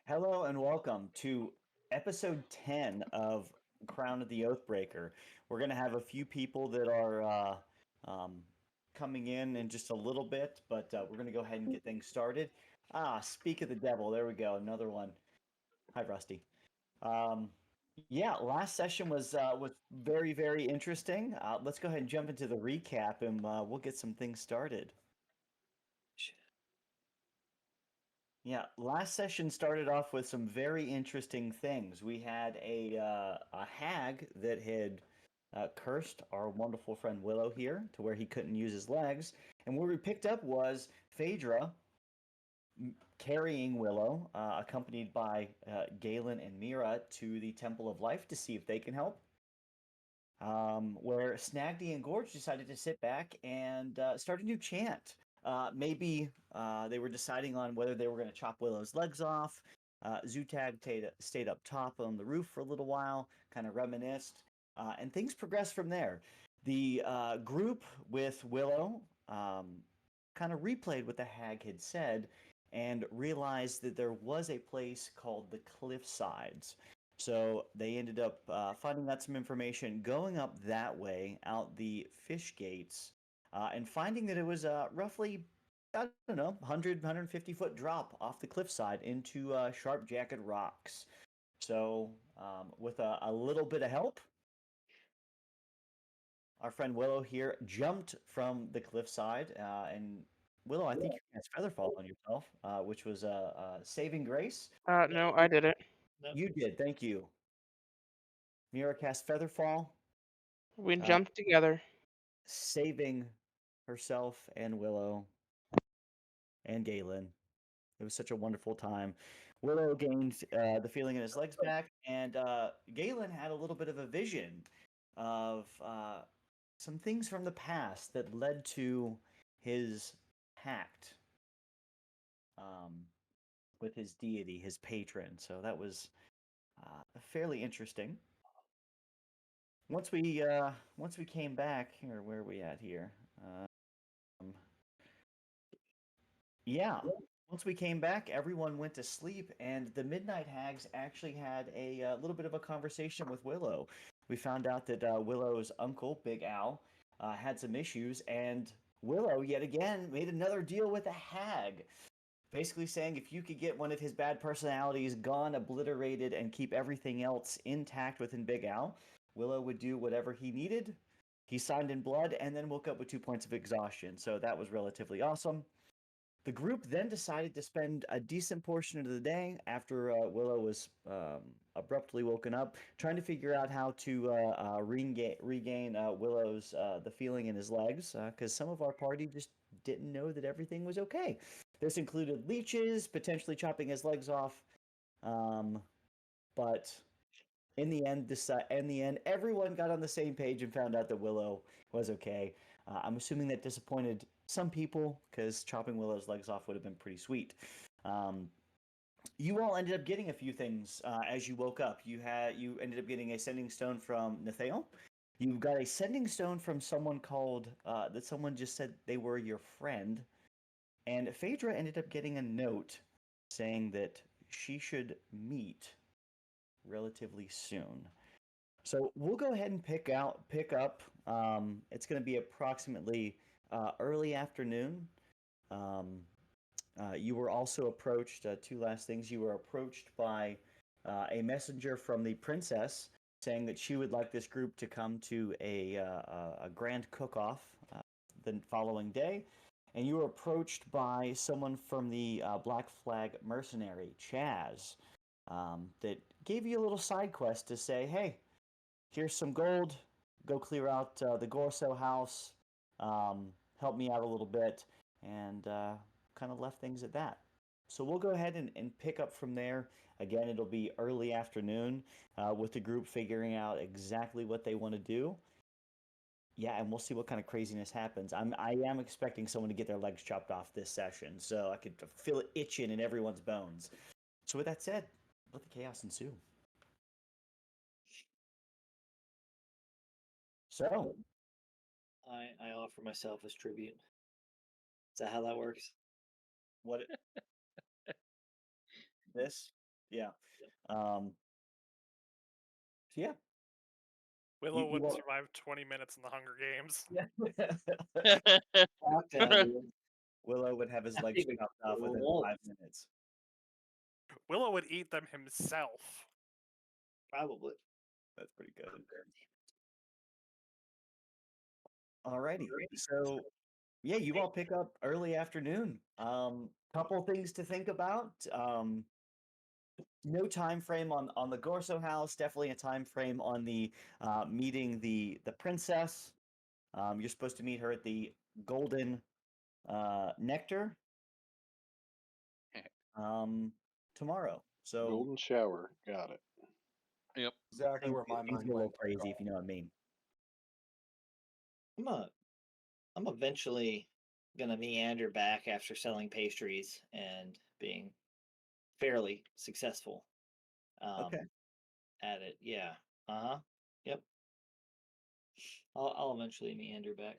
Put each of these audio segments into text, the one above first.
Hello and welcome to episode 10 of Crown of the Oathbreaker. We're going to have a few people that are um, coming in just a little bit, but we're going to go ahead and get things started. Speak of the devil. There we go. Another one. Hi, Rusty. Um, yeah, last session was very interesting. Let's go ahead and jump into the recap and we'll get some things started. Yeah, last session started off with some very interesting things. We had a hag that had cursed our wonderful friend Willow here to where he couldn't use his legs, and where we picked up was Phaedra carrying Willow, accompanied by Galen and Mira, to the Temple of Life to see if they can help. Where Snagdy and Gorge decided to sit back and start a new chant. Maybe they were deciding on whether they were going to chop Willow's legs off. Zutag stayed up top on the roof for a little while, kind of reminisced, and things progressed from there. The group with Willow kind of replayed what the hag had said and realized that there was a place called the Cliffsides. So they ended up finding out some information, going up that way, out the fish gates, and finding that it was roughly, I don't know, 150 foot drop off the cliffside into sharp jagged rocks. So, with a little bit of help, our friend Willow here jumped from the cliffside. And Willow, I think you cast Featherfall on yourself, which was a saving grace. No, I did it. Nope. You did, thank you. Mira cast Featherfall. We Uh, jumped together. Saving herself and Willow and Galen. It was such a wonderful time. Willow gained the feeling in his legs back, and Galen had a little bit of a vision of some things from the past that led to his pact um, with his deity, his patron. So that was fairly interesting. Once we came back here, where are we at here? Um, Yeah. Once we came back, everyone went to sleep, and the Midnight Hags actually had a little bit of a conversation with Willow. We found out that Willow's uncle, Big Al, had some issues, and Willow, yet again, made another deal with a hag. Basically saying if you could get one of his bad personalities gone, obliterated, and keep everything else intact within Big Al, Willow would do whatever he needed. He signed in blood and then woke up with 2 points of exhaustion. So that was relatively awesome. The group then decided to spend a decent portion of the day after Willow was abruptly woken up, trying to figure out how to regain Willow's the feeling in his legs, because some of our party just didn't know that everything was okay. This included leeches, potentially chopping his legs off, um, but in the end, everyone got on the same page and found out that Willow was okay. I'm assuming that disappointed some people because chopping Willow's legs off would have been pretty sweet. Um, you all ended up getting a few things as you woke up. You ended up getting a sending stone from Nathaniel. You got a sending stone from someone called that someone just said they were your friend, and Phaedra ended up getting a note saying that she should meet relatively soon. So we'll go ahead and pick up. It's going to be approximately early afternoon. Um, you were also approached. Two last things. You were approached by a messenger from the princess saying that she would like this group to come to a grand cook-off the following day. And you were approached by someone from the Black Flag mercenary, Chaz, that gave you a little side quest to say, hey, here's some gold. Go clear out the Gorso house. Help me out a little bit, and kind of left things at that. So we'll go ahead and pick up from there. Again, it'll be early afternoon with the group figuring out exactly what they want to do. Yeah, and we'll see what kind of craziness happens. I am expecting someone to get their legs chopped off this session, so I could feel it itching in everyone's bones. So with that said, let the chaos ensue. So I offer myself as tribute. Is that how that works? what this Yeah. So yeah. Willow you wouldn't all- survive 20 minutes in the Hunger Games. Lockdown, dude. Willow would have his I legs think we chopped off within won't. 5 minutes. Willow would eat them himself. Probably. That's pretty good. Alrighty. So yeah, you all pick up early afternoon. Couple things to think about. No time frame on the Gorso house. Definitely a time frame on the meeting the princess. You're supposed to meet her at the Golden Nectar tomorrow. So Golden shower. Got it. Yep. Exactly where my things mind get a little went. crazy, if you know what I mean. I'm eventually gonna meander back after selling pastries and being fairly successful. Okay. At it, yeah. Yep. I'll eventually meander back.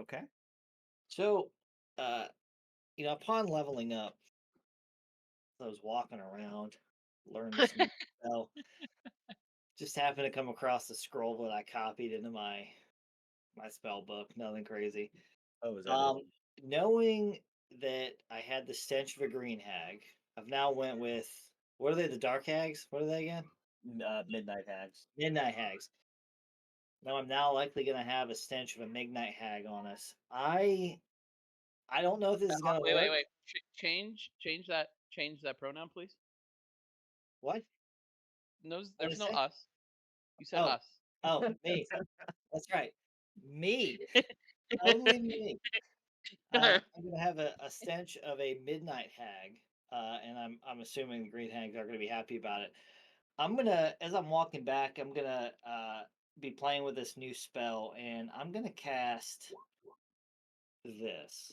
Okay. So, upon leveling up, I was walking around, learning this new spell. Just happened to come across the scroll that I copied into my spell book. Nothing crazy. Oh, is that it? Knowing that I had the stench of a green hag, I've now went with what are they? The dark hags? What are they again? Midnight Hags. Midnight hags. Now I'm now likely going to have a stench of a midnight hag on us. I don't know if this is going to Wait, work. wait, wait. Change that pronoun, please. What? No, What'd there's I no say? us. You said Oh. us. Oh, me. That's right. Me. Only me. I'm going to have a stench of a midnight hag, and I'm assuming the green hags are going to be happy about it. I'm gonna, as I'm walking back, I'm gonna be playing with this new spell, and I'm gonna cast this.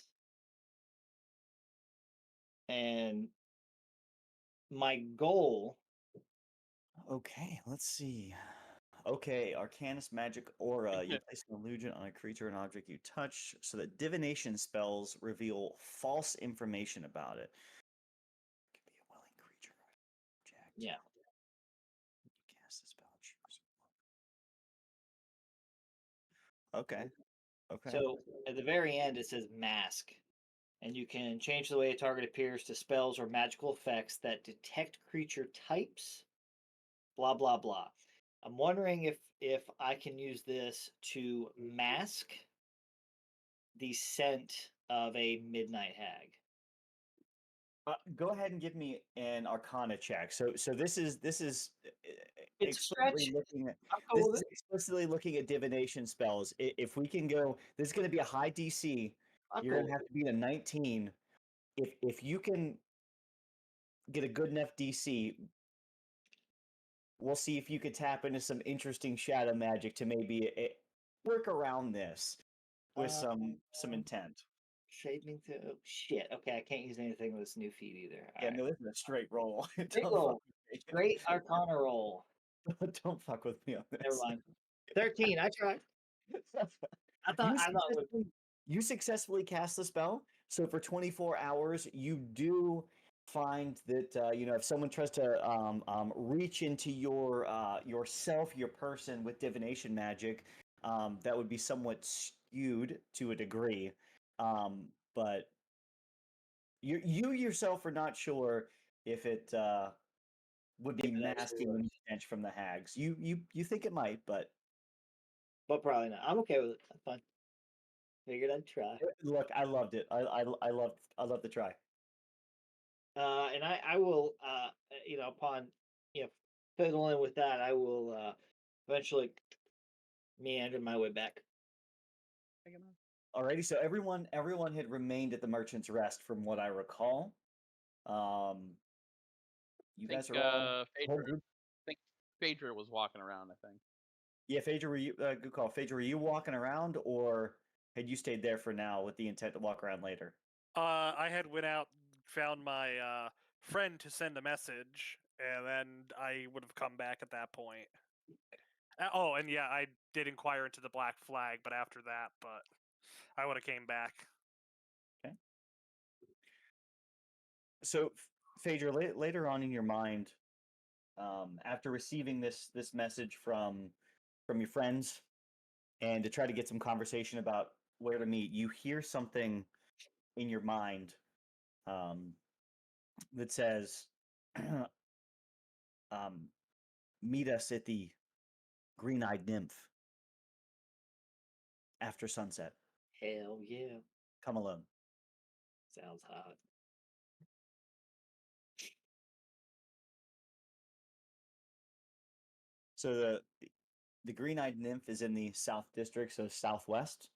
And my goal. Okay, let's see. Okay, Arcanist Magic Aura. You place an illusion on a creature and object you touch so that divination spells reveal false information about it. It can be a willing creature or object. Yeah. You cast the spell, choose one. Okay. Okay. So at the very end, it says mask, and you can change the way a target appears to spells or magical effects that detect creature types. Blah blah blah. I'm wondering if I can use this to mask the scent of a midnight hag. Go ahead and give me an Arcana check. So this is It's explicitly stretch. looking at I'm this cool with is explicitly looking at divination spells. If we can go, this is going to be a high DC. I'm You're cool going to have to beat a 19. If you can get a good enough DC, we'll see if you could tap into some interesting shadow magic to maybe work around this with some intent. Shaping to shit. Okay, I can't use anything with this new feat either. Yeah, Alright. no, this is a straight roll. Straight Don't roll. fuck with me. Great Arcana roll. Don't fuck with me on this. Never mind. 13. I tried. I thought it would. You successfully cast the spell. So for 24 hours, you do find that if someone tries to reach into your yourself, your person with divination magic, that would be somewhat skewed to a degree. But you yourself are not sure if it would be Yeah, that's masking the stench from the hags. You think it might, but probably not. I'm okay with it. That's fine. Figured I'd try. look, I loved it. I loved the try. And I will upon fiddling with that, I will eventually meander my way back. Alrighty, so everyone had remained at the Merchant's Rest, from what I recall. You guys are all whole Phaedra. group. I think Phaedra was walking around, I think. Yeah, Phaedra, were you good call? Phaedra, were you walking around, or had you stayed there for now with the intent to walk around later? I had went out, found my friend to send a message, and then I would have come back at that point. Oh, and yeah, I did inquire into the Black Flag, but after that, I would have came back. Okay. So Phaedra, later on in your mind, after receiving this message from your friends, and to try to get some conversation about where to meet, you hear something in your mind um, that says, "Meet us at the Green-Eyed Nymph after sunset. Hell yeah. Come alone." Sounds hot. So the Green-Eyed Nymph is in the South District, so southwest.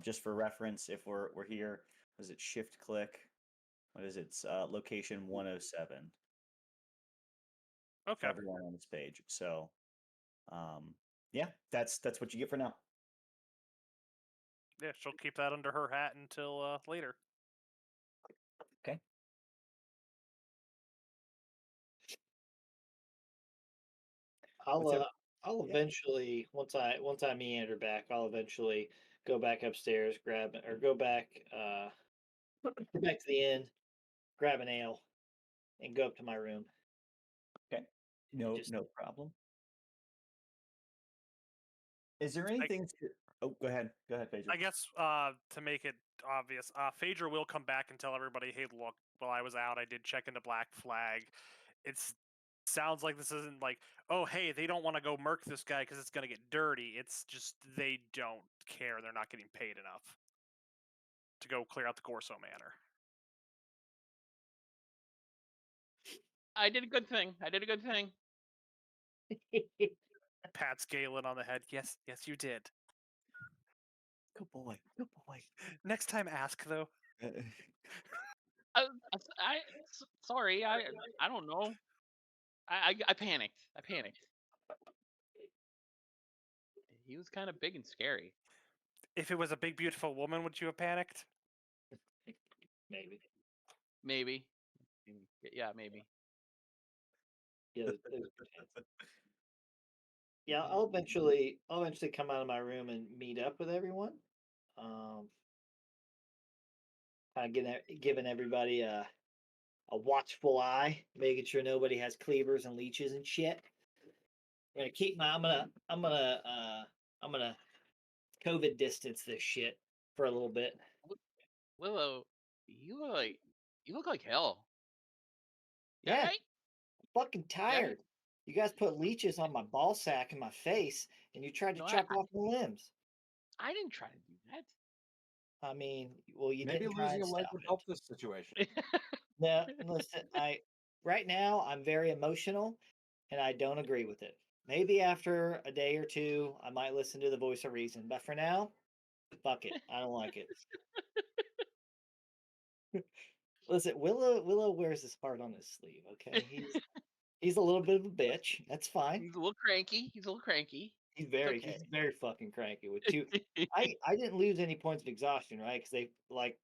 Just for reference, if we're here, was it shift click? What is it? It's location 107 for Okay. everyone on this page. So, yeah, that's what you get for now. Yeah, she'll keep that under her hat until later. Okay. I'll What's up? I'll Yeah. eventually once I meander back, I'll eventually go back upstairs, grab or go back to the inn, grab an ale, and go up to my room. Okay. And just No problem. Is there I- anything? Oh, go ahead. Go ahead, Phaedra. I guess to make it obvious, Phaedra will come back and tell everybody, "Hey, look, while I was out, I did check into Black Flag. It's sounds like this isn't like, oh, hey, they don't want to go murk this guy because it's gonna get dirty. It's just they don't care. They're not getting paid enough to go clear out the Gorso Manor." I did a good thing. I did a good thing. Pats Galen on the head. Yes, you did. Good boy. Good boy. Next time, ask though. Sorry. I don't know. I panicked. I panicked. He was kind of big and scary. If it was a big, beautiful woman, would you have panicked? maybe. Maybe. Yeah, maybe. Yeah, there's a good chance. Yeah, I'll eventually come out of my room and meet up with everyone. Kind of giving everybody a watchful eye, making sure nobody has cleavers and leeches and shit. I'm gonna keep my I'm gonna COVID distance this shit for a little bit. Willow, you look like hell. You Yeah, alright? I'm fucking tired. You guys put leeches on my ball sack and my face, and you tried to No, chop off my limbs. I didn't try to do I mean, well, you Maybe didn't try losing and a leg stop would it. help this situation. that. No, listen, right now I'm very emotional and I don't agree with it. Maybe after a day or two I might listen to the voice of reason, but for now, fuck it. I don't like it. Listen, Willow wears his heart on his sleeve, okay? He's a little bit of a bitch. That's fine. He's a little cranky. He's okay. very fucking cranky with two. I didn't lose any points of exhaustion, right? Because they like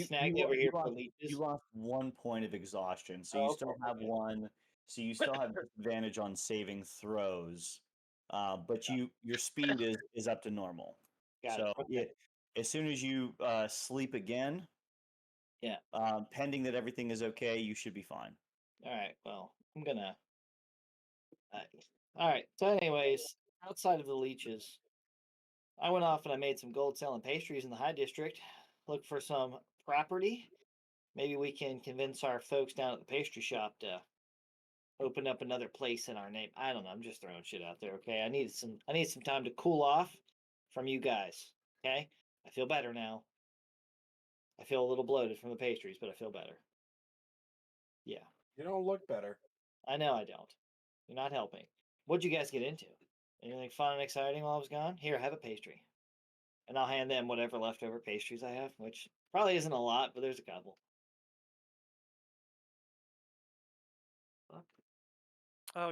snagged me over here for leeches. You lost 1 point of exhaustion, so Oh, you okay, still have okay. one. So you still have disadvantage on saving throws, but your speed is up to normal. Got So it. Okay. as soon as you sleep again, Yeah. pending that everything is okay, you should be fine. All right. Well, I'm gonna. All right. So, anyways, outside of the leeches, I went off and I made some gold selling pastries in the High District. Look for some property. Maybe we can convince our folks down at the pastry shop to open up another place in our name. I don't know. I'm just throwing shit out there. Okay. I need some time to cool off from you guys. Okay. I feel better now. I feel a little bloated from the pastries, but I feel better. Yeah. You don't look better. I know I don't. You're not helping. What'd you guys get into? Anything fun and exciting while I was gone? Here, have a pastry. And I'll hand them whatever leftover pastries I have, which probably isn't a lot, but there's a couple. Fuck. Oh,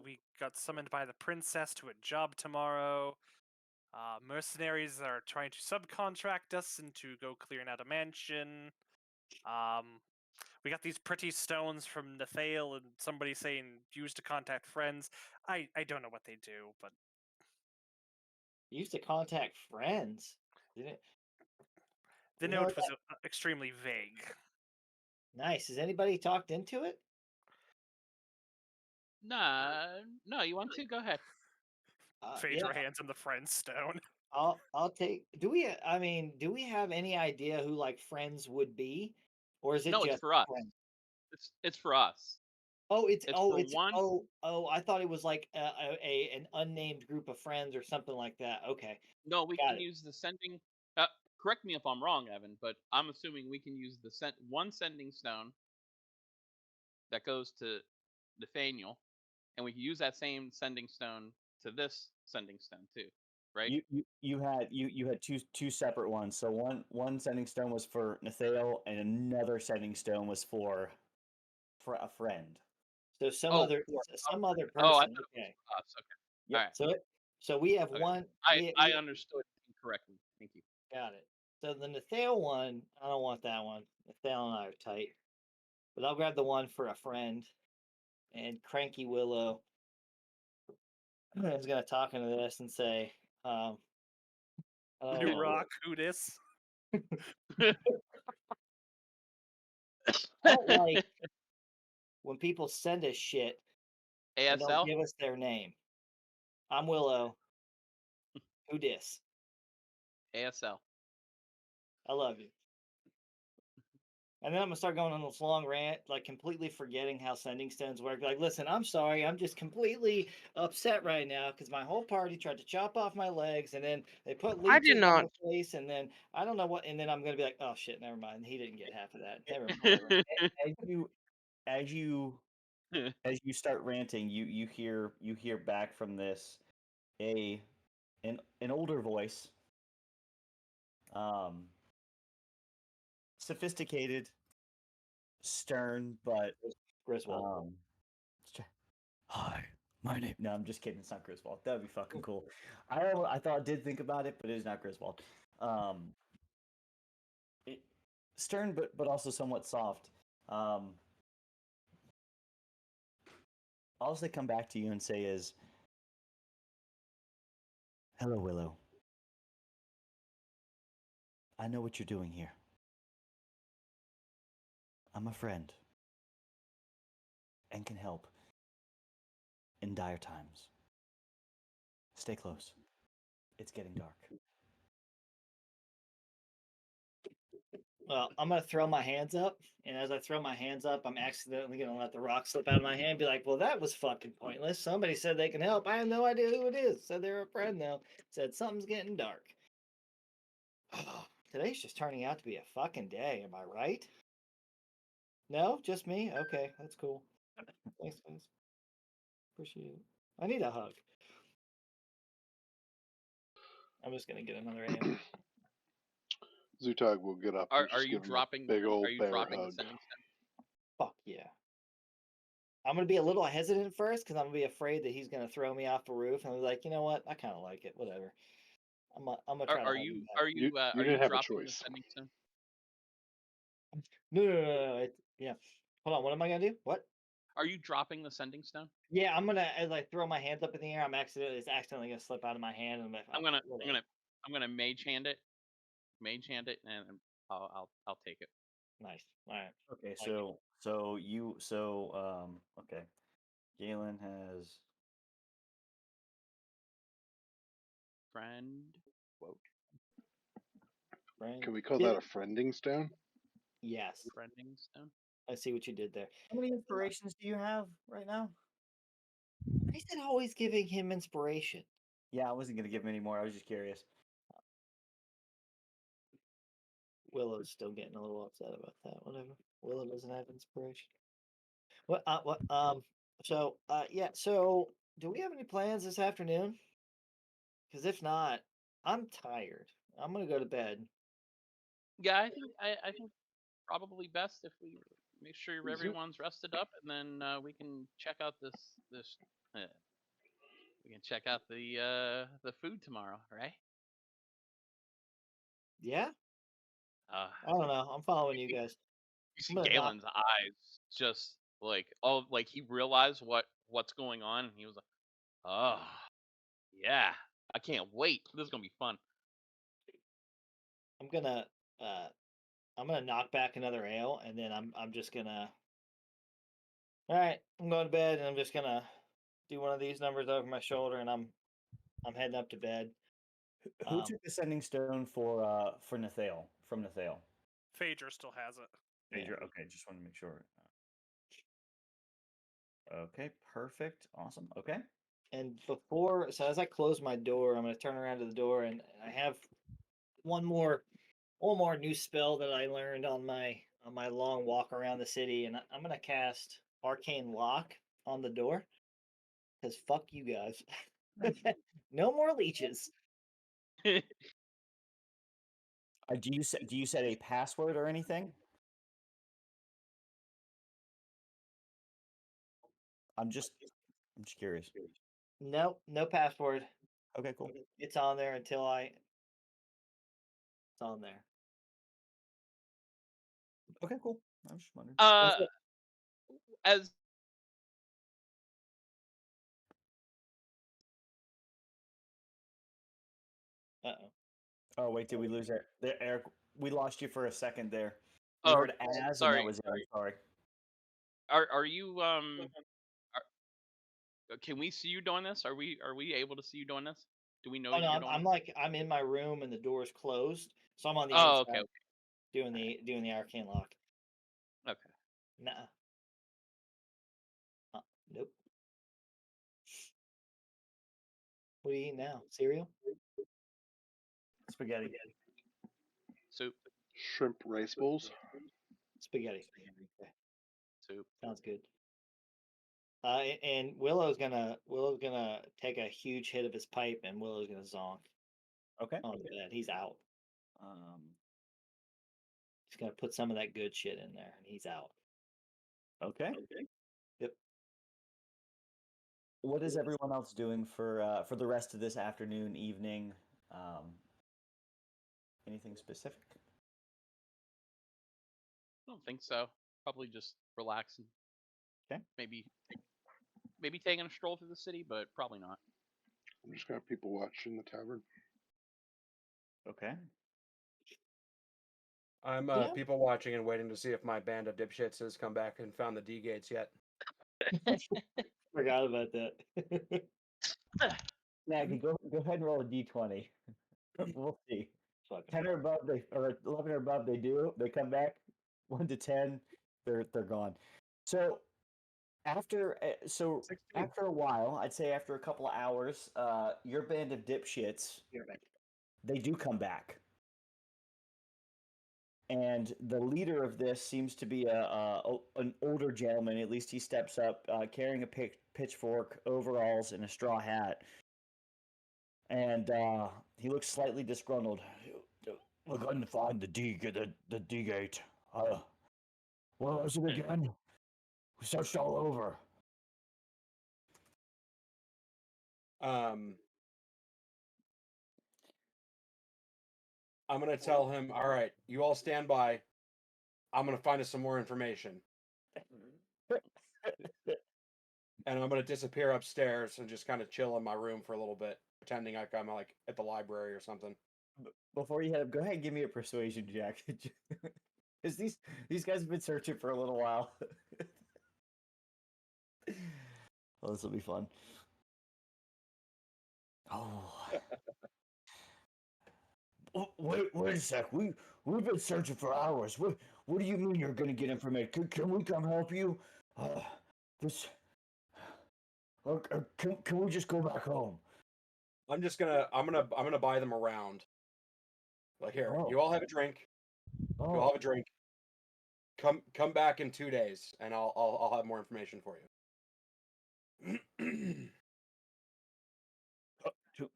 we got summoned by the princess to a job tomorrow. Mercenaries are trying to subcontract us into go clearing out a mansion. We got these pretty stones from Nathale and somebody saying use to contact friends. I don't know what they do, but You used to contact friends. Didn't the You know note what was extremely vague. Nice. Has anybody talked into it? Nah, no. You want to? Go ahead. Fade Yeah, your hands in the friend stone. I'll take. Do we? I mean, do we have any idea who like friends would be, or is it No, it's just for us. friends? It's for us. It's for it's one. I thought it was like an unnamed group of friends or something like that. Okay, No, we got can it. use the sending. Correct me if I'm wrong, Evan, but I'm assuming we can use the one sending stone that goes to Nathaniel, and we can use that same sending stone to this sending stone too, right? You had two separate ones. So one sending stone was for Nathaniel, and another sending stone was for a friend. So some Oh, other for some other Oh, I person. thought it was Okay, for us. Okay. Yep. All right. so we have Okay. one. I understood incorrectly. Thank you. Got it. So the Nathaniel one, I don't want that one. Nathaniel and I are tight, but I'll grab the one for a friend. And Cranky Willow is gonna talk into this and say, You "Oh, rock who dis? I don't like when people send us shit and don't ASL. give us their name. I'm Willow. Who dis? ASL. I love you." And then I'm gonna start going on this long rant, like completely forgetting how sending stones work. Like, listen, I'm sorry, I'm just completely upset right now because my whole party tried to chop off my legs, and then they put I did leeches on not. my face, and then I don't know what, and then I'm gonna be like, oh shit, never mind, he didn't get half of that. Never mind. As you start ranting, you hear back from this an older voice, sophisticated, stern, but Griswold. hi, my name. No, I'm just kidding. It's not Griswold. That'd be fucking cool. I thought did think about it, but it is not Griswold. It, stern, but also somewhat soft. All they come back to you and say is, "Hello, Willow. I know what you're doing here. I'm a friend and can help in dire times. Stay close. It's getting dark." Well, I'm gonna throw my hands up, and as I throw my hands up, I'm accidentally gonna let the rock slip out of my hand. And be like, "Well, that was fucking pointless. Somebody said they can help. I have no idea who it is. Said they're a friend now. Said something's getting dark. Today's just turning out to be a fucking day. Am I right? No, just me. Okay, that's cool. Thanks, guys. Appreciate it. I need a hug. I'm just gonna get another hand. Zutog will get up and Are just you give him dropping? a big old Are you bear dropping the hug. sending stone? Fuck yeah. I'm gonna be a little hesitant first because I'm gonna be afraid that he's gonna throw me off the roof, and I'm like, you know what? I kind of like it. Whatever. I'm gonna try to Are hold him you back. are you You are you didn't have a dropping the choice. sending stone? No. Yeah. Hold on. What am I gonna do? What? Are you dropping the sending stone? Yeah, I'm gonna as I throw my hands up in the air. It's accidentally gonna slip out of my hand, and I'm like, I'm "Oh, gonna whatever." mage hand it, and I'll take it. Nice. All right. Okay, Like it. okay. Galen has Friend quote. Friend. Can we call Yeah. that a friending stone? Yes. Friending stone. I see what you did there. how many inspirations do you have right now? I said always giving him inspiration. Yeah, I wasn't gonna give him any more. I was just curious. Willow's still getting a little upset about that. Whatever. Willow doesn't have inspiration. What? So, yeah. So, do we have any plans this afternoon? Because if not, I'm tired. I'm gonna go to bed. Yeah, I think probably best if we make sure Zoot- everyone's rested up, and then we can check out uh, we can check out the food tomorrow, right? Yeah. Uh, I don't know. I'm following you guys. you I'm see gonna knock. Galen's eyes just like he realized what's going on, and he was like, oh yeah, I can't wait. This is gonna be fun. I'm gonna. Uh, gonna knock back another ale, and then I'm just gonna. All right, I'm going to bed, and I'm just gonna do one of these numbers over my shoulder, and I'm heading up to bed. Who Um, took the sending stone for Nathale from Nathale? Phaedra still has it. Phaedra? Okay, just want to make sure. Okay, perfect, awesome. Okay, And before, so as I close my door, I'm gonna turn around to the door, and I have one more new spell that I learned on my long walk around the city, and I'm gonna cast Arcane Lock on the door, because fuck you guys. No more leeches. do you set a password or anything? I'm just curious. Nope, no password. Okay, cool. It's on there until it's on there. Okay, cool. I was just wondering. As Uh-oh. Oh wait, did we lose Eric? We lost you for a second there. We Oh, heard as, and sorry, that was it. I'm sorry. are you can we see you doing this? Are we able to see you doing this? Do we know Oh that no, you're doing I'm it? like I'm in my room and the door's closed, so I'm on the Oh, inside okay. doing the arcane lock. Okay. Nah. Nope. What are you eating now? Cereal? Spaghetti. Soup. Shrimp rice bowls. Spaghetti. Okay, Soup. sounds good. And Willow's gonna take a huge hit of his pipe, and Willow's gonna zonk Okay. on the bed. He's out. Um. He's gonna put some of that good shit in there, and he's out. Okay. Yep. What is everyone else doing for the rest of this afternoon, evening? Anything specific? I don't think so. Probably just relaxing. Okay. Maybe taking a stroll through the city, but probably not. I'm just got people watching the tavern. Okay. I'm Yeah. people watching and waiting to see if my band of dipshits has come back and found the D gates yet. Forgot about that. Maggie, go ahead and roll a d20. We'll see. Fucking 10 or above, or 11 or above, they do. They come back. 1 to 10, they're gone. So after after a while, I'd say after a couple of hours, your band of dipshits, they do come back. And the leader of this seems to be an older gentleman. At least he steps up, carrying a pitchfork, overalls, and a straw hat. And he looks slightly disgruntled. We're going to find the D gate. What was it again? We searched all over. I'm gonna tell him, all right, you all stand by. I'm gonna find us some more information. And I'm gonna disappear upstairs and just kind of chill in my room for a little bit, pretending like I'm like at the library or something. Before you head up, go ahead and give me a persuasion check. Because these guys have been searching for a little while. Oh, this will be fun. Oh. Wait a sec. We've been searching for hours. What do you mean you're gonna get information? Can we come help you? Can we just go back home? I'm gonna buy them around. Like here, you all have a drink. You all have a drink. Come back in 2 days, and I'll have more information for you.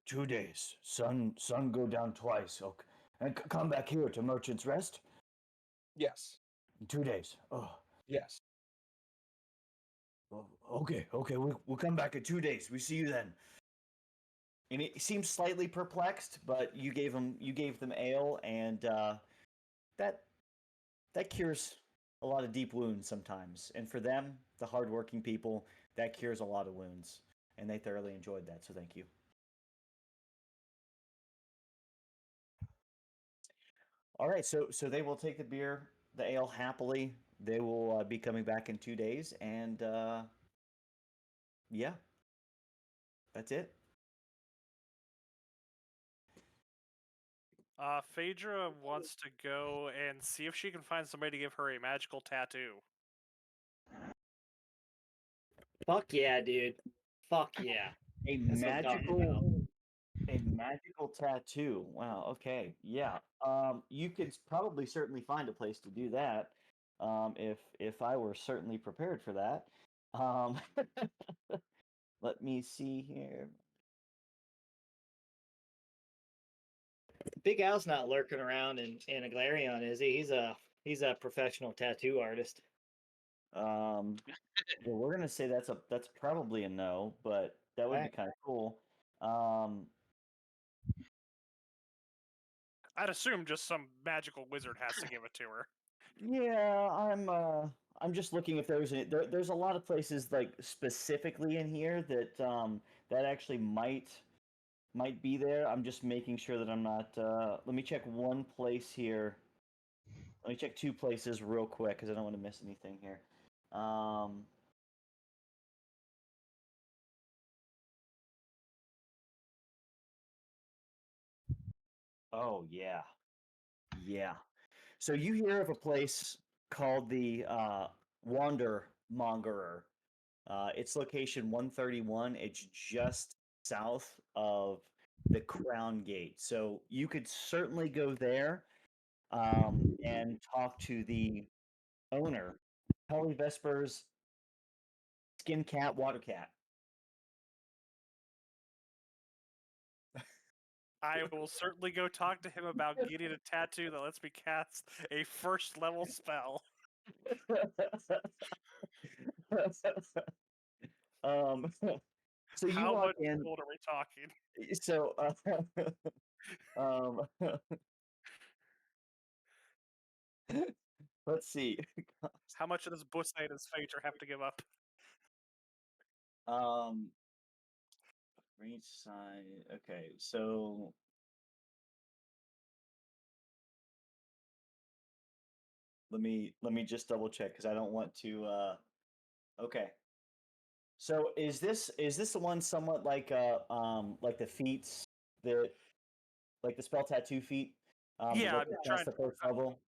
2 days. Sun go down twice. Okay, and come back here to Merchant's Rest. Yes. In 2 days. Oh. Yes. Okay. We'll come back in 2 days. We see you then. And he seems slightly perplexed, but you gave them ale, and that cures a lot of deep wounds sometimes. And for them, the hardworking people, that cures a lot of wounds, and they thoroughly enjoyed that. So thank you. All right, so they will take the beer, the ale happily. They will be coming back in 2 days, and yeah, that's it. Phaedra wants to go and see if she can find somebody to give her a magical tattoo. Fuck yeah, dude. Fuck yeah. A That's what I'm talking about. magical tattoo. Wow. Okay. Yeah. You could probably certainly find a place to do that. If I were certainly prepared for that. Um, let me see here. Big Al's not lurking around in Aglarion, is he? He's a professional tattoo artist. Yeah, we're gonna say that's probably a no, but that would be Right. kind of cool. I'd assume just some magical wizard has to give it to her. Yeah, I'm just looking if there's a lot of places like specifically in here that actually might be there. I'm just making sure that I'm not let me check one place here. Let me check two places real quick because I don't want to miss anything here. Oh yeah. Yeah. So you hear of a place called the Wandermongerer. It's location 131. It's just south of the Crown Gate. So you could certainly go there and talk to the owner, Pelly Vespers Skin Cat Water Cat. I will certainly go talk to him about getting a tattoo that lets me cast a first level spell. um, so you How walk much in. gold are we talking? So, um, let's see. How much of this Bussite does Phaedra have to give up? Um, range size. Okay, so let me just double check because I don't want to. Okay, so is this the one somewhat like the feats that like the spell tattoo feat? Yeah, Like I'm the trying. the first level.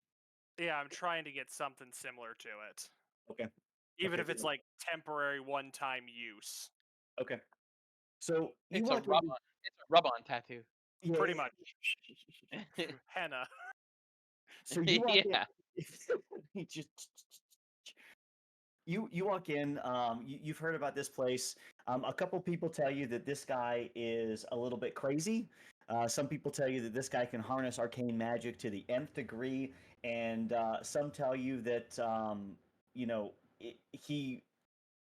Yeah, I'm trying to get something similar to it, Okay. even Okay. if it's like temporary one-time use. Okay. So you It's a walk rub in. on. It's a rub on tattoo. Yeah, Pretty much. Henna. So you walk in. Yeah. He just you walk in. You've heard about this place. A couple people tell you that this guy is a little bit crazy. Some people tell you that this guy can harness arcane magic to the nth degree, and some tell you that you know he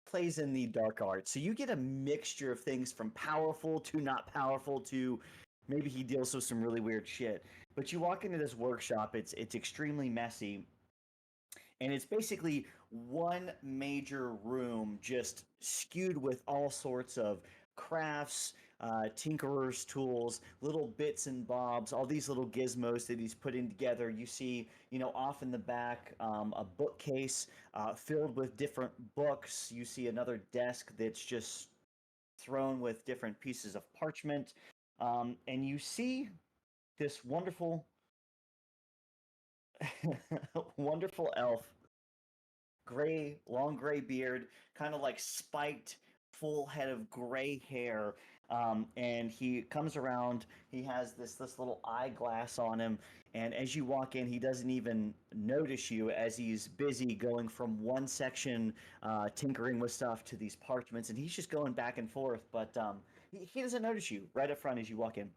plays in the dark arts. So you get a mixture of things from powerful to not powerful to maybe he deals with some really weird shit. But you walk into this workshop, it's extremely messy, and it's basically one major room just skewed with all sorts of crafts, tinkerers tools, little bits and bobs, all these little gizmos that he's putting together. You see, off in the back, a bookcase filled with different books. You see another desk that's just thrown with different pieces of parchment, and you see this wonderful wonderful elf, gray, long gray beard, kind of like spiked, full head of gray hair. And he comes around. He has this little eyeglass on him, and as you walk in, he doesn't even notice you as he's busy going from one section, tinkering with stuff, to these parchments, and he's just going back and forth. But he doesn't notice you right up front as you walk in.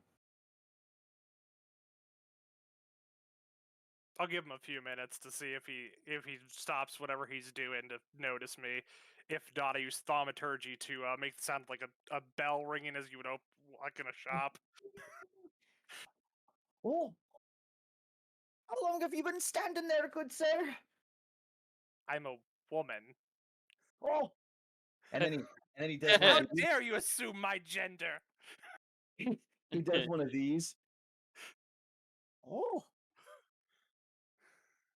I'll give him a few minutes to see if he stops whatever he's doing to notice me. If not, I use thaumaturgy to make it sound like a bell ringing as you would walk in a shop. Oh, how long have you been standing there, good sir? I'm a woman. Oh, and then he does How one of these. dare you assume my gender? He does one of these. Oh,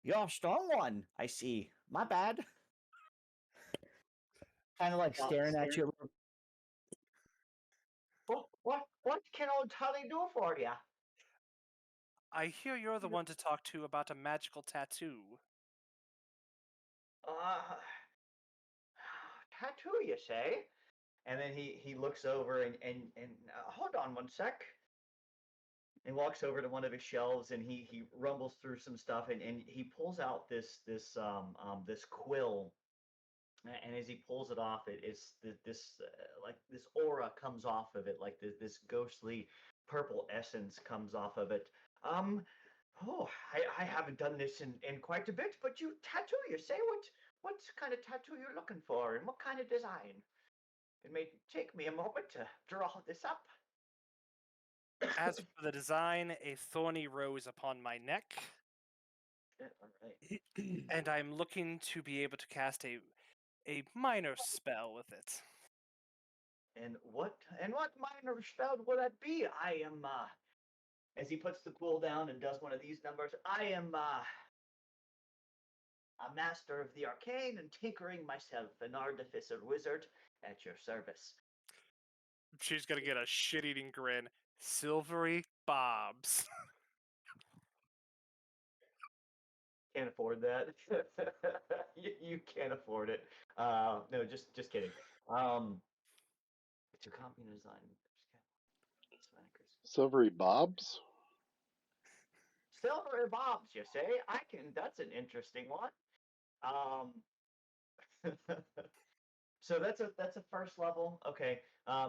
You're a strong one, I see. My bad. Kind of like staring at you. What can old Tully do for you? I hear you're the one to talk to about a magical tattoo. Tattoo, you say? And then he looks over and hold on one sec. And walks over to one of his shelves and he rumbles through some stuff and he pulls out this quill. And as he pulls it off, this like this aura comes off of it, like this ghostly purple essence comes off of it. Um, I haven't done this in quite a bit, but you tattoo, you say? What kind of tattoo you're looking for, and what kind of design? It may take me a moment to draw this up. As for the design, a thorny rose upon my neck, All right. and I'm looking to be able to cast a minor spell with it. And what minor spell would that be? I am as he puts the quill down and does one of these numbers, I am a master of the arcane and tinkering myself, an artificer wizard at your service. She's gonna get a shit-eating grin. Silvery Bobs. Can't afford that. you can't afford it. No, just kidding. It's a copy design. Silvery Bobs? Silvery Bobs, you say? That's an interesting one. So that's a first level. Okay.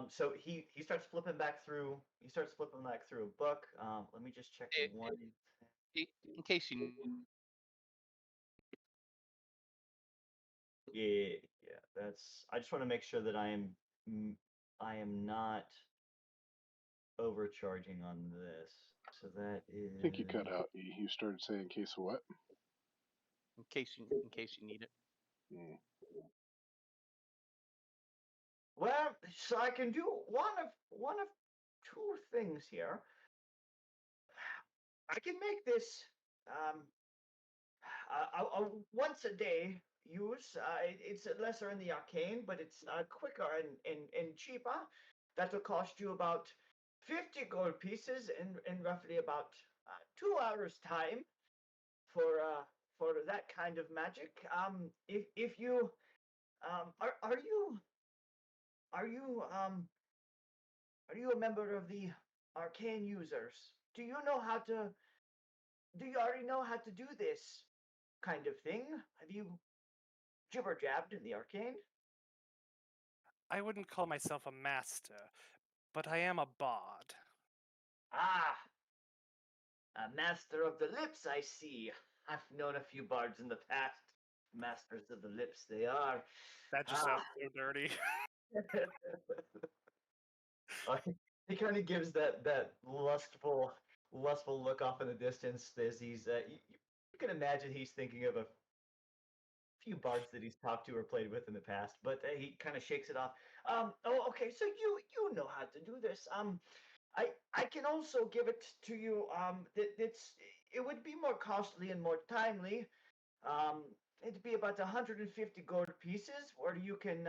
So he starts flipping back through. He starts flipping back through a book. Let me just check Hey, one. In case you Yeah, that's. I just want to make sure that I am not overcharging on this. So that is. I think you cut out. You started saying in case of what? in case you need it. Hmm. Well, so I can do one of two things here. I can make this a once a day use. It's lesser in the arcane, but it's quicker and cheaper. That'll cost you about 50 gold pieces in roughly about 2 hours time for that kind of magic. If you are you are you a member of the arcane users? Do you know how to? Do you already know how to do this kind of thing? Have you jibber jabbed in the arcane? I wouldn't call myself a master, but I am a bard. Ah, a master of the lips, I see. I've known a few bards in the past. Masters of the lips, they are. That just sounds so dirty. He kind of gives that lustful look off in the distance as he's. You can imagine he's thinking of a few bards that he's talked to or played with in the past, but he kind of shakes it off. Oh, okay. So you know how to do this. I can also give it to you. It would be more costly and more timely. Um, it'd be about 150 gold pieces, where you can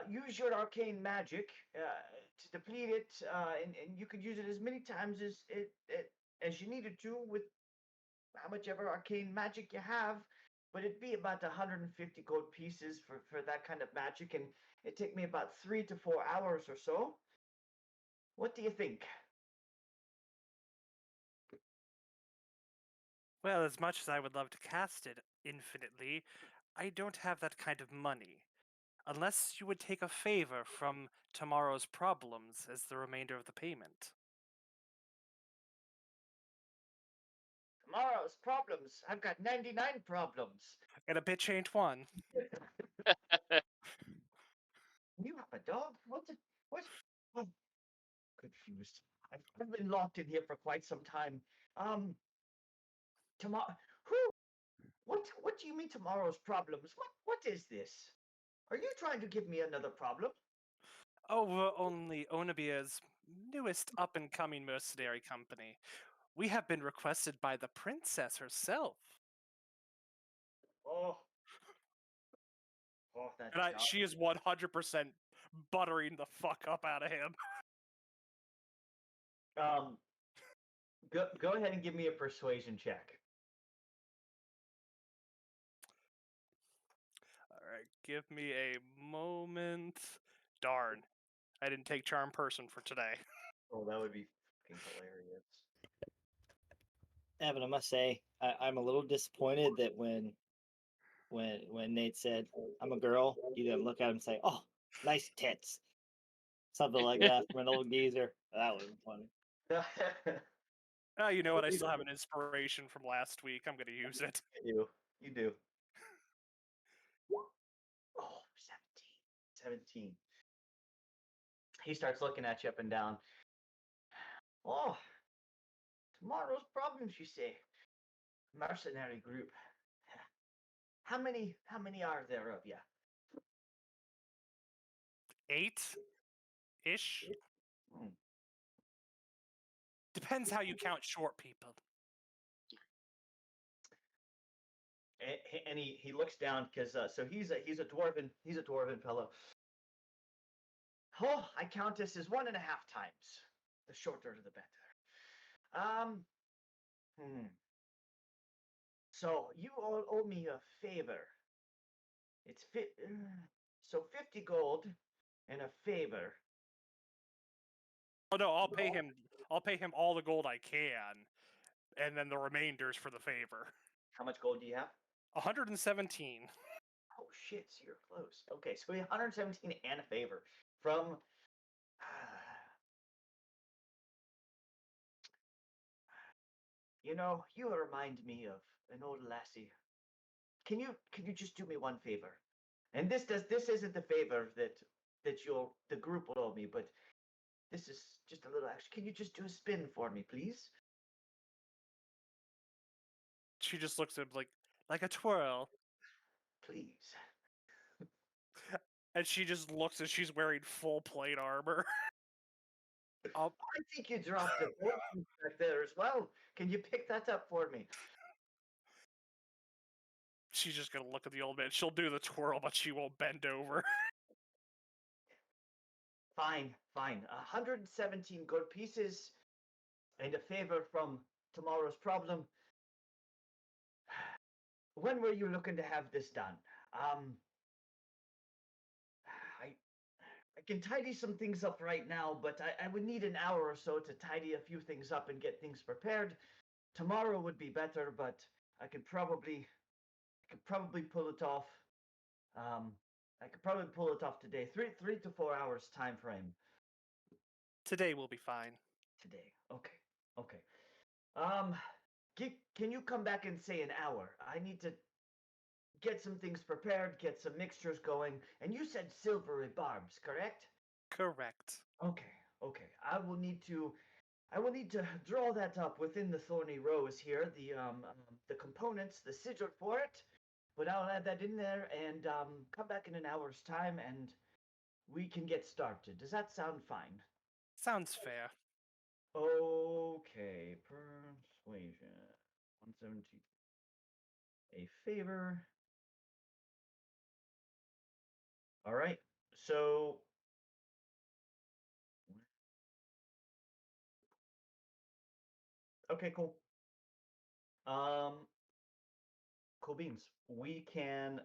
use your arcane magic to deplete it, and you could use it as many times as you needed to with how much ever arcane magic you have. But it'd be about 150 gold pieces for that kind of magic, and it'd take me about 3 to 4 hours or so. What do you think? Well, as much as I would love to cast it infinitely, I don't have that kind of money. Unless you would take a favor from tomorrow's problems as the remainder of the payment. Tomorrow's problems. I've got 99 problems. And a bitch ain't one. You have a dog? What? I'm confused. I've been locked in here for quite some time. Tomorrow. Who? What do you mean tomorrow's problems? What is this? Are you trying to give me another problem? Oh, we're only Onabia's newest up-and-coming mercenary company. We have been requested by the princess herself. Oh. Oh, that And job. she is 100% buttering the fuck up out of him. Go ahead and give me a persuasion check. All right, give me a moment. Darn, I didn't take charm person for today. Oh, that would be fucking hilarious. Evan, I must say, I'm a little disappointed that when Nate said, "I'm a girl," you didn't look at him and say, "Oh, nice tits," something like that from an old geezer. That would be funny. You know what? I still have an inspiration from last week. I'm gonna use it. You do. Oh, 17. He starts looking at you up and down. Oh, tomorrow's problems, you say? Mercenary group. How many are there of you? 8-ish. Hmm. Depends how you count short people. And he looks down because so he's a dwarven fellow. Oh, I count this as 1.5 times. The shorter the better. So you all owe me a favor. It's so 50 gold and a favor. Oh no, I'll pay him. I'll pay him all the gold I can, and then the remainders for the favor. How much gold do you have? 117. Oh shit, so you're close. Okay, so we have 117 and a favor from you know, you remind me of an old lassie. Can you just do me one favor? And this isn't the favor that the group will owe me, but this is just a little extra. Can you just do a spin for me, please? She just looks at him like a twirl, Please. and she just looks as she's wearing full plate armor. I think you dropped a potion back there as well. Can you pick that up for me? She's just gonna look at the old man. She'll do the twirl, but she won't bend over. Fine. 117 gold pieces and a favor from tomorrow's problem. When were you looking to have this done? I can tidy some things up right now, but I would need an hour or so to tidy a few things up and get things prepared. Tomorrow would be better, but I could probably pull it off. I could probably pull it off today. 3 to 4 hours time frame. Today will be fine. Today. Okay. Can you come back in say an hour? I need to get some things prepared, get some mixtures going. And you said silvery barbs, correct? Correct. Okay. I will need to draw that up within the thorny rose here, the components, the sigil for it. But I'll add that in there and come back in an hour's time and we can get started. Does that sound fine? Sounds fair. Okay, persuasion. 117. A favor. All right. So okay, cool. Cool beans. We can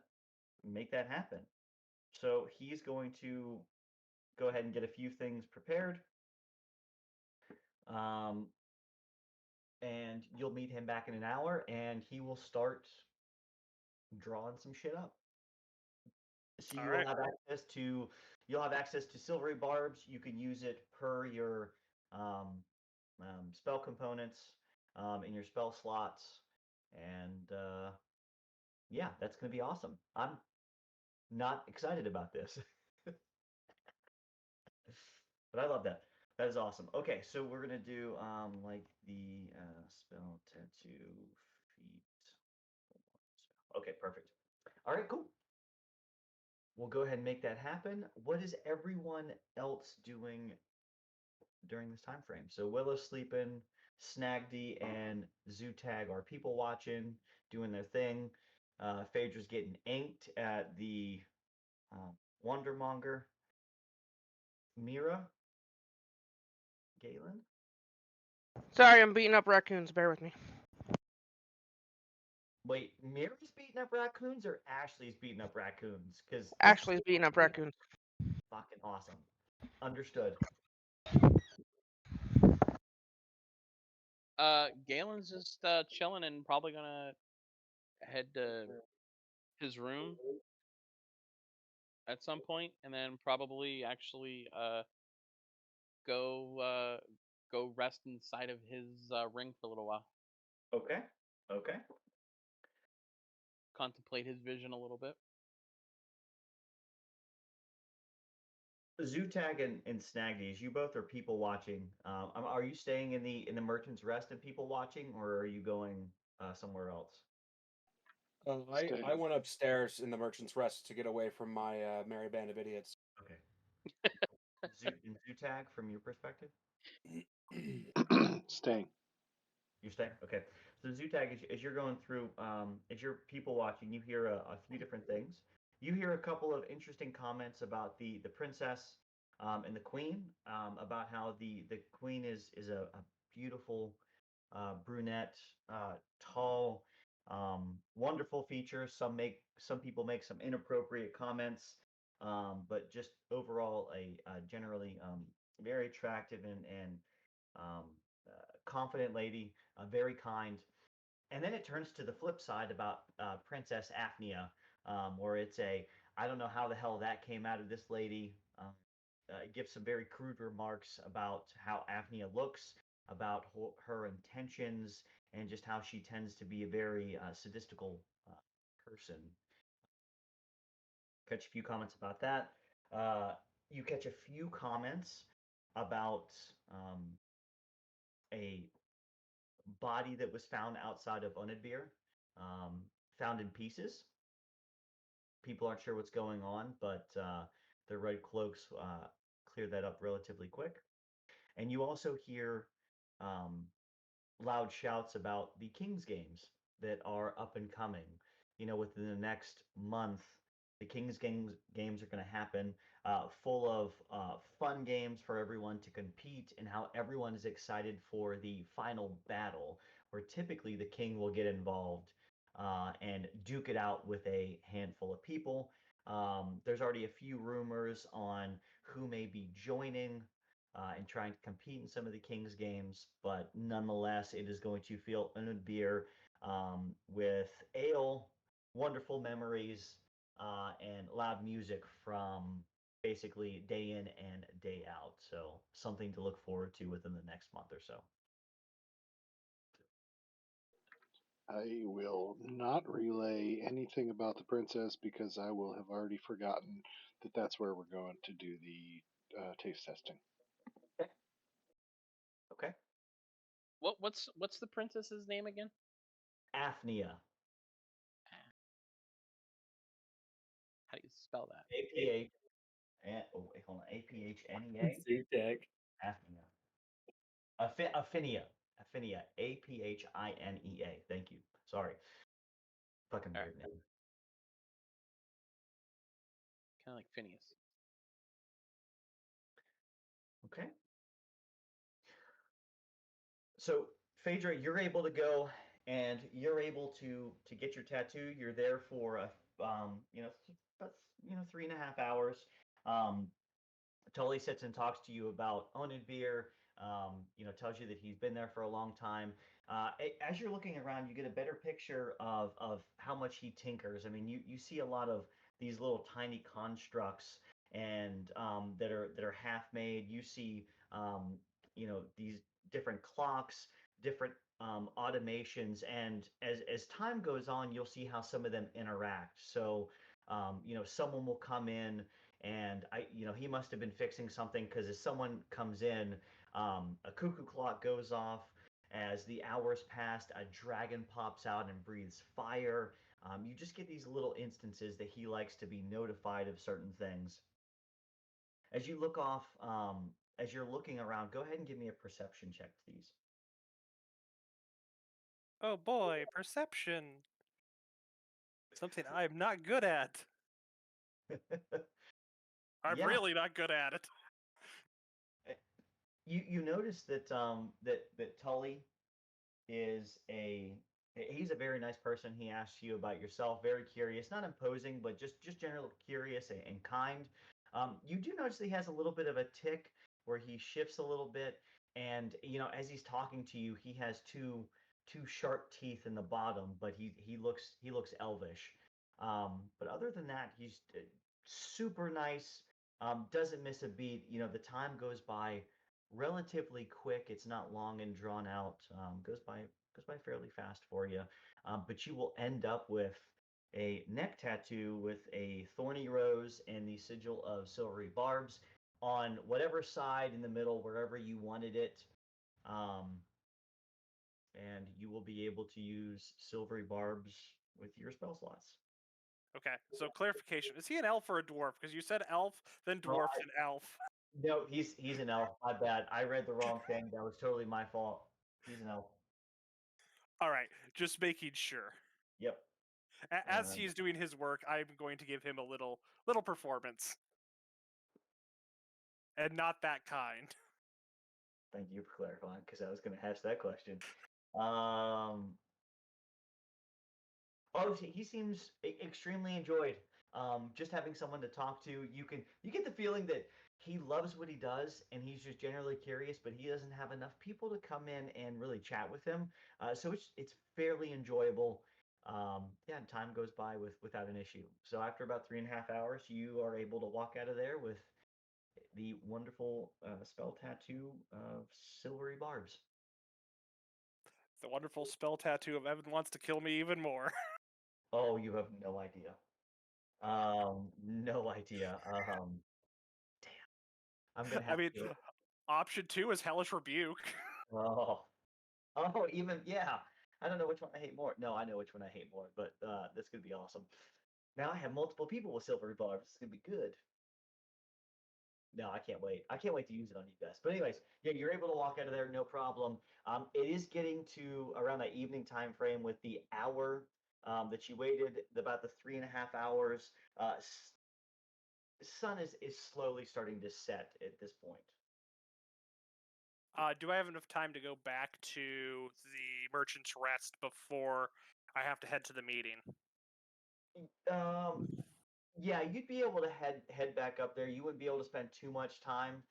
make that happen. So he's going to go ahead and get a few things prepared. And you'll meet him back in an hour and he will start drawing some shit up. So All right. you'll have access to silvery barbs. You can use it per your spell components in your spell slots, and yeah, that's gonna be awesome. I'm not excited about this, but I love that. That is awesome. Okay, so we're gonna do like the spell tattoo feat. Okay, perfect. All right, cool. We'll go ahead and make that happen. What is everyone else doing during this time frame? So Willow's sleeping, Snagdy and Zootag are people watching, doing their thing. Phaedra's getting inked at the Wondermonger. Mira? Galen? Sorry, I'm beating up raccoons. Bear with me. Wait, Mira's beating up raccoons or Ashley's beating up raccoons? Because Ashley's beating up raccoons. fucking awesome. Understood. Galen's just chilling and probably gonna head to his room at some point, and then probably actually go go rest inside of his ring for a little while, Okay. Okay. contemplate his vision a little bit. Zootag and Snagdies, you both are people watching. Are you staying in the Merchant's Rest and people watching, or are you going somewhere else? I Staying. went upstairs in the Merchant's Rest to get away from my merry band of idiots. Okay. Zootag, from your perspective, Staying. you're staying. Okay. So Zootag, as you're going through, as you're people watching, you hear a few different things. You hear a couple of interesting comments about the princess and the queen, about how the queen is a beautiful brunette, tall, wonderful features. Some people make some inappropriate comments, but just overall a generally very attractive and um, confident lady, very kind. And then it turns to the flip side about Princess Aphnia, where it's a I don't know how the hell that came out of this lady. Gives some very crude remarks about how Aphnia looks, about her intentions, and just how she tends to be a very sadistical person. Catch a few comments about that. Uh, you catch a few comments about a body that was found outside of Unedbir, um, found in pieces. People aren't sure what's going on, but the Red Cloaks cleared that up relatively quick. And you also hear um, loud shouts about the Kings games that are up and coming. You know, within the next month, the Kings games are going to happen, full of fun games for everyone to compete, and how everyone is excited for the final battle, where typically the king will get involved and duke it out with a handful of people. There's already a few rumors on who may be joining and trying to compete in some of the Kings games, but nonetheless, it is going to feel Unud beer with ale, wonderful memories, and loud music from basically day in and day out. So something to look forward to within the next month or so. I will not relay anything about the princess because I will have already forgotten that that's where we're going to do the taste testing. Okay. What's the princess's name again? Aphnia. How do you spell that? APH. Oh, wait, hold on. APHNEA? Zootag. Aphnia. Aphinia. Aphinia. APHINEA. Thank you. Sorry. Fucking Alright. weird name. Kind of like Phineas. Okay. So, Phaedra, you're able to go and you're able to get your tattoo. You're there for about 3.5 hours. Um, Tully sits and talks to you about Onidbir. Tells you that he's been there for a long time. As you're looking around, you get a better picture of how much he tinkers. I mean, you see a lot of these little tiny constructs and that are half made. You see these different clocks, different automations, and as time goes on, you'll see how some of them interact. So someone will come in and he must have been fixing something because as someone comes in, a cuckoo clock goes off. As the hours pass, a dragon pops out and breathes fire. You just get these little instances that he likes to be notified of certain things. As you look off, as you're looking around, go ahead and give me a perception check, please. Oh boy, perception. Something I'm not good at. I'm Yeah. really not good at it. You notice that that Tully is he's a very nice person. He asks you about yourself, very curious, not imposing, but just generally curious and kind. You do notice that he has a little bit of a tick where he shifts a little bit, and as he's talking to you, he has two sharp teeth in the bottom, but he looks elvish. But other than that, he's super nice. Doesn't miss a beat. The time goes by relatively quick. It's not long and drawn out. Goes by fairly fast for you. But you will end up with a neck tattoo with a thorny rose and the sigil of silvery barbs on whatever side in the middle, wherever you wanted it. Um, and you will be able to use silvery barbs with your spell slots. Okay, so clarification: is he an elf or a dwarf? Because you said elf, then Oh, dwarf, then elf. No, he's an elf. My bad. I read the wrong thing. That was totally my fault. He's an elf. All right, just making sure. Yep. As he's doing his work, I'm going to give him a little performance, and not that kind. Thank you for clarifying, because I was going to ask that question. Oh, he seems extremely enjoyed. Just having someone to talk to. You get the feeling that he loves what he does, and he's just generally curious, but he doesn't have enough people to come in and really chat with him. So it's fairly enjoyable. Yeah, and time goes by without an issue. So after about 3.5 hours, you are able to walk out of there with the wonderful spell tattoo of silvery barbs. The wonderful spell tattoo of Evan wants to kill me even more. Oh, you have no idea. No idea. Damn. I'm gonna I have mean, to. option 2 is Hellish Rebuke. Oh, even yeah. I don't know which one I hate more. No, I know which one I hate more, but that's gonna be awesome. Now I have multiple people with silvery barbs. It's gonna be good. No, I can't wait. I can't wait to use it on you guys. But anyways, yeah, you're able to walk out of there, no problem. It is getting to around that evening time frame with the hour that you waited, about the 3.5 hours. Sun is slowly starting to set at this point. Do I have enough time to go back to the Merchant's Rest before I have to head to the meeting? Yeah, you'd be able to head back up there. You wouldn't be able to spend too much time.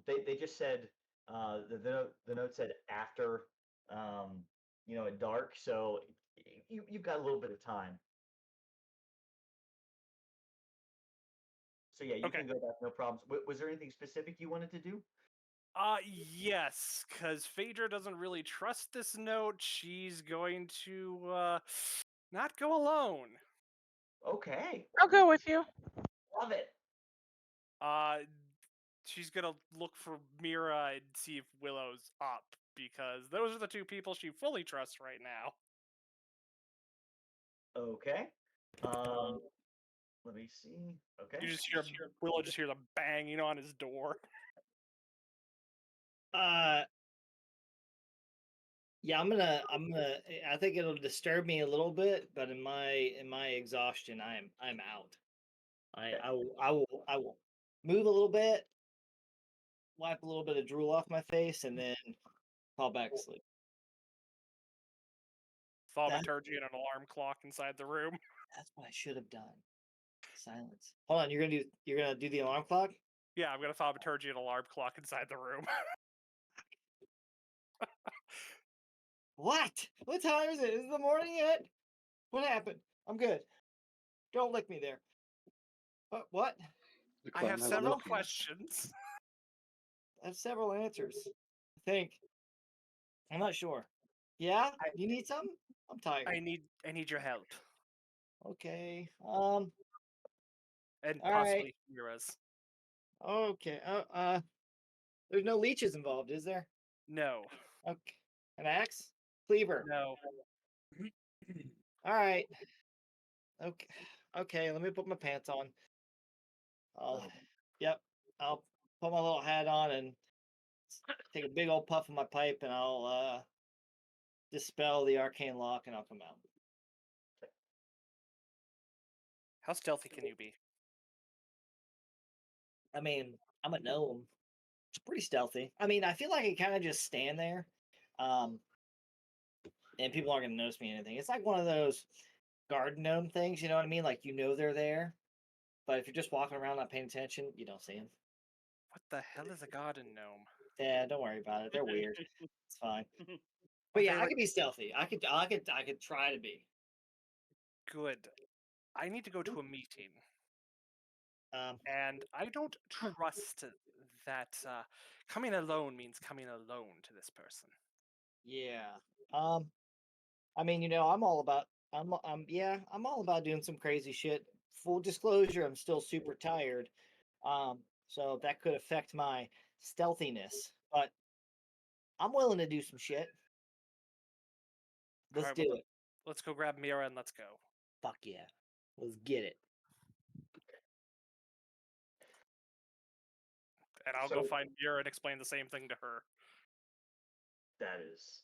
They just said the note said after at dark, so you've got a little bit of time. So yeah, you Okay. can go back, no problems. Was there anything specific you wanted to do? Yes, because Phaedra doesn't really trust this note. She's going to not go alone. Okay, I'll go with you. love it. She's gonna look for Mira and see if Willow's up, because those are the two people she fully trusts right now. Okay. Let me see. Okay. You just hear Willow just hears a banging on his door. Yeah, I think it'll disturb me a little bit, but in my exhaustion, I'm out. I will move a little bit, wipe a little bit of drool off my face, and then fall back asleep. Thaumaturgy and an alarm clock inside the room. That's what I should have done. Silence. Hold on, you're gonna do the alarm clock? Yeah, I'm gonna thaumaturgy an alarm clock inside the room. What? What time is it? Is it the morning yet? What happened? I'm good. Don't lick me there. What? The I clown have has several licked you. questions. I have several answers. I think. I'm not sure. Yeah? You need something? I'm tired. I need your help. Okay. And All possibly Mira's. Okay. There's no leeches involved, is there? No. Okay. An axe? Cleaver. No. All right. Okay. Okay, let me put my pants on. Yep. I'll put my little hat on and take a big old puff of my pipe, and I'll dispel the arcane lock, and I'll come out. How stealthy can you be? I mean, I'm a gnome. It's pretty stealthy. I mean, I feel like I kind of just stand there, and people aren't gonna notice me or anything. It's like one of those garden gnome things. You know what I mean? Like they're there, but if you're just walking around not paying attention, you don't see them. What the hell is a garden gnome? Yeah, don't worry about it. They're weird. It's fine. Are But yeah, they I like could be stealthy. I could try to be. good? I need to go to a meeting, Um, and I don't trust that coming alone means coming alone to this person. yeah. I mean, I'm all about I'm all about doing some crazy shit. Full disclosure, I'm still super tired. So that could affect my stealthiness, but I'm willing to do some shit. Let's Alright, do well, it. let's go grab Mira and let's go. Fuck yeah. Let's get it. And I'll go So- find Mira and explain the same thing to her. That is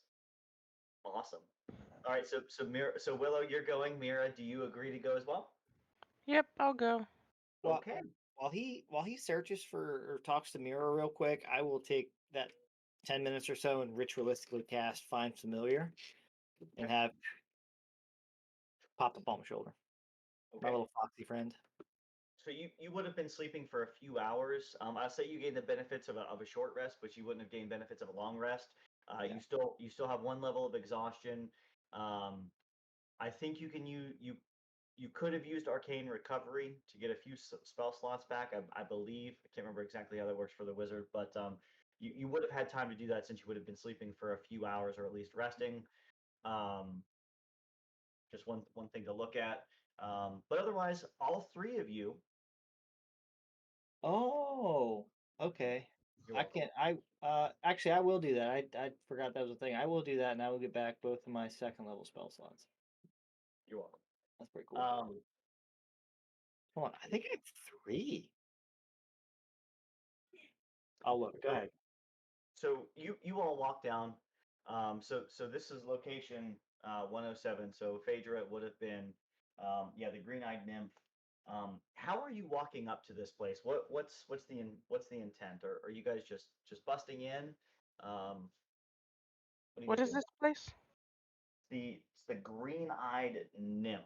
awesome. All right, so Willow, you're going. Mira, do you agree to go as well? Yep, I'll go. Well, Okay. while he searches for or talks to Mira real quick, I will take that 10 minutes or so and ritualistically cast Find Familiar and have pop up on my shoulder. My Okay. little foxy friend. So you would have been sleeping for a few hours. I'll say you gained the benefits of a short rest, but you wouldn't have gained benefits of a long rest. Yeah. You still have one level of exhaustion. I think you could have used Arcane Recovery to get a few spell slots back. I believe I can't remember exactly how that works for the wizard, but you would have had time to do that since you would have been sleeping for a few hours or at least resting. Just one thing to look at. But otherwise, all three of you. Oh, okay. You're I welcome. can't. Actually, I will do that. I forgot that was a thing. I will do that, and I will get back both of my second level spell slots. You're welcome. That's pretty cool. Hold on, I think I have 3. I'll look. Go ahead. So you all walk down. So this is location 107. So Phaedra would have been the green-eyed nymph. How are you walking up to this place? What's the intent? Or are you guys just busting in? What are you What guys is doing? this place? It's the green-eyed nymph.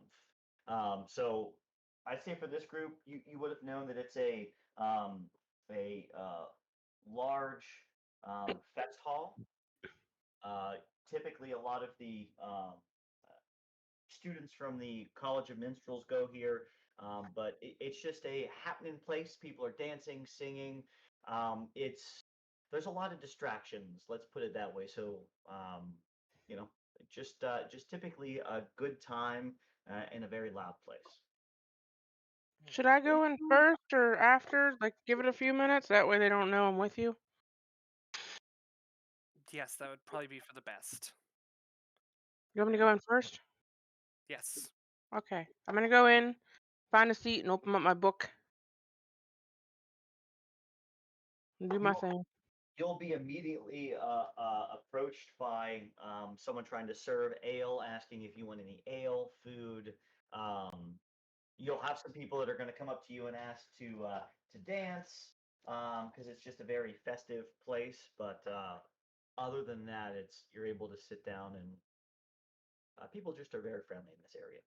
So I'd say for this group, you would have known that it's a large fest hall. Typically, a lot of the students from the College of Minstrels go here, but it's just a happening place. People are dancing, singing. There's a lot of distractions. Let's put it that way. So you know, just typically a good time in a very loud place. Should I go in first or after? Like, give it a few minutes. That way they don't know I'm with you. Yes, that would probably be for the best. You want me to go in first? Yes. Okay. I'm gonna go in, find a seat, and open up my book. And do my You'll- thing. You'll be immediately approached by someone trying to serve ale, asking if you want any ale, food. You'll have some people that are going to come up to you and ask to dance because it's just a very festive place. But other than that, you're able to sit down and people just are very friendly in this area.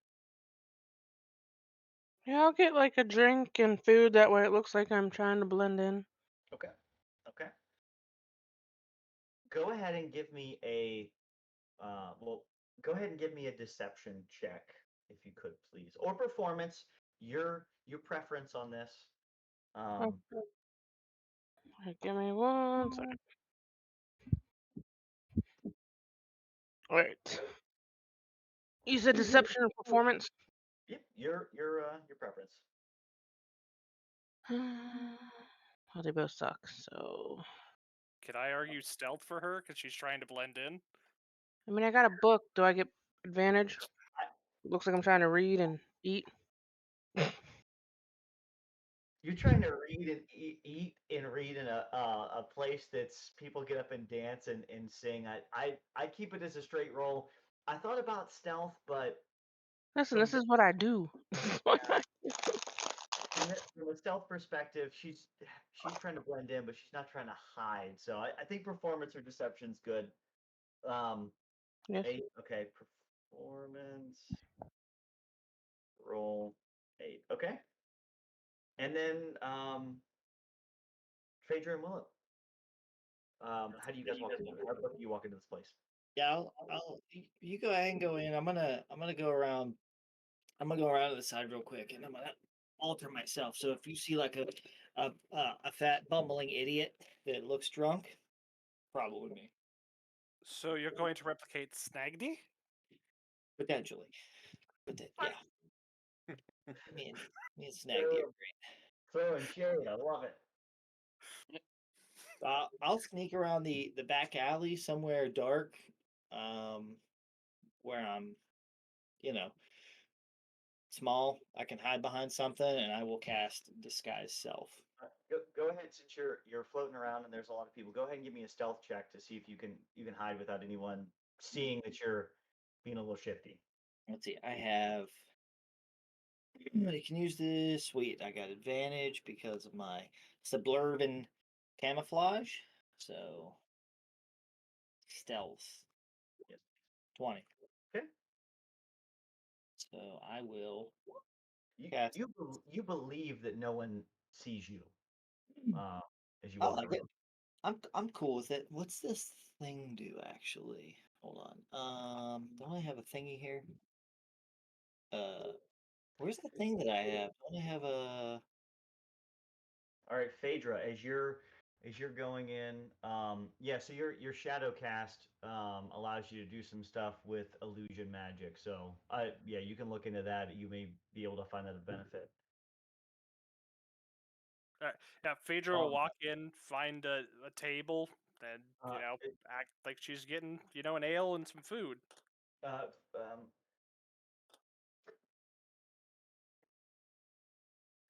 Yeah, I'll get like a drink and food. That way it looks like I'm trying to blend in. Okay. Okay. Go ahead and give me go ahead and give me a deception check if you could, please, or performance. Your preference on this. Okay. Alright, give me 1 second. Alright. You said deception or performance? Yep, your preference. Oh, they both suck, so... Could I argue stealth for her because she's trying to blend in? I mean, I got a book. Do I get advantage? Looks like I'm trying to read and eat. You're trying to read and eat and read in a place that's people get up and dance and sing. I keep it as a straight roll. I thought about stealth, but Listen, from this is what I do. This is what I do. from a stealth perspective, she's trying to blend in, but she's not trying to hide. So I think performance or deception's good. Yes. 8. Okay, performance. Roll 8. Okay. And then Phaedra and Willow. How do you guys walk into it? How do you walk into this place? Yeah, you go ahead and go in. I'm gonna go around. I'm gonna go around to the side real quick, and I'm gonna alter myself. So if you see like a fat bumbling idiot that looks drunk, probably me, So you're going to replicate Snagdy? potentially. But yeah, me and Snaggy are great. Throwing shade. I love it. I'll sneak around the back alley somewhere dark, where I'm, you know, small. I can hide behind something, and I will cast disguise self. Go ahead, since you're floating around and there's a lot of people. Go ahead and give me a stealth check to see if you can hide without anyone seeing that you're being a little shifty. Let's see. I have. I can use this. Sweet. I got advantage because of my suburban camouflage. So stealth. Yes. 20. Okay. So I will. You believe that no one sees you as you I walk like it. around. I'm cool with it. What's this thing do actually? Hold on. Don't I have a thingy here? Where's the thing that I have? Don't I have a? All right, Phaedra, as you're going in, yeah, so your shadow cast allows you to do some stuff with illusion magic. So yeah, you can look into that. You may be able to find that a benefit. Yeah, Phaedra will Um, walk in, find a table, and act like she's getting an ale and some food. uh, um,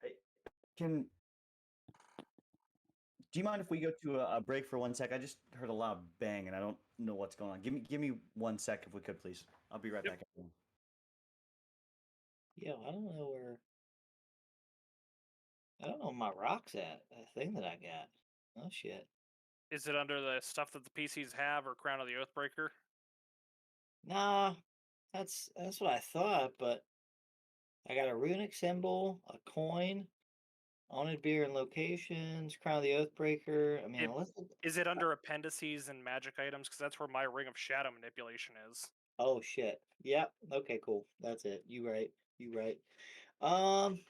hey, can do you mind if we go to a break for 1 sec? I just heard a loud bang and I don't know what's going on. Give me 1 sec if we could, please. I'll be right Yep. back. Yeah, I don't know where. I don't know where my rock's at. That thing that I got. Oh shit. Is it under the stuff that the PCs have or Crown of the Oathbreaker? Nah, that's what I thought, but I got a runic symbol, a coin, honored beer and locations, crown of the oathbreaker. I mean, It- unless Is it under appendices and magic items? Because that's where my Ring of Shadow manipulation is. oh shit. Yep. Okay, cool. That's it. You right. You right. Um.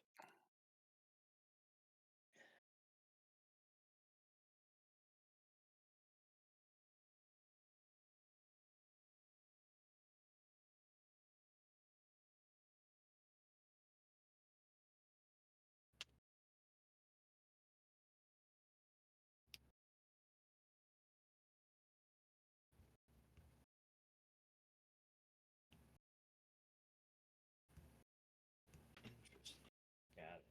Interesting. Got it.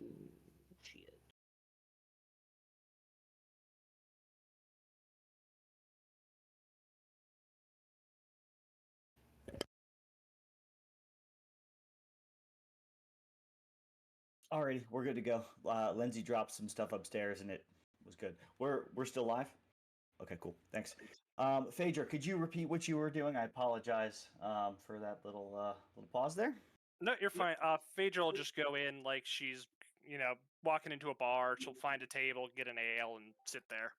Ooh, shit. Alrighty, we're good to go. Lindsay dropped some stuff upstairs and it was good. We're still live? Okay, cool. Thanks. Phaedra, could you repeat what you were doing? I apologize for that little pause there. No, you're fine. Phaedra will just go in like she's, walking into a bar. She'll find a table, get an ale, and sit there.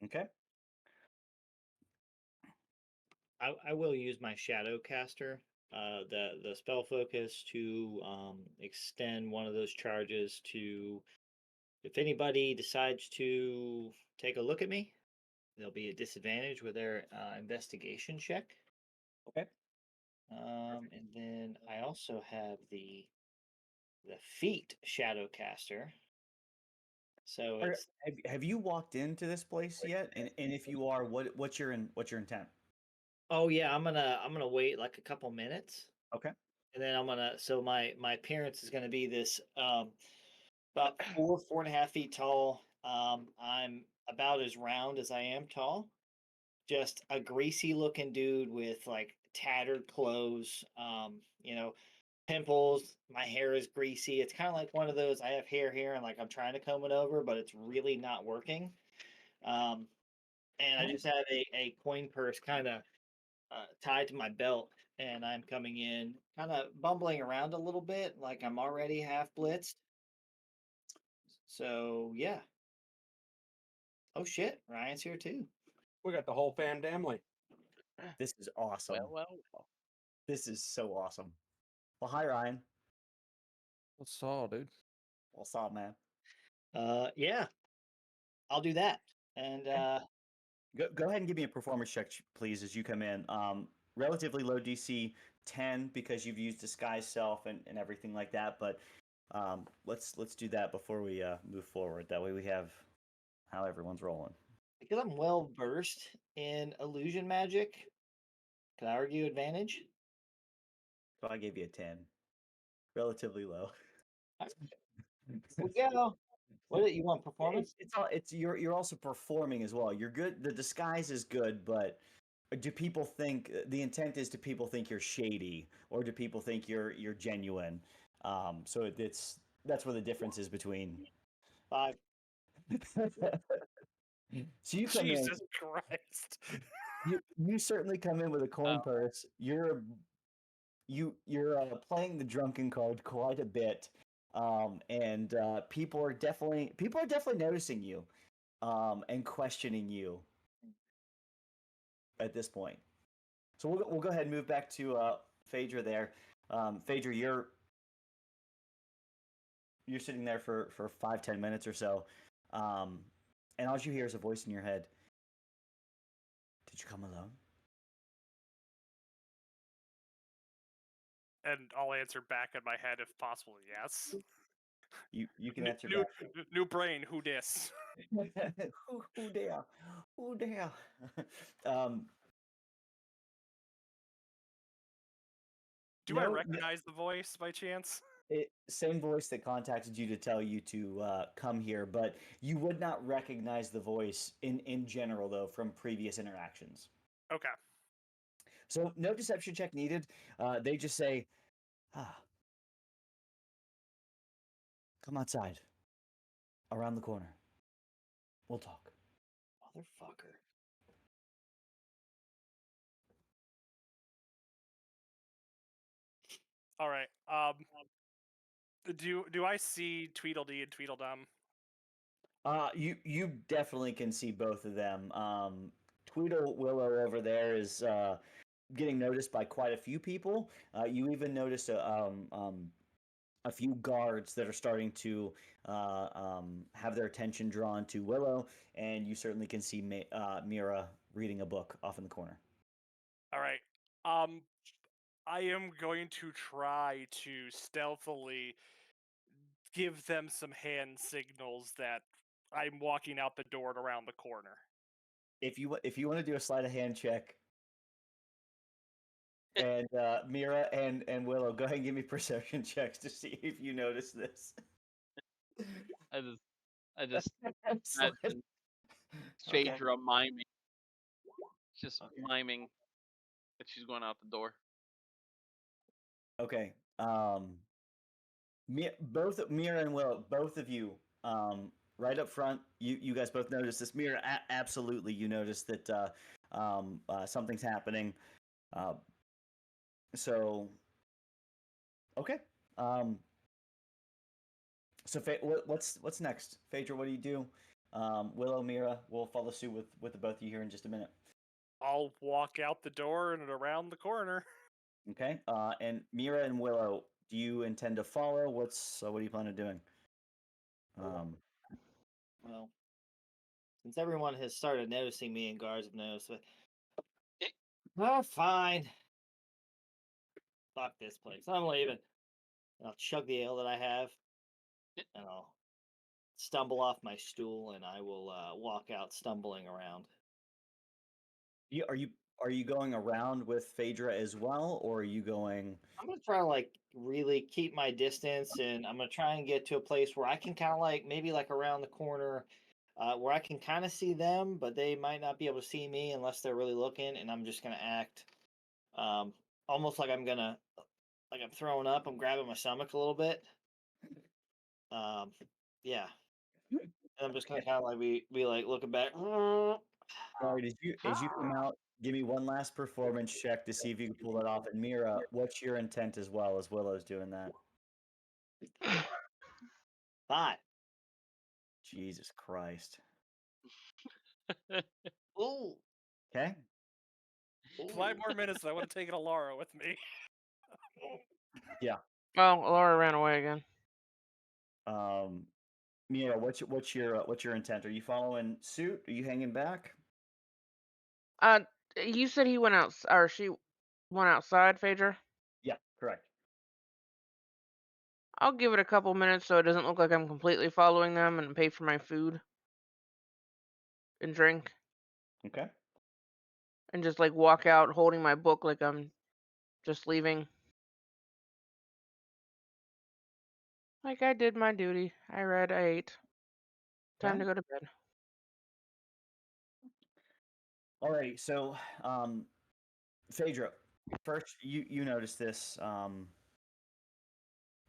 Okay. I will use my shadow caster, the spell focus to extend one of those charges to. If anybody decides to take a look at me, there'll be a disadvantage with their investigation check. Okay. And then I also have the feat shadowcaster. So it's Have you walked into this place yet? And if you are, what's your intent? oh yeah, I'm gonna wait like a couple minutes. Okay. and then I'm gonna. So my appearance is gonna be this about 4.5 feet tall. I'm about as round as I am tall. Just a greasy looking dude with like tattered clothes. Pimples. My hair is greasy. It's kind of like one of those. I have hair here, and like I'm trying to comb it over, but it's really not working. Um, and I just have a coin purse kind of tied to my belt, and I'm coming in, kind of bumbling around a little bit, like I'm already half blitzed. So yeah. Oh shit, Ryan's here too. We got the whole fam family. This is awesome. Well. This is so awesome. Well, hi Ryan. What's all, dude? What's up, man? Yeah, I'll do that. And Go ahead and give me a performance check, please, as you come in. Relatively low DC 10 because you've used disguise self and everything like that. But let's do that before we move forward. That way we have how everyone's rolling. because I'm well versed in illusion magic, can I argue advantage? So I gave you a 10. Relatively low. We go. What you want performance? It's you're also performing as well. You're good. The disguise is good, but do people think the intent is, do people think you're shady, or do people think you're genuine? So that's where the difference is between 5. So you come Jesus Christ. you certainly come in with a coin purse. You're playing the drunken card quite a bit, and people are definitely noticing you, and questioning you at this point. So we'll go ahead and move back to Phaedra there. Phaedra, you're sitting there for 5-10 minutes or so, and all you hear is a voice in your head. Did you come alone? And I'll answer back in my head if possible, yes. You can answer new, back. new brain, who dis? Who dare? Who dare? Do I recognize the voice by chance? Same voice that contacted you to tell you to come here, but you would not recognize the voice in general, though, from previous interactions. Okay. So no deception check needed. They just say, come outside. Around the corner. We'll talk. Motherfucker. All right. Do I see Tweedledee and Tweedledum? You definitely can see both of them. Tweedle Willow over there is getting noticed by quite a few people. You even notice a few guards that are starting to have their attention drawn to Willow, and you certainly can see Mira reading a book off in the corner. All right. I am going to try to stealthily give them some hand signals that I'm walking out the door and around the corner. If you want to do a sleight of hand check, and Mira and Willow, go ahead and give me perception checks to see if you notice this. I just Phaedra miming, just miming that she's going out the door. Okay. Both Mira and Willow, both of you, right up front, you guys both notice this. Mira, absolutely, you notice that something's happening. So, okay. So what's next, Phaedra? What do you do? Willow, Mira, we'll follow suit with the both of you here in just a minute. I'll walk out the door and around the corner. Okay. And Mira and Willow, do you intend to follow? What do you plan on doing? Well, since everyone has started noticing me and guards have noticed, fine. Fuck this place. I'm leaving. I'll chug the ale that I have, and I'll stumble off my stool, and I will walk out stumbling around. Are you are you going around with Phaedra as well, or are you going? I'm gonna try to like really keep my distance, and I'm gonna try and get to a place where I can kind of like maybe like around the corner, where I can kind of see them, but they might not be able to see me unless they're really looking. And I'm just gonna act um, almost like like I'm throwing up. I'm grabbing my stomach a little bit. Yeah, and I'm just gonna kind of like be like looking back. All right, as you come out, give me one last performance check to see if you can pull that off. And Mira, what's your intent as well as Willow's doing that? 5. Jesus Christ. Ooh. Okay. 5 more minutes, and I would have taken Alara with me. Yeah. Well, Laura ran away again. Mira, what's your intent? Are you following suit? Are you hanging back? You said he went out, or she went outside, Phaedra? Yeah, correct. I'll give it a couple minutes so it doesn't look like I'm completely following them and pay for my food and drink. Okay. And just like walk out holding my book like I'm just leaving. Like I did my duty. I read, I ate. Time to go to bed. Alrighty, so Phaedra, first you notice this.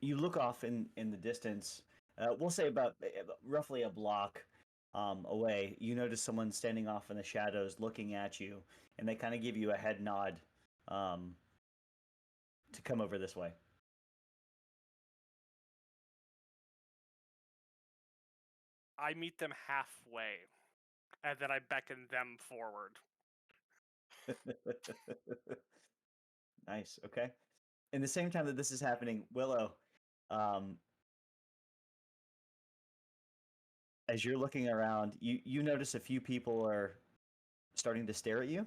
You look off in the distance. We'll say about roughly a block away. You notice someone standing off in the shadows, looking at you, and they kind of give you a head nod to come over this way. I meet them halfway, and then I beckon them forward. Nice. Okay. In the same time that this is happening, Willow, as you're looking around, you notice a few people are starting to stare at you.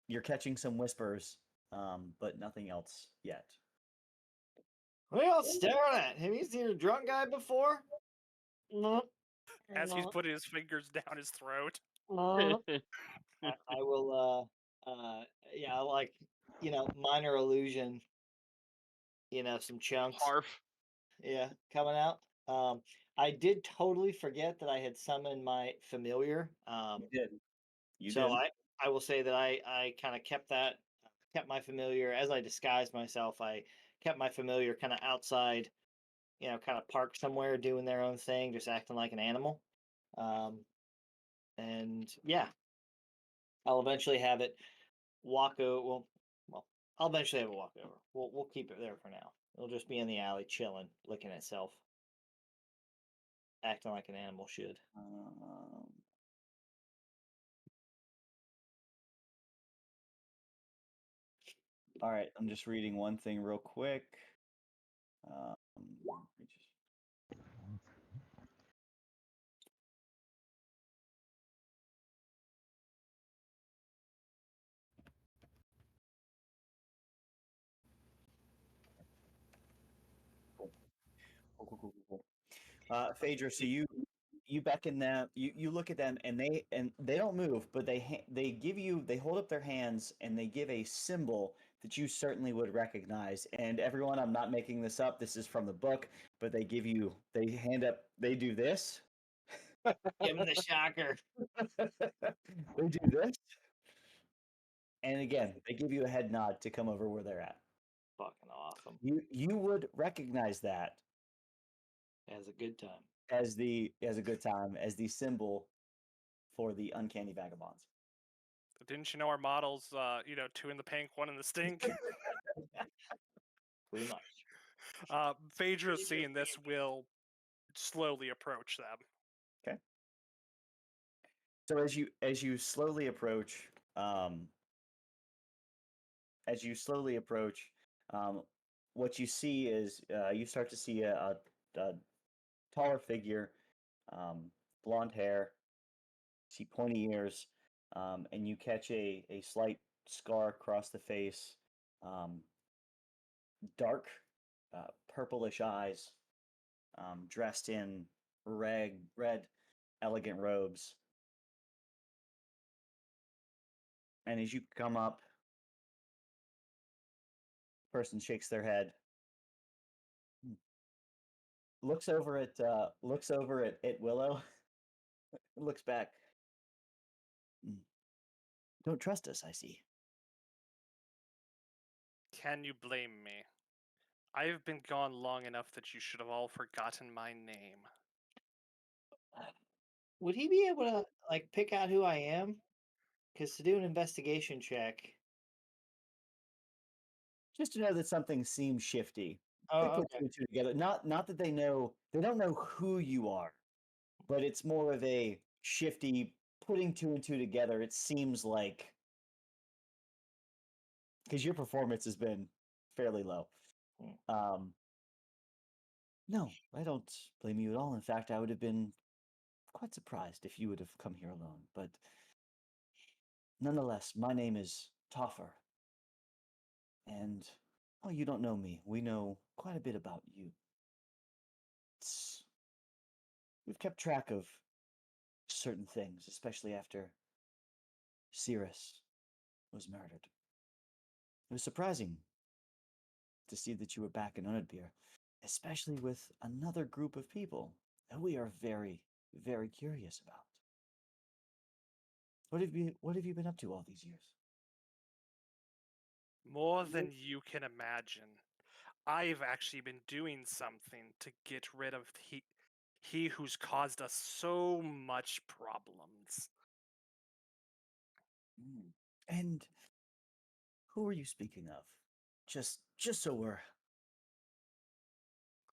You're catching some whispers, but nothing else yet. What are y'all staring at? Have you seen a drunk guy before? No. As he's putting his fingers down his throat. I will yeah, like, minor illusion, some chunks. Harf. Yeah, coming out. I did totally forget that I had summoned my familiar. You did. You So did. I will say that I kind of kept my familiar as I disguised myself. I kept my familiar kind of outside, kind of parked somewhere doing their own thing, just acting like an animal. And yeah, I'll eventually have it walk over. Well, I'll eventually have it walk over. We'll keep it there for now. It'll just be in the alley, chilling, licking itself, acting like an animal should. All right, I'm just reading one thing real quick. Cool. Phaedra, so you beckon them, you look at them, and they don't move, but they hold up their hands and they give a symbol that you certainly would recognize. And everyone, I'm not making this up. This is from the book, but they hand up, they do this. Give him the shocker. They do this, and again, they give you a head nod to come over where they're at. Fucking awesome. You would recognize that as a good time. As a good time, as the symbol for the uncanny vagabonds. Didn't you know our models, 2 in the pink, 1 in the stink? Pretty much. Phaedra, seeing this, will slowly approach them. Okay. So as you slowly approach, what you see is you start to see a taller figure, blonde hair, see pointy ears, and you catch a slight scar across the face, dark, purplish eyes, dressed in red, elegant robes. And as you come up, person shakes their head, looks over at Willow, looks back. Don't trust us, I see. Can you blame me? I've been gone long enough that you should have all forgotten my name. Would he be able to like pick out who I am? Because to do an investigation check. Just to know that something seems shifty. Oh, They put okay. two and two together. Not that they don't know who you are, but it's more of a shifty putting two and two together. It seems like because your performance has been fairly low. No, I don't blame you at all. In fact, I would have been quite surprised if you would have come here alone. But nonetheless, my name is Toffer. And, oh, you don't know me. We know quite a bit about you. We've kept track of certain things, especially after Cirrus was murdered. It was surprising to see that you were back in Unadbeer, especially with another group of people that we are very, very curious about. What have you been up to all these years? More than you can imagine. I've actually been doing something to get rid of he who's caused us so much problems. And who are you speaking of? Just so we're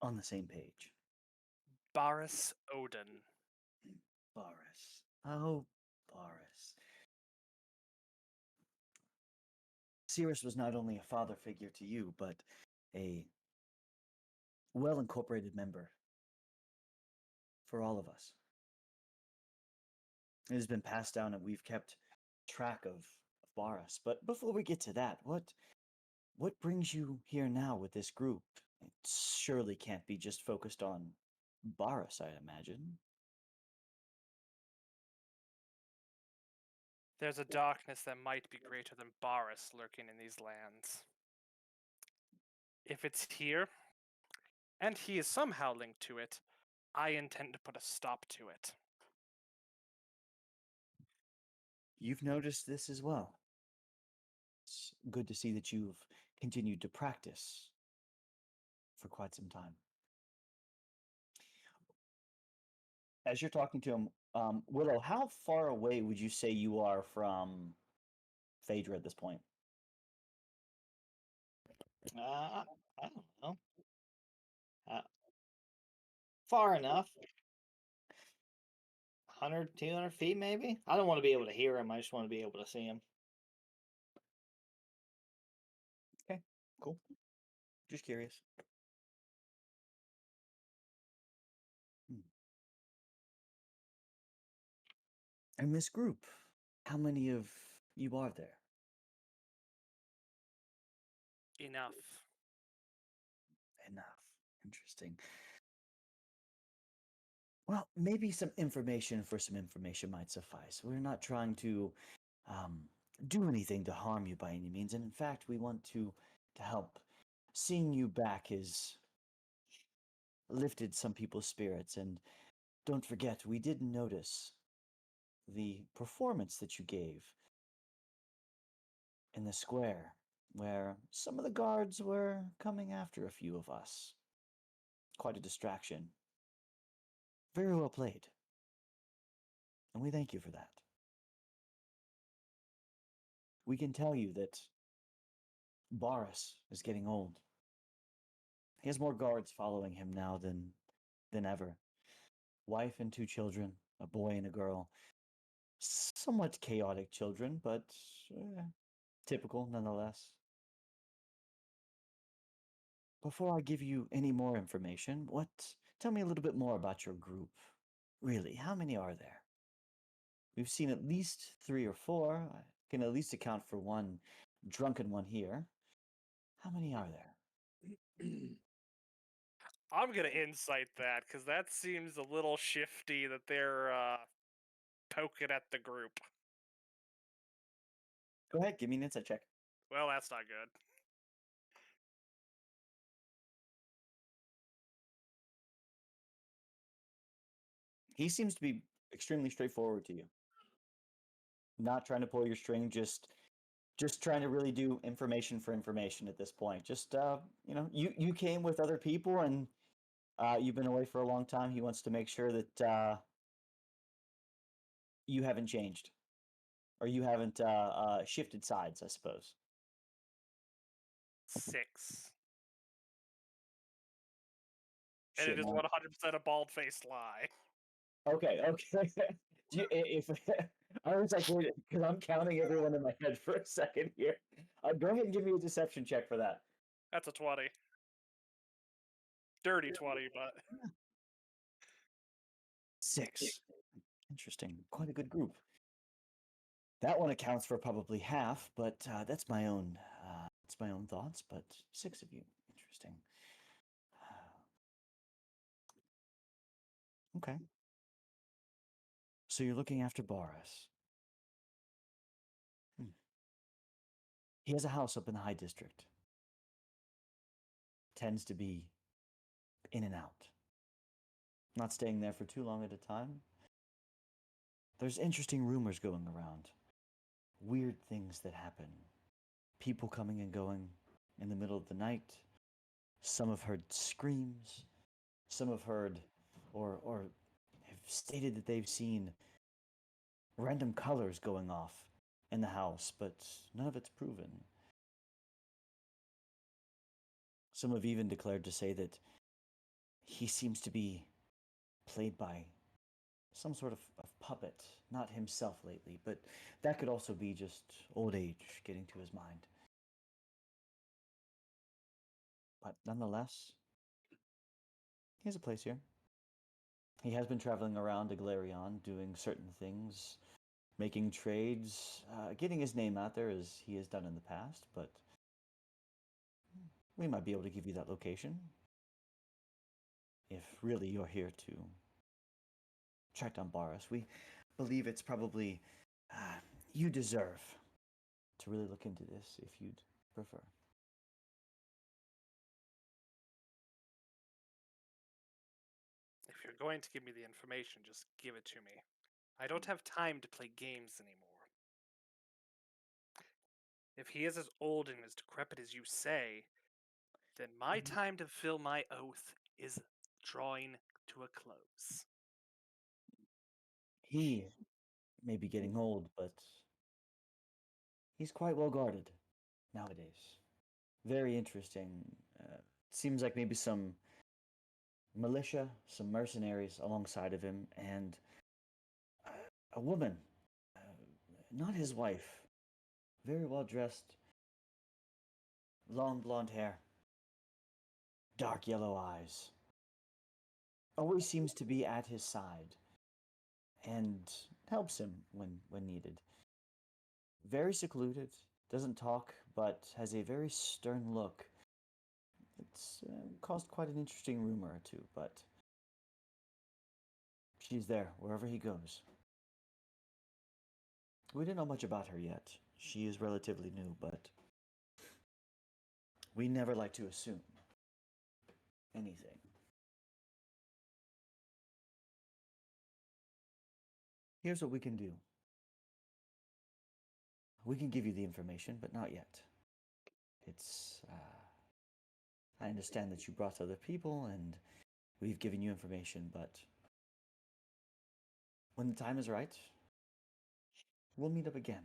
on the same page. Baris Odin. Baris. Oh, Baris. Cirrus was not only a father figure to you, but a well-incorporated member for all of us. It has been passed down and we've kept track of Baris. But before we get to that, what brings you here now with this group? It surely can't be just focused on Baris, I imagine. There's a darkness that might be greater than Baris lurking in these lands. If it's here, and he is somehow linked to it, I intend to put a stop to it. You've noticed this as well. It's good to see that you've continued to practice for quite some time. As you're talking to him, Willow, how far away would you say you are from Phaedra at this point? I don't know. Far enough. 100, 200 feet, maybe? I don't want to be able to hear him. I just want to be able to see him. Okay, cool. Just curious. And this group, how many of you are there? Enough. Enough. Interesting. Well, maybe some information for some information might suffice. We're not trying to do anything to harm you by any means, and in fact, we want to help. Seeing you back has lifted some people's spirits, and don't forget, we did notice the performance that you gave in the square, where some of the guards were coming after a few of us. Quite a distraction. Very well played. And we thank you for that. We can tell you that Baris is getting old. He has more guards following him now than ever. Wife and 2 children, a boy and a girl. Somewhat chaotic children, but typical nonetheless. Before I give you any more information, tell me a little bit more about your group. Really, how many are there? We've seen at least 3 or 4. I can at least account for one drunken one here. How many are there? I'm gonna insight that because that seems a little shifty that they're poking at the group. Go ahead, give me an insight check. Well, that's not good. He seems to be extremely straightforward to you. Not trying to pull your string, just trying to really do information for information at this point. Just you came with other people and you've been away for a long time. He wants to make sure that you haven't changed or you haven't shifted sides, I suppose. 6. And Shit, it is man. 100% a bald-faced lie. Okay. If I was like, because I'm counting everyone in my head for a second here. Go ahead and give me a deception check for that. That's a 20. Dirty 20, but 6. Interesting. Quite a good group. That one accounts for probably half, but that's my own. It's my own thoughts. But 6 of you, interesting. Okay. So you're looking after Boris. He has a house up in the High District. Tends to be in and out. Not staying there for too long at a time. There's interesting rumors going around. Weird things that happen. People coming and going in the middle of the night. Some have heard screams. Some have heard or have stated that they've seen random colors going off in the house, but none of it's proven. Some have even declared to say that he seems to be played by some sort of puppet, not himself lately, but that could also be just old age getting to his mind. But nonetheless, he has a place here. He has been traveling around Aglarion, doing certain things, making trades, getting his name out there as he has done in the past, but we might be able to give you that location. If really you're here to track down Boris, we believe it's probably you deserve to really look into this if you'd prefer. if you're going to give me the information, just give it to me. I don't have time to play games anymore. If he is as old and as decrepit as you say, then my time to fill my oath is drawing to a close. He may be getting old, but he's quite well guarded nowadays. Very interesting. Seems like maybe some militia, some mercenaries alongside of him, and a woman, not his wife, very well dressed, long blonde hair, dark yellow eyes. Always seems to be at his side and helps him when needed. Very secluded, doesn't talk, but has a very stern look. It's caused quite an interesting rumor or two, but she's there wherever he goes. We don't know much about her yet. She is relatively new, but we never like to assume anything. Here's what we can do. We can give you the information, but not yet. It's, I understand that you brought other people and we've given you information, but when the time is right, we'll meet up again.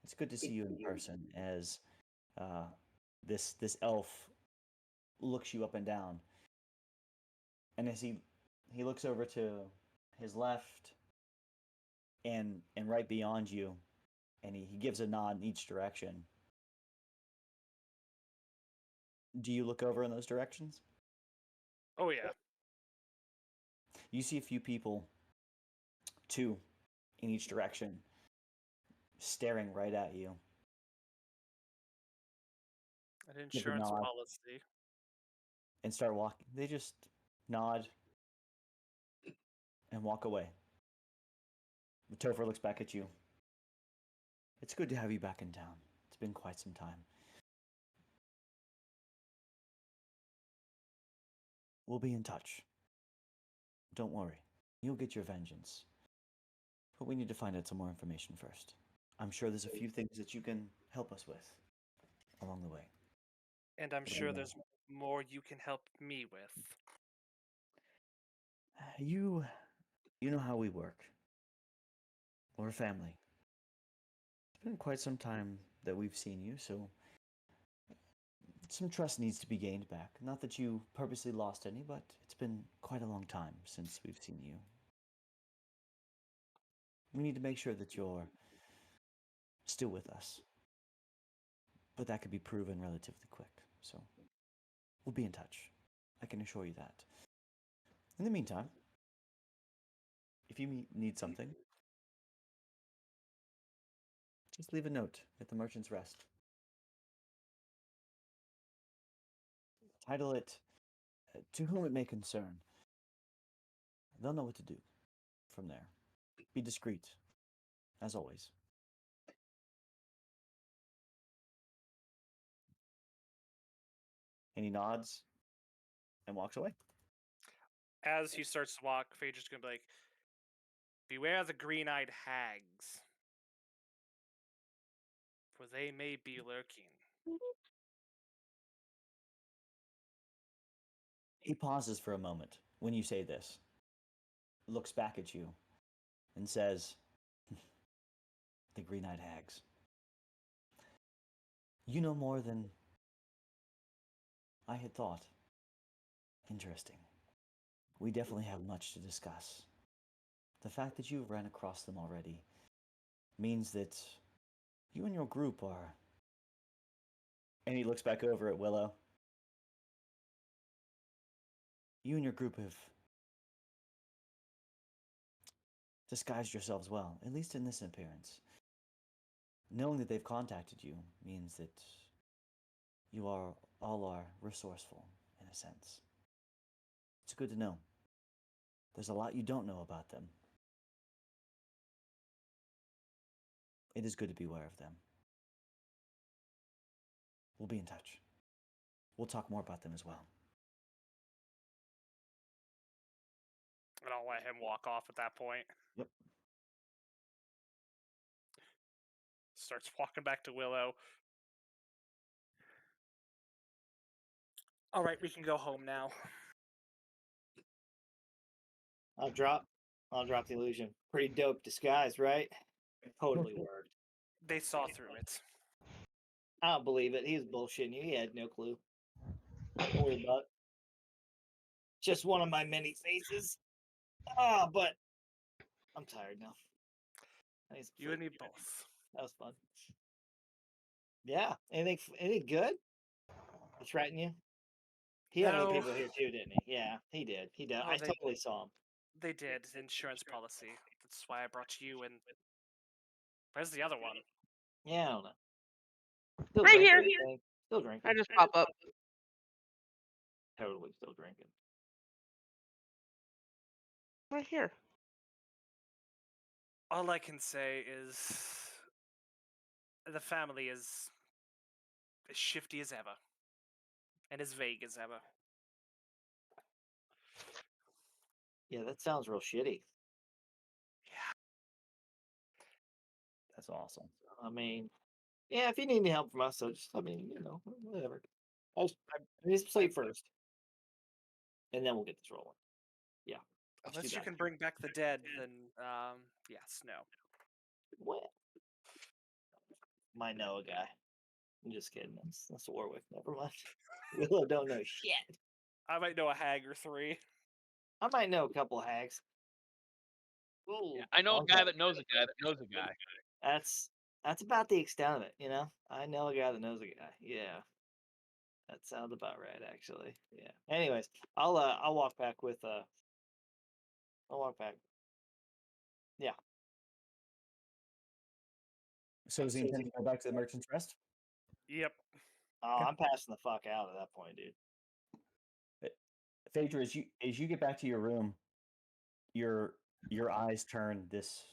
It's good to see you in person as this elf looks you up and down. And as he looks over to his left and right beyond you, and he gives a nod in each direction. Do you look over in those directions? Oh, yeah. You see a few people, 2 in each direction, staring right at you. An insurance nod. policy. And start walking. They just nod and walk away. Topher looks back at you. It's good to have you back in town. It's been quite some time. We'll be in touch. Don't worry. You'll get your vengeance. But we need to find out some more information first. I'm sure there's a few things that you can help us with along the way. And I'm But sure there's more you can help me with. You know how we work. We're a family. It's been quite some time that we've seen you, so some trust needs to be gained back. Not that you purposely lost any, but it's been quite a long time since we've seen you. We need to make sure that you're still with us. But that could be proven relatively quick, so we'll be in touch. I can assure you that. In the meantime, if you need something, just leave a note at the Merchant's Rest. Title it, To Whom It May Concern. They'll know what to do from there. Be discreet, as always. And he nods and walks away. As he starts to walk, Phaedra's gonna be like, "Beware the green-eyed hags, for they may be lurking." He pauses for a moment when you say this, looks back at you, and says, The green-eyed hags. You know more than I had thought. Interesting. We definitely have much to discuss. The fact that you've ran across them already means that you and your group are... And he looks back over at Willow. You and your group have disguised yourselves well, at least in this appearance. Knowing that they've contacted you means that you all are resourceful, in a sense. It's good to know. There's a lot you don't know about them. It is good to be aware of them. We'll be in touch. We'll talk more about them as well. And I'll let him walk off at that point. Yep. Starts walking back to Willow. All right, we can go home now. I'll drop the illusion. Pretty dope disguise, right? Totally worked. They saw through it. I don't believe it. He was bullshitting you. He had no clue. Don't worry about it. Just one of my many faces. Ah, but I'm tired now. I need some You and me sleep. both. That was fun. Yeah. Anything good? He threatened you? He had other No. people here too, didn't he? Yeah, he did. He did. Oh, I they- totally saw him. They did. Insurance policy. That's why I brought you and... Where's the other one? Yeah, I don't know. Still Right drinking, here. I think. Still drinking. I just pop up. Totally still drinking. Right here. All I can say is... The family is... as shifty as ever. And as vague as ever. Yeah, that sounds real shitty. Yeah. That's awesome. I mean, yeah, if you need any help from us, so just, whatever. I need some sleep first. And then we'll get this rolling. Yeah. let's Unless do you that. can bring back the dead, then, yes, no. Well, my Noah guy. I'm just kidding. That's Warwick. Never mind. Willow don't know shit. I might know a hag or three. I might know a couple hags. Ooh, Yeah, I know a long guy time. that knows a guy that knows a guy. That's about the extent of it, you know. I know a guy that knows a guy. Yeah, that sounds about right, actually. Yeah. Anyways, I'll walk back with I'll walk back. Yeah. So is he intending to go back to the Merchant's Rest? Yep. Oh, I'm passing the fuck out at that point, dude. Phaedra, as you get back to your room, your eyes turn this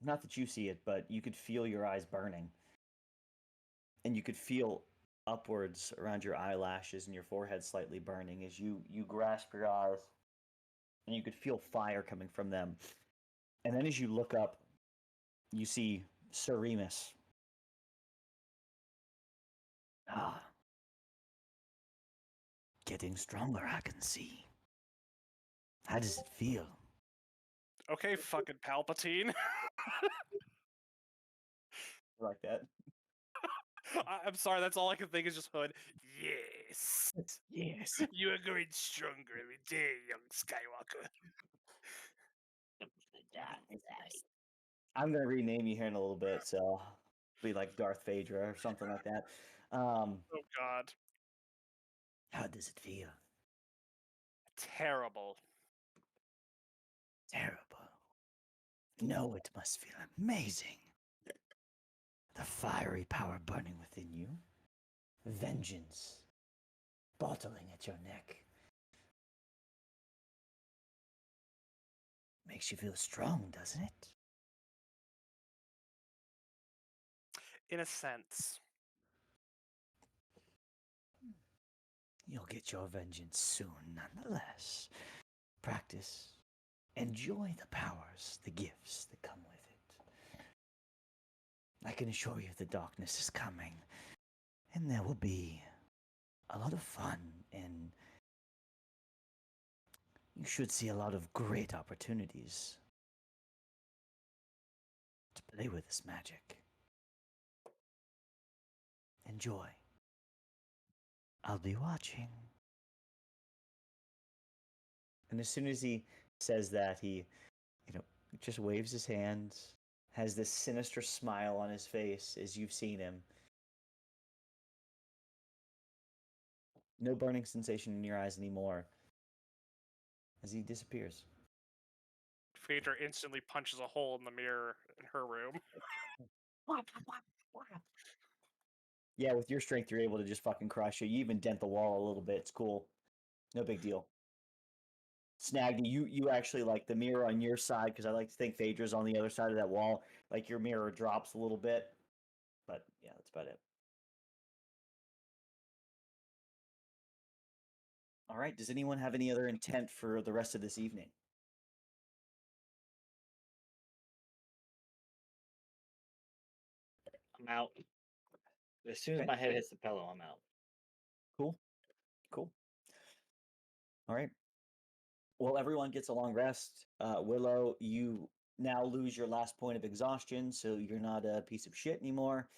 not that you see it, but you could feel your eyes burning. And you could feel upwards around your eyelashes and your forehead slightly burning as you grasp your eyes. And you could feel fire coming from them. And then as you look up, you see Sir Remus. Ah. Getting stronger, I can see. How does it feel? Okay, fucking Palpatine. Like that. I'm sorry, that's all I can think is just Hood. Yes. Yes. You are growing stronger every day, young Skywalker. I'm gonna rename you here in a little bit, so be like Darth Vader or something like that. Oh God. How does it feel? Terrible. Terrible. No, it must feel amazing. The fiery power burning within you. Vengeance bottling at your neck. Makes you feel strong, doesn't it? In a sense. You'll get your vengeance soon, nonetheless. Practice. Enjoy the powers, the gifts that come with it. I can assure you the darkness is coming, and there will be a lot of fun, and you should see a lot of great opportunities to play with this magic. Enjoy. I'll be watching. And as soon as he says that, he, just waves his hands, has this sinister smile on his face as you've seen him. No burning sensation in your eyes anymore as he disappears. Phaedra instantly punches a hole in the mirror in her room. Yeah, with your strength, you're able to just fucking crush it. You even dent the wall a little bit. It's cool. No big deal. Snaggy, you actually like the mirror on your side, because I like to think Phaedra's on the other side of that wall. Like your mirror drops a little bit. But yeah, that's about it. All right. Does anyone have any other intent for the rest of this evening? I'm out. As soon as Okay. my head hits the pillow, I'm out. Cool. All right. Well, everyone gets a long rest. Willow, you now lose your last point of exhaustion, so you're not a piece of shit anymore.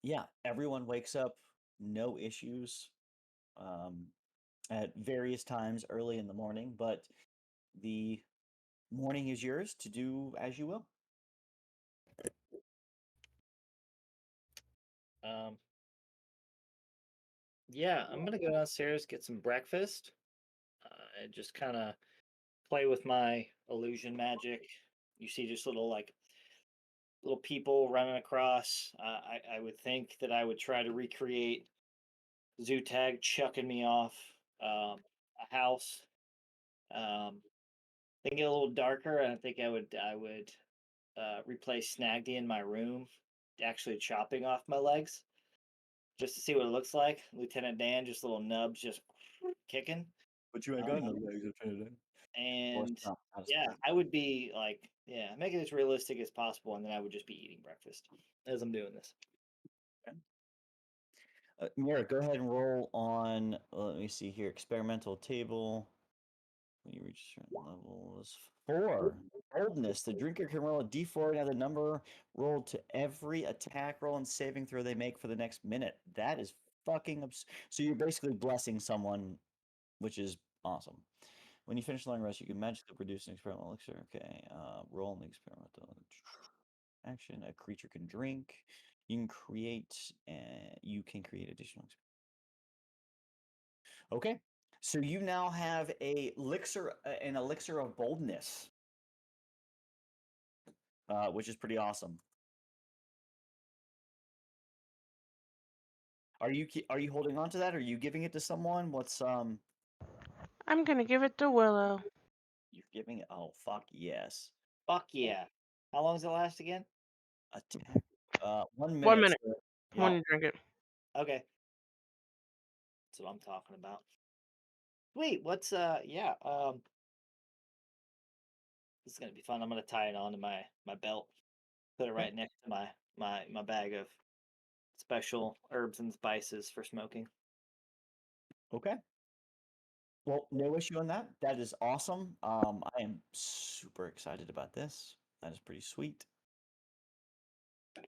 Yeah, everyone wakes up, no issues, at various times early in the morning, but the morning is yours to do as you will. Yeah, I'm gonna go downstairs, get some breakfast, and just kind of play with my illusion magic. You see just little people running across. I would think that I would try to recreate Zootag chucking me off a house. Think it a little darker, and I think I would replace Snagdy in my room, actually chopping off my legs, just to see what it looks like. Lieutenant Dan, just little nubs, just kicking. But you ain't got no legs, Lieutenant Dan. And yeah, I would be like, make it as realistic as possible, and then I would just be eating breakfast as I'm doing this. Mira, go ahead and roll on. Let me see here. Experimental table. When you reach certain levels, 4 boldness. The drinker can roll a d4 and add the number rolled to every attack roll and saving throw they make for the next minute. That is fucking so you're basically blessing someone, which is awesome. When you finish long rest, you can magically produce an experimental elixir. Okay, roll in the experimental action. A creature can drink. You can create additional. Okay, so you now have an elixir of boldness, which is pretty awesome. Are you holding on to that? Or are you giving it to someone? What's I'm gonna give it to Willow. You're giving it. Oh, fuck yes. Fuck yeah. How long does it last again? Attack. 1 minute. 1 minute so- when yeah. you drink it. Okay. That's what I'm talking about. Sweet. What's yeah, this is gonna be fun. I'm gonna tie it onto my belt. Put it right next to my bag of special herbs and spices for smoking. Okay. Well, no issue on that. That is awesome. I am super excited about this. That is pretty sweet. All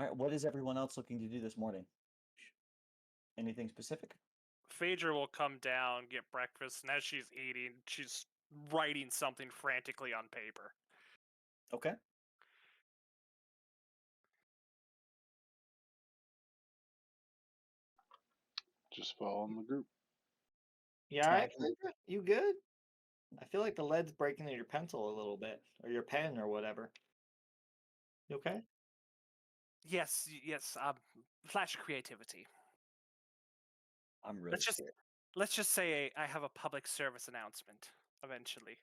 right, what is everyone else looking to do this morning? Anything specific? Phaedra will come down, get breakfast, and as she's eating, she's writing something frantically on paper. Okay. Just following the group. You all right, Snack. Phaedra? You good? I feel like the lead's breaking in your pencil a little bit, or your pen, or whatever. You okay? Yes, yes. Flash creativity. I'm really Let's scared. just say I have a public service announcement eventually,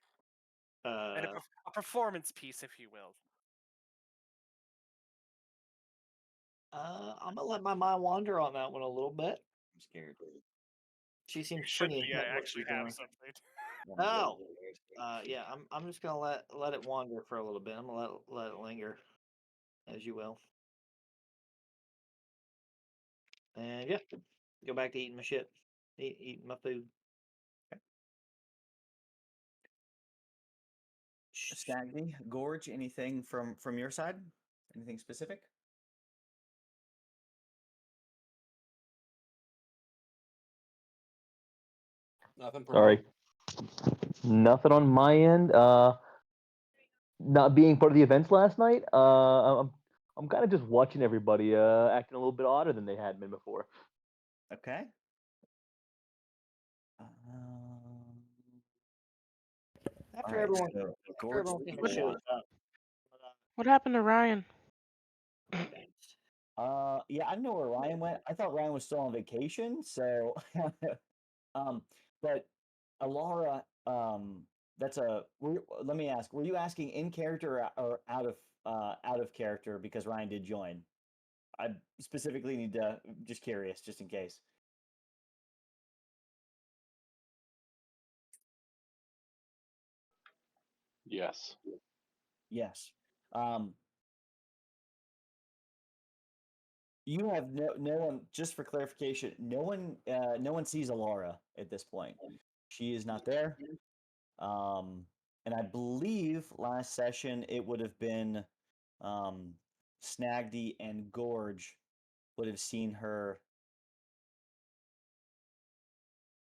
and Uh, a performance piece, if you will. I'm gonna let my mind wander on that one a little bit. I'm scared. She seems Should pretty be. intent I what actually she's have doing. something. Oh, yeah. I'm just gonna let it wander for a little bit. I'm gonna let it linger, as you will. And yeah, go back to eating my shit, eating my food. Stagny, Gorge, anything from your side? Anything specific? Nothing from Sorry. Nothing on my end. Not being part of the events last night. I'm kind of just watching everybody acting a little bit odder than they had been before. Okay. After Alright, everyone, so after Gorge everyone looking kind of to shows watch. up. What happened to Ryan? Yeah, I don't know where Ryan went. I thought Ryan was still on vacation, so but Alara, let me ask, were you asking in character or out of character because Ryan did join? I specifically need to just curious, just in case. Yes. Yes. You have no one, just for clarification, no one sees Alara at this point. She is not there. And I believe last session it would have been Snagdy and Gorge would have seen her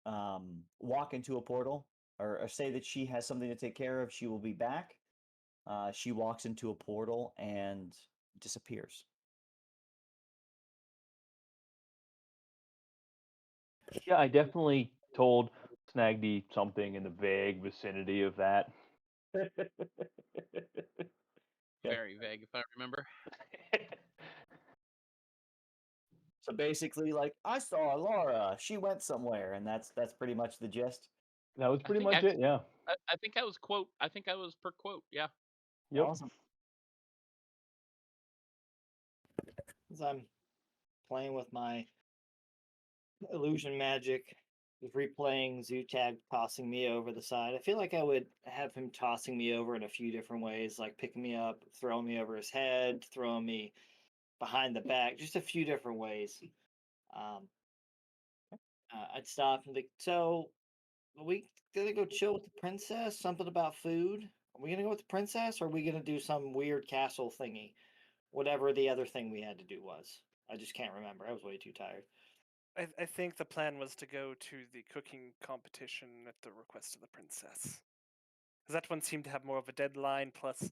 walk into a portal or say that she has something to take care of. She will be back. She walks into a portal and disappears. Yeah, I definitely told Snagdy something in the vague vicinity of that. Yeah. Very vague, if I remember. So basically, like, I saw Laura. She went somewhere, and that's pretty much the gist. That was I pretty think much it. Yeah. I think I was quote. I think I was per quote. Yeah. Yep. Awesome. As I'm playing with my illusion magic, just replaying Zutag tossing me over the side. I feel like I would have him tossing me over in a few different ways, like picking me up, throwing me over his head, throwing me behind the back, just a few different ways. I'd stop and be so. Are we gonna go chill with the princess? Something about food? Are we gonna go with the princess, or are we gonna do some weird castle thingy? Whatever the other thing we had to do was. I just can't remember. I was way too tired. I think the plan was to go to the cooking competition at the request of the princess. Because that one seemed to have more of a deadline, plus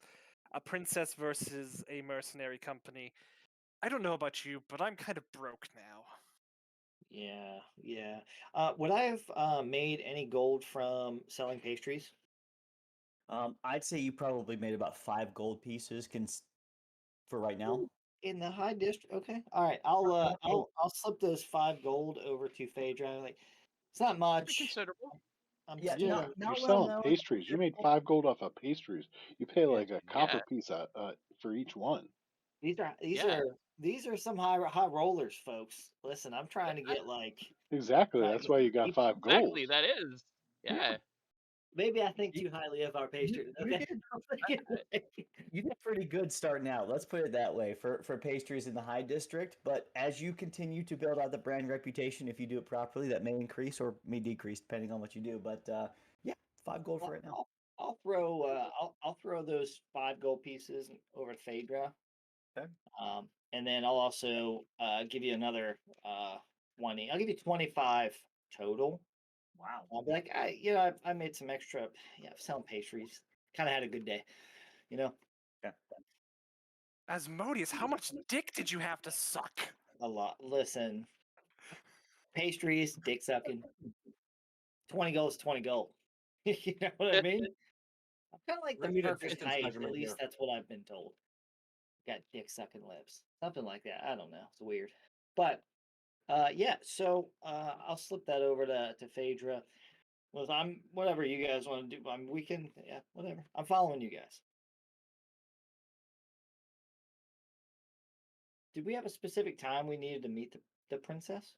a princess versus a mercenary company. I don't know about you, but I'm kind of broke now. Yeah, yeah. Would I have made any gold from selling pastries? I'd say you probably made about 5 gold pieces for right now. In the high district, okay. All right, I'll slip those 5 gold over to Phaedra. Like, it's not Pretty much. considerable. I'm Yeah, still Yeah, not in. you're not well selling known. pastries. You made Typical- 5 gold off of pastries. You pay Yeah. like a copper Yeah. piece for each one. These Yeah. are some high rollers, folks. Listen, I'm trying to get like Exactly. trying to That's get why you got deep. 5 gold. Exactly. That is. Yeah. Maybe I think You- too highly of our You, pastries. you Okay. did I'm thinking, like, you did pretty good starting out. Let's put it that way for pastries in the high district. But as you continue to build out the brand reputation, if you do it properly, that may increase or may decrease depending on what you do. But yeah, 5 gold for I'll, right now. I'll throw those 5 gold pieces over to Phaedra. Okay. And then I'll also give you another 20. I'll give you 25 total. Wow. I'll be like, I made some extra, selling pastries. Kind of had a good day, you know, Asmodeus, how much dick did you have to suck? a lot. Listen, pastries, dick sucking. 20 goals, 20 gold. You know what I mean? I'm kind of like We're the gonna need a perfect distance height. measurement At least here. that's what I've been told. Got dick sucking lips, something like that. I don't know. It's weird, but yeah. So I'll slip that over to Phaedra. Well, I'm whatever you guys want to do. We can, yeah, whatever. I'm following you guys. Did we have a specific time we needed to meet the princess?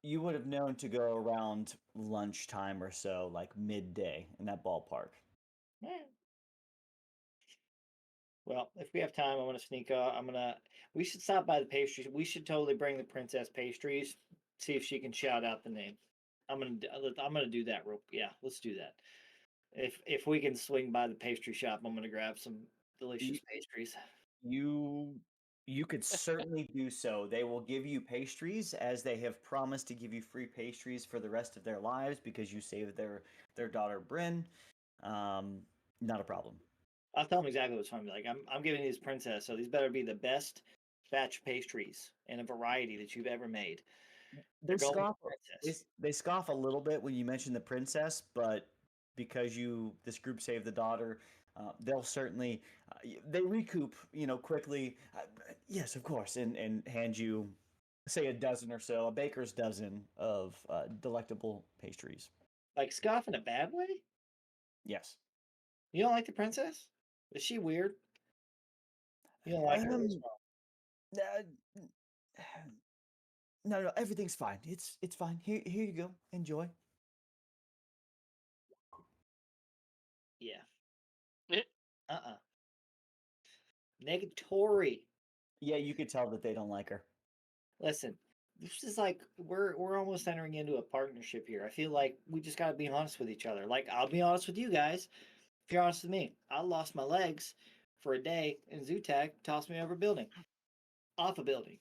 You would have known to go around lunchtime or so, like midday in that ballpark. Yeah. Well, if we have time, I'm gonna sneak off. We should stop by the pastries. We should totally bring the princess pastries. See if she can shout out the name. I'm gonna do that real. Yeah, let's do that. If we can swing by the pastry shop, I'm gonna grab some delicious pastries. You you could certainly do so. They will give you pastries as they have promised to give you free pastries for the rest of their lives because you saved their daughter Bryn. Not a problem. I'll tell them exactly what's fun. Like I'm giving these princess, so these better be the best batch pastries in a variety that you've ever made. They They're going with scoff. the princess. They scoff a little bit when you mention the princess, but because this group saved the daughter, they'll certainly they recoup. Quickly. Yes, of course, and hand you say a dozen or so, a baker's dozen of delectable pastries. Like scoff in a bad way? Yes. You don't like the princess? Is she weird? You don't like her? What's Um, wrong? no, everything's fine. It's fine. Here you go. Enjoy. Yeah. Eh. Negatory. Yeah, you could tell that they don't like her. Listen, this is like we're almost entering into a partnership here. I feel like we just gotta be honest with each other. Like I'll be honest with you guys. If you're honest with me, I lost my legs for a day and Zootag tossed me over a building. Off a building.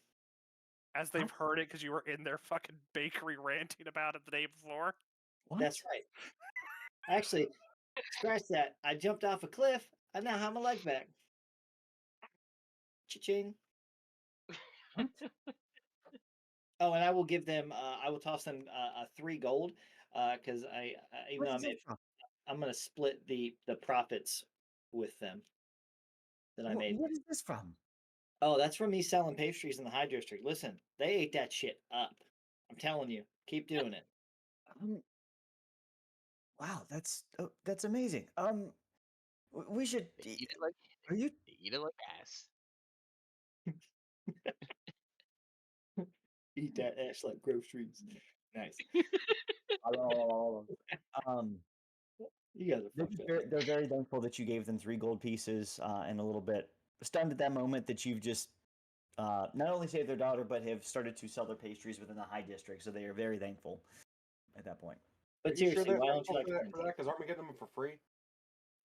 As they've heard it because you were in their fucking bakery ranting about it the day before. What? That's right. Actually, scratch that. I jumped off a cliff. I now have my leg back. Cha-ching. Oh, and I will give them. I will toss them a 3 gold because even Where though is it from? I'm gonna split the profits with them that I made. What is this from? Oh, that's from me selling pastries in the high district. Listen, they ate that shit up. I'm telling you, keep doing it. Wow, that's amazing. We should. They eat it like Are you? they eat it like ass. Eat that ass like groceries. Nice. Um, You guys are fucked up. they're very thankful that you gave them 3 gold pieces and a little bit stunned at that moment that you've just not only saved their daughter but have started to sell their pastries within the high district. So they are very thankful at that point. But Are you sure seriously, they're why don't you thankful like for the that? princess? Because aren't we getting them for free?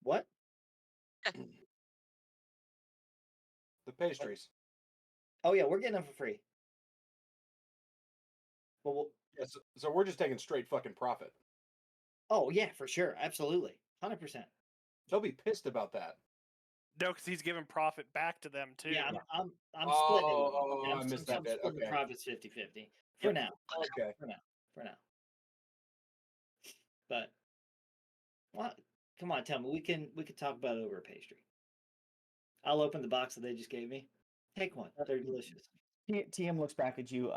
What? The pastries. Oh yeah, we're getting them for free. But Yes. So we're just taking straight fucking profit. oh yeah, for sure, absolutely, 100%. They'll be pissed about that. No, because he's giving profit back to them too. Yeah, I'm splitting it. With them. Oh, I'm, I missed I'm that bit. splitting the Okay. profits 50-50 for now. Okay. For now. But what? Come on, tell me we can talk about it over a pastry. I'll open the box that they just gave me. Take one. They're delicious. TM looks back at you.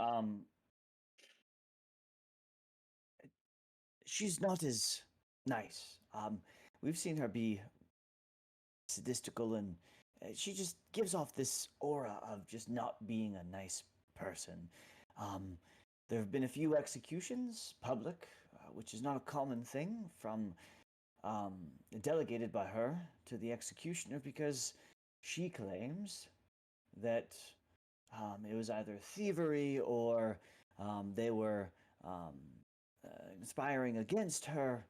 she's not as nice. We've seen her be sadistical, and she just gives off this aura of just not being a nice person. Um, there have been a few executions, public, which is not a common thing, from um, delegated by her to the executioner because she claims that it was either thievery or they were um, inspiring against her,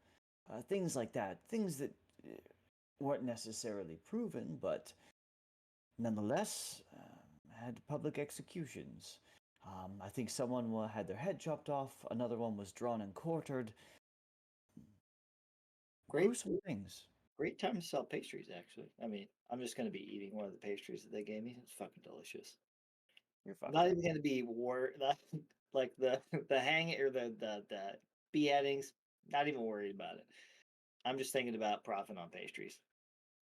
things like that, things that weren't necessarily proven, but nonetheless had public executions. I think someone had their head chopped off, another one was drawn and quartered. Great, Gruesome things. great time to sell pastries. Actually, I mean, I'm just gonna be eating one of the pastries that they gave me. It's fucking delicious. You're I'm fucked. not even gonna be like the hang or the beheadings. Not even worried about it. I'm just thinking about profit on pastries.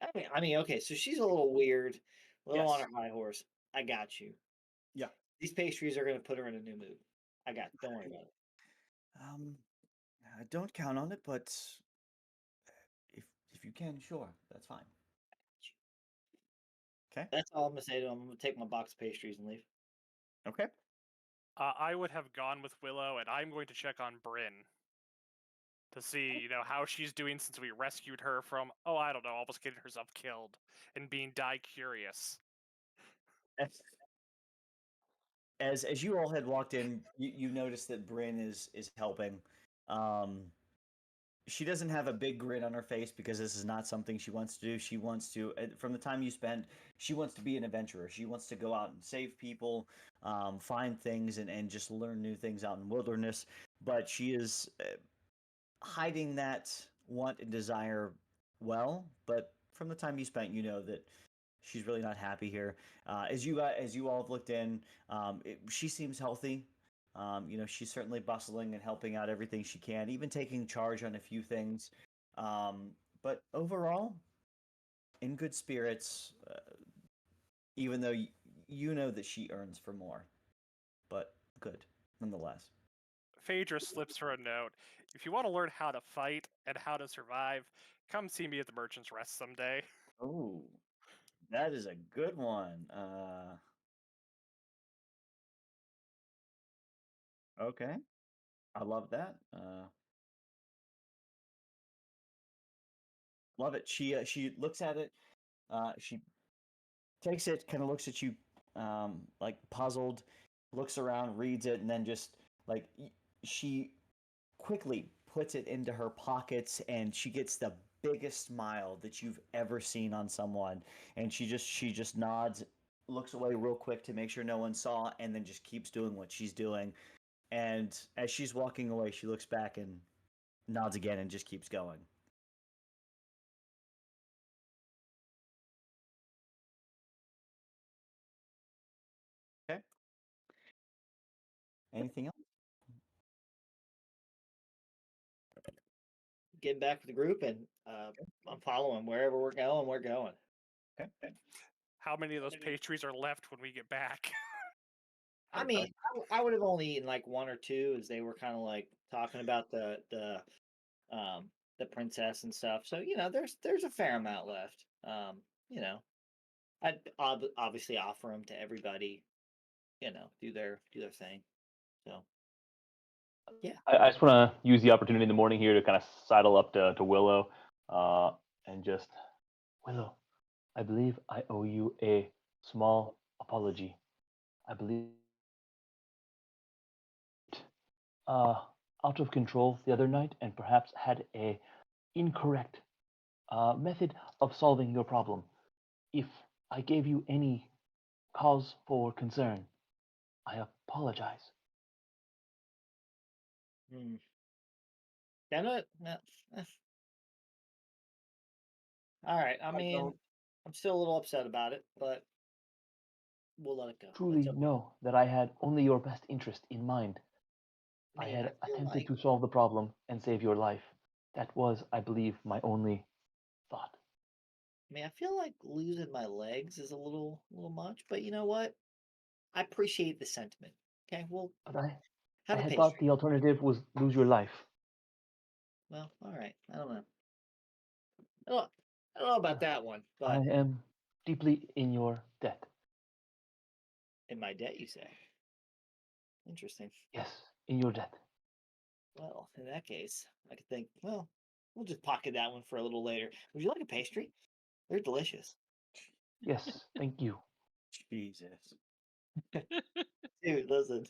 I mean, okay. So she's a little weird, a little on Yes. her high horse. I got you. Yeah. These pastries are gonna put her in a new mood. I got. Don't worry about it. Um, I don't count on it, but if you can, sure, that's fine. Okay. That's all I'm gonna say to him. I'm gonna take my box of pastries and leave. Okay. I would have gone with Willow, and I'm going to check on Bryn to see, how she's doing since we rescued her from, I don't know, almost getting herself killed and being die curious. As you all had walked in, you noticed that Bryn is helping. Um, she doesn't have a big grin on her face because this is not something she wants to do. She wants to, from the time you spent, she wants to be an adventurer. She wants to go out and save people, find things, and just learn new things out in wilderness. But she is hiding that want and desire well. But from the time you spent, you know that she's really not happy here. As you all have looked in, she seems healthy. She's certainly bustling and helping out everything she can, even taking charge on a few things. But overall, in good spirits, even though you know that she earns for more, but good nonetheless. Phaedra slips her a note. If you want to learn how to fight and how to survive, come see me at the Merchant's Rest someday. Oh, that is a good one. Okay, I love that. Love it. She looks at it. She takes it, kind of looks at you, like puzzled, looks around, reads it, and then just like she quickly puts it into her pockets, and she gets the biggest smile that you've ever seen on someone. And she just nods, looks away real quick to make sure no one saw, and then just keeps doing what she's doing. And as she's walking away, she looks back and nods again and just keeps going. Okay. Anything else? Getting back with the group, and I'm following wherever we're going. We're going. Okay. How many of those pastries are left when we get back? I mean, I would have only eaten like one or two, as they were kind of like talking about the princess and stuff. So there's a fair amount left. I'd obviously offer them to everybody. Do their thing. So yeah. I just want to use the opportunity in the morning here to kind of sidle up to Willow, and just, Willow, I believe I owe you a small apology. I believe out of control the other night and perhaps had a incorrect method of solving your problem. If I gave you any cause for concern, I apologize. Damn it. No. All right. I mean, I'm still a little upset about it, but we'll let it go. Truly know that I had only your best interest in mind. I Man, had I feel attempted like to solve the problem and save your life. That was, I believe, my only thought. I feel like losing my legs is a little much, but you know what? I appreciate the sentiment. Okay, well, But I have a had thought pastry. the alternative was lose your life. Well, all right. I don't know. I don't know about that one, I but am deeply in your debt. in my debt, you say. Interesting. Yes, in your debt. Well, in that case, I could think, well, we'll just pocket that one for a little later. Would you like a pastry? They're delicious. Yes, thank you. Jesus. Dude, listen.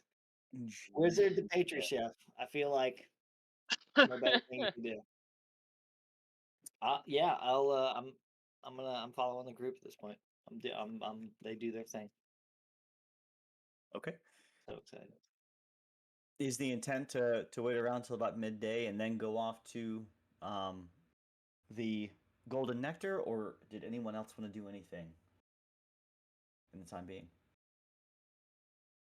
Wizard the pastry chef. I feel like no better thing to do. Yeah, I'm following the group at this point. They do their thing. Okay. So excited. Is the intent to wait around till about midday and then go off to the Golden Nectar, or did anyone else want to do anything in the time being?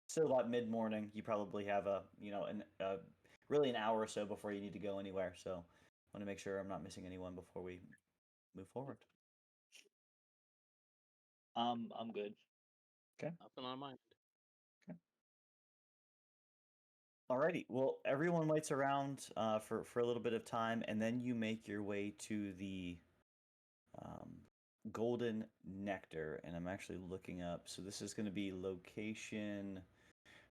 Still about mid morning. You probably have really an hour or so before you need to go anywhere. So I want to make sure I'm not missing anyone before we move forward. I'm good. Okay. Nothing on mind. Alrighty. Well, everyone waits around for a little bit of time, and then you make your way to the Golden Nectar. And I'm actually looking up. So this is going to be location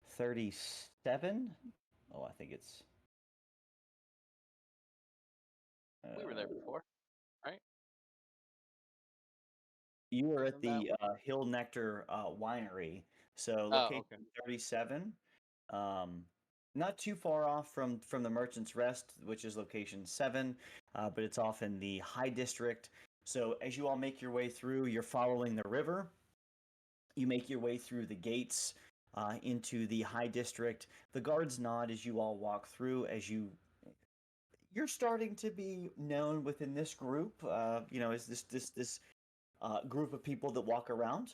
37. Oh, I think it's. We were there before, right? You were at Isn't that the Hill Nectar Winery. So Oh, location okay. 37. Not too far off from the Merchant's Rest, which is location 7, but it's off in the High District. So as you all make your way through, you're following the river. You make your way through the gates into the High District. The guards nod as you all walk through. You're starting to be known within this group. As this group of people that walk around.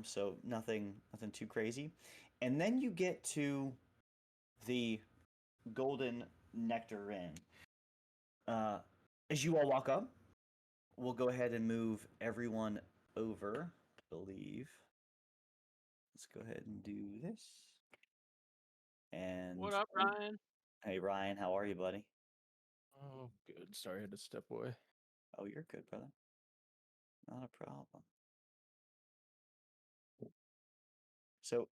So nothing too crazy. And then you get to the Golden Nectar Inn. As you all walk up, we'll go ahead and move everyone over, I believe. Let's go ahead and do this. And What up, Ryan? Hey Ryan, how are you, buddy? Oh, good. Sorry, I had to step away. Oh, you're good, brother. Not a problem. So,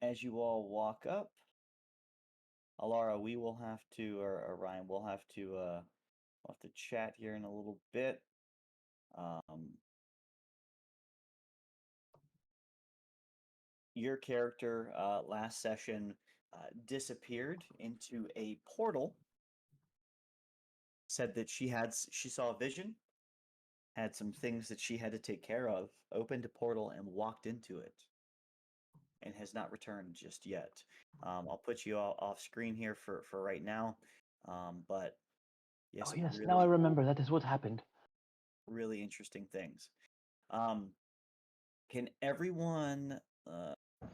as you all walk up, Alara, we will have to, or Ryan, we'll have to chat here in a little bit. Your character last session disappeared into a portal. Said that she saw a vision, had some things that she had to take care of, opened a portal and walked into it, and has not returned just yet. I'll put you all off screen here for right now, but yes, Oh, yes, now I remember. That is what happened. Really interesting things. Can everyone?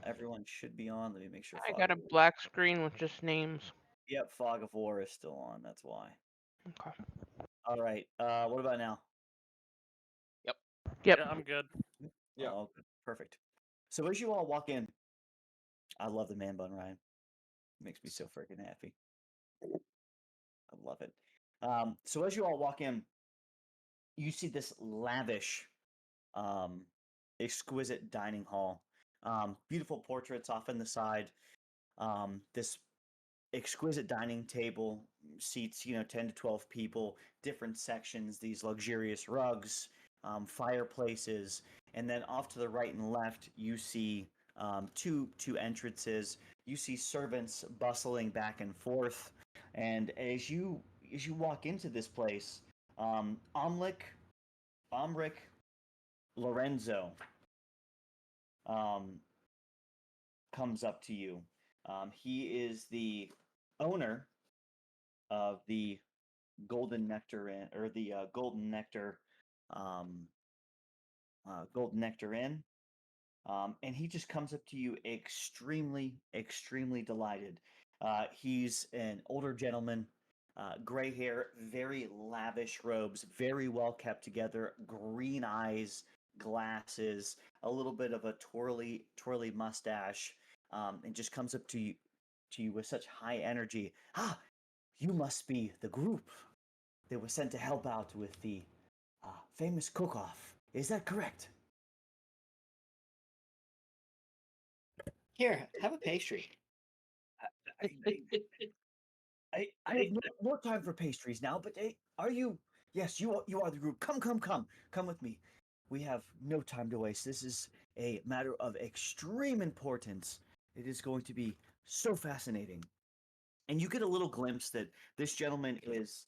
Everyone should be on. Let me make sure. I got a black screen with just names. Yep, Fog of War is still on. That's why. Okay. All right. What about now? Yep. Yeah, I'm good. Yeah. Oh, okay. Perfect. So as you all walk in, I love the man bun, Ryan. It makes me so freaking happy. I love it. So as you all walk in, you see this lavish, exquisite dining hall. Beautiful portraits off in the side. This exquisite dining table seats 10 to 12 people, different sections, these luxurious rugs, fireplaces, and then off to the right and left you see two entrances. You see servants bustling back and forth, and as you walk into this place, Omric Lorenzo comes up to you. He is the owner of the Golden Nectar Inn, or the Golden Nectar Inn, and he just comes up to you extremely delighted. He's an older gentleman, gray hair, very lavish robes, very well kept together, green eyes, glasses, a little bit of a twirly mustache, and just comes up to you with such high energy. You must be the group that was sent to help out with the famous cook-off. Is that correct? Here, have a pastry. I have no time for pastries now, but are you? Yes, you are the group. Come with me. We have no time to waste. This is a matter of extreme importance. It is going to be so fascinating. And you get a little glimpse that this gentleman is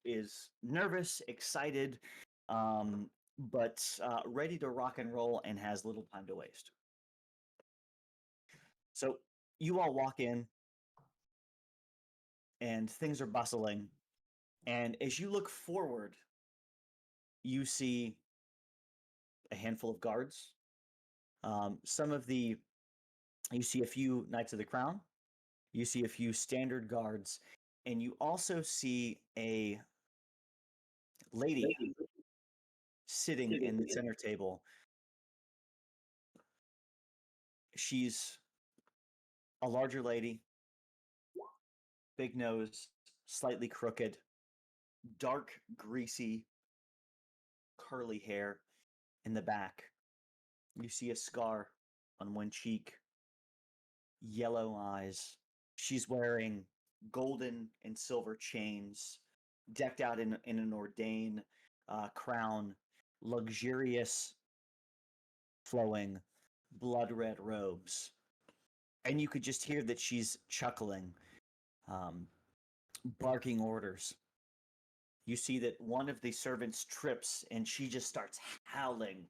nervous, excited, but ready to rock and roll and has little time to waste. So you all walk in, and things are bustling. And as you look forward, you see a handful of guards. You see a few Knights of the Crown. You see a few standard guards, and you also see a lady sitting in the center table. She's a larger lady, big nose, slightly crooked, dark, greasy, curly hair in the back. You see a scar on one cheek, yellow eyes. She's wearing golden and silver chains, decked out in an ordained crown, luxurious, flowing, blood red robes. And you could just hear that she's chuckling, barking orders. You see that one of the servants trips and she just starts howling,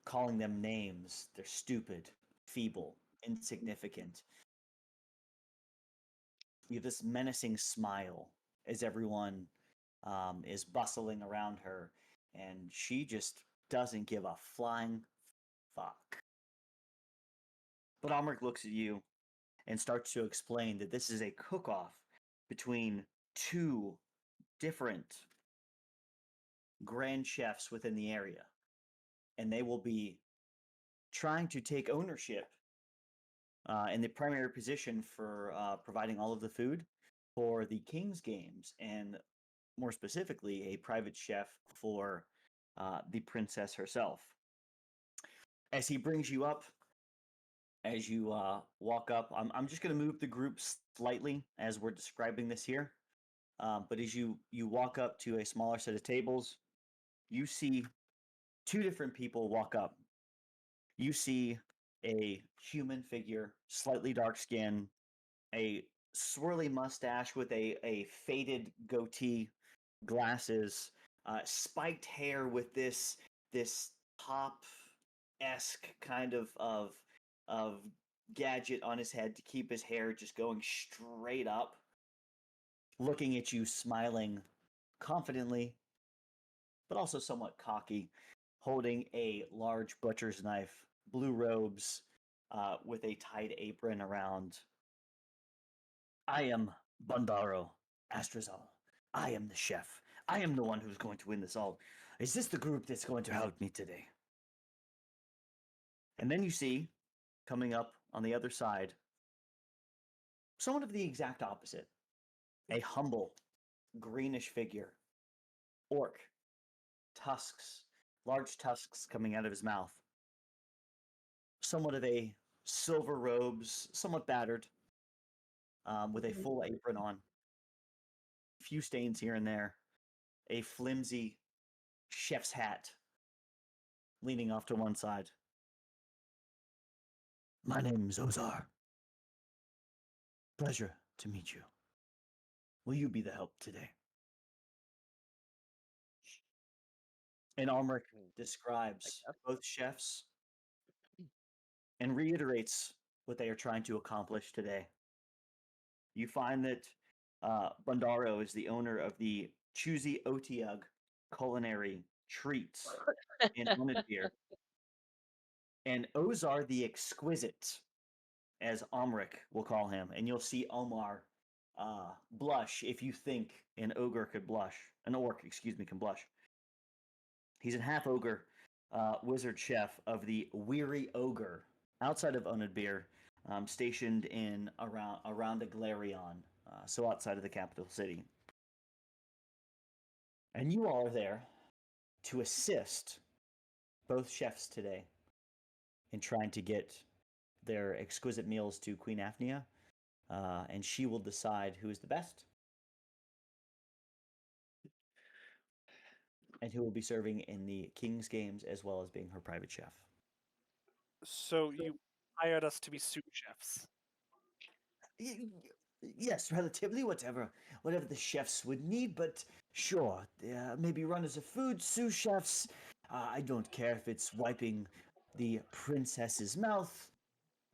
calling them names. They're stupid, feeble, insignificant. You have this menacing smile as everyone is bustling around her, and she just doesn't give a flying fuck. But Amrik looks at you and starts to explain that this is a cook-off between two different grand chefs within the area, and they will be trying to take ownership in the primary position for providing all of the food for the King's Games, and more specifically, a private chef for the princess herself. As he brings you up, as you walk up, I'm just going to move the group slightly as we're describing this here. But as you walk up to a smaller set of tables, you see two different people walk up. You see a human figure, slightly dark skin, a swirly mustache with a faded goatee, glasses, spiked hair with this top-esque kind of gadget on his head to keep his hair just going straight up, looking at you, smiling confidently, but also somewhat cocky, holding a large butcher's knife, blue robes, with a tied apron around. I am Bandaro Astrazal. I am the chef. I am the one who's going to win this all. Is this the group that's going to help me today? And then you see, coming up on the other side, someone of the exact opposite. A humble, greenish figure. Orc. Tusks. Large tusks coming out of his mouth. Somewhat of a silver robes, somewhat battered, with a full apron on. Few stains here and there. A flimsy chef's hat leaning off to one side. My name's Ozar. Pleasure to meet you. Will you be the help today? And Almeric describes both chefs and reiterates what they are trying to accomplish today. You find that Bandaro is the owner of the Choosy Otiug Culinary Treats in Onidbir. And Ozar the Exquisite, as Omric will call him. And you'll see Omar blush if you think an orc, can blush. He's a half ogre wizard chef of the Weary Ogre outside of Onidbir, stationed in around Aglarion, so outside of the capital city. And you all are there to assist both chefs today in trying to get their exquisite meals to Queen Afnia, and she will decide who is the best and who will be serving in the King's Games as well as being her private chef. So you hired us to be sous chefs. Yes, relatively, whatever the chefs would need, but sure, maybe run as a food sous chefs. I don't care if it's wiping the princess's mouth.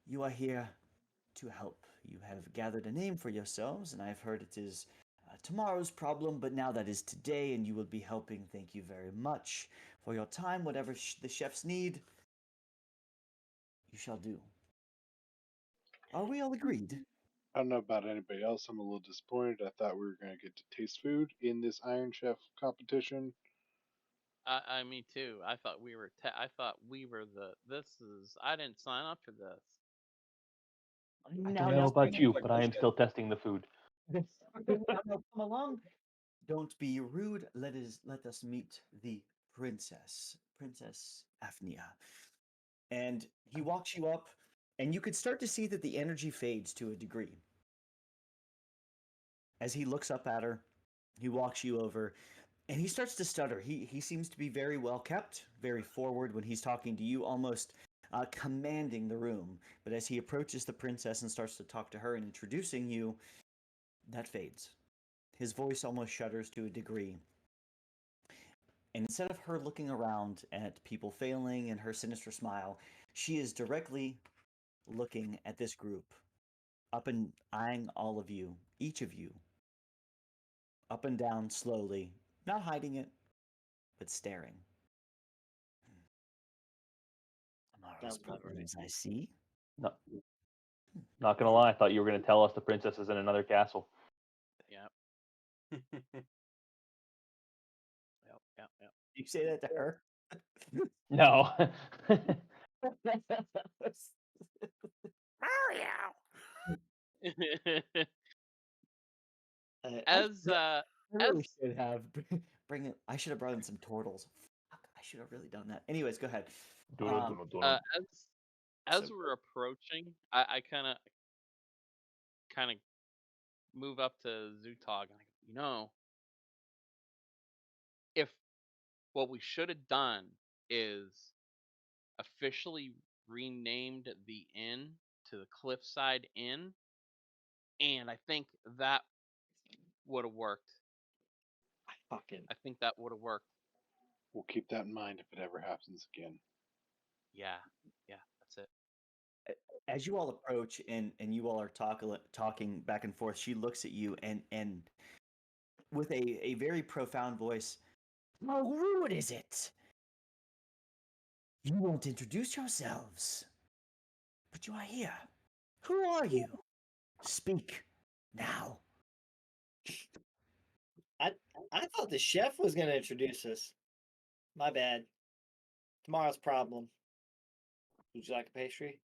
You are here to help. You have gathered a name for yourselves, and I've heard it is tomorrow's problem, but now that is today, and you will be helping. Thank you very much for your time. Whatever the chefs need, you shall do. Are we all agreed? I don't know about anybody else. I'm a little disappointed. I thought we were going to get to taste food in this Iron Chef competition. Me too. I thought we were. I thought we were the. This is. I didn't sign up for this. I don't know about you, but I am still testing the food. Now, come along. Don't be rude. Let us meet the princess, Princess Afnia. And he walks you up, and you could start to see that the energy fades to a degree. As he looks up at her, he walks you over, and he starts to stutter. He seems to be very well kept, very forward when he's talking to you, almost commanding the room. But as he approaches the princess and starts to talk to her and introducing you, that fades. His voice almost shudders to a degree. And instead of her looking around at people failing and her sinister smile, she is directly looking at this group, up and eyeing all of you, each of you, up and down slowly, not hiding it, but staring. Amara's problems, I see. No, not gonna lie, I thought you were gonna tell us the princess is in another castle. Yep. Yep. You say that to her? No. Mario. I really should have bring it. I should have brought in some turtles. Fuck, I should have really done that. Anyways, go ahead. As we're approaching, I kind of move up to Zutog and I go, if what we should have done is officially renamed the inn to the Cliffside Inn, and I think that would have worked. I think that would have worked. We'll keep that in mind if it ever happens again. Yeah, that's it. As you all approach and you all are talking back and forth, she looks at you and with a very profound voice, "How rude is it? You won't introduce yourselves, but you are here. Who are you? Speak now." I thought the chef was going to introduce us. My bad. Tomorrow's problem. Would you like a pastry?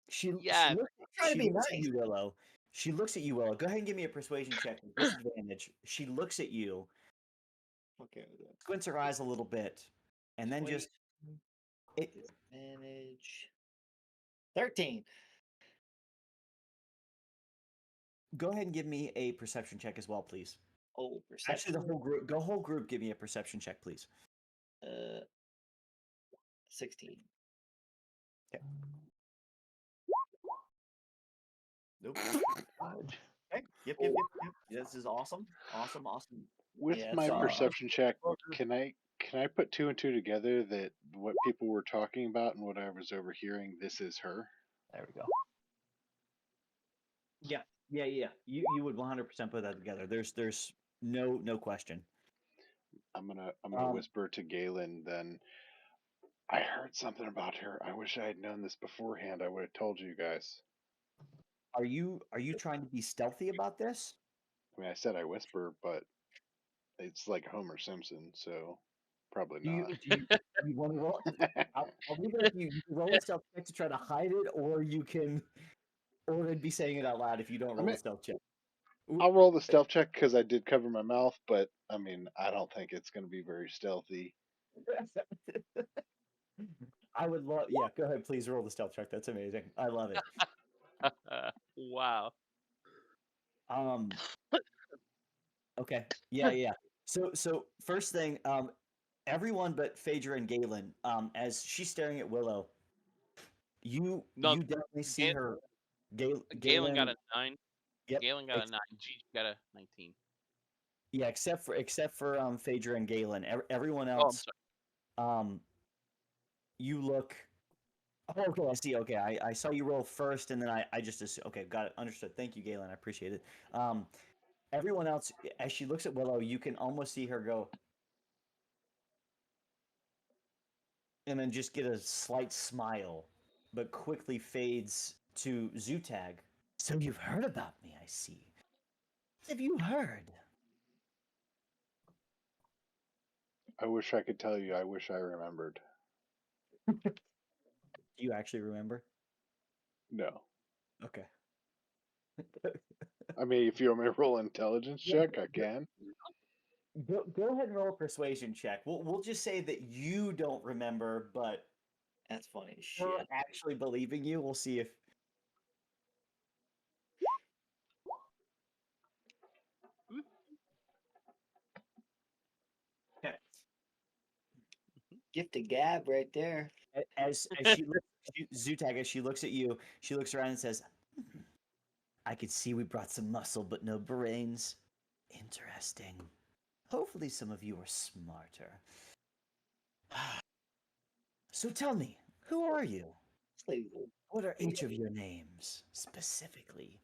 She looks at you, Willow. She looks at you, Willow. Go ahead and give me a persuasion check with disadvantage. She looks at you. Okay. Squints her eyes a little bit, and then just Disadvantage. 13. Go ahead and give me a perception check as well, please. Oh, perception. Actually, the whole group, give me a perception check, please. 16. Okay. Nope. Okay. Yep. This is awesome. With Yeah, my so, perception check, can I put two and two together that what people were talking about and what I was overhearing, this is her? There we go. Yeah. You would 100% put that together. There's no question. I'm gonna whisper to Galen then. I heard something about her. I wish I had known this beforehand. I would have told you guys. Are you trying to be stealthy about this? I mean, I said I whisper, but it's like Homer Simpson, so probably not. Do you want to roll? I'll leave it up to you. You can roll a stealth check to try to hide it, or it'd be saying it out loud if you don't roll a stealth check. I'll roll the stealth check because I did cover my mouth, but I mean, I don't think it's going to be very stealthy. I would love. Yeah, go ahead. Please roll the stealth check. That's amazing. I love it. Wow. Okay. Yeah. So first thing, everyone but Phaedra and Galen, as she's staring at Willow, you No, definitely see Ga- her. Galen got a 9. Yep. Galen got a 9. Gigi got a 19. Yeah, except for Phaedra and Galen. Everyone Oh, I'm else, sorry. you look. Oh, okay, I see. Okay, I saw you roll first, and then I just assumed. Okay, got it. Understood. Thank you, Galen. I appreciate it. Everyone else, as she looks at Willow, you can almost see her go, and then just get a slight smile, but quickly fades to Zutag. So you've heard about me, I see. What have you heard? I wish I could tell you. I wish I remembered. Do you actually remember? No. Okay. I mean, if you want me to roll an intelligence Yeah. check, I can. Go ahead and roll a persuasion check. We'll just say that you don't remember, but That's funny as her shit. actually believing you. We'll see if. Okay. Gift of gab right there. As she looks, Zutag, as she looks at you, she looks around and says, "I could see we brought some muscle, but no brains. Interesting. Hopefully, some of you are smarter. So tell me, who are you? What are each of your names specifically?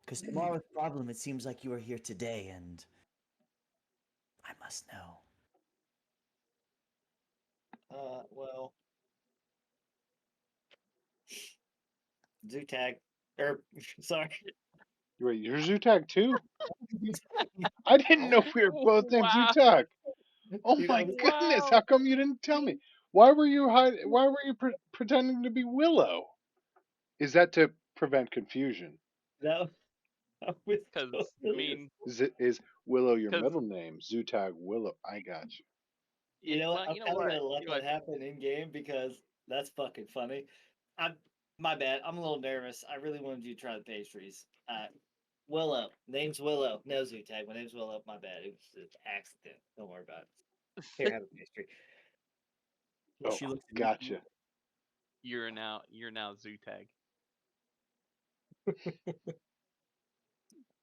Because tomorrow's problem, it seems like you are here today, and I must know." Well, Zutag, or sorry, Wait, you're Zutag too? I didn't know we were both named Wow. Zutag. Oh Dude, my I was- goodness! Wow. How come you didn't tell me? Why were you Why were you pretending to be Willow? Is that to prevent confusion? no, I was Because, totally- I mean, Is Willow your 'Cause- middle name? Zutag Willow. I got you. You know what? well, I'm you know kind of what? gonna let You know that what? happen in game because that's fucking funny. My bad. I'm a little nervous. I really wanted you to try the pastries. Willow. Name's Willow. No, Zutag. My name's Willow. My bad. It was an accident. Don't worry about it. Here, have a pastry. Oh, She looks at you. gotcha. You're now Zutag.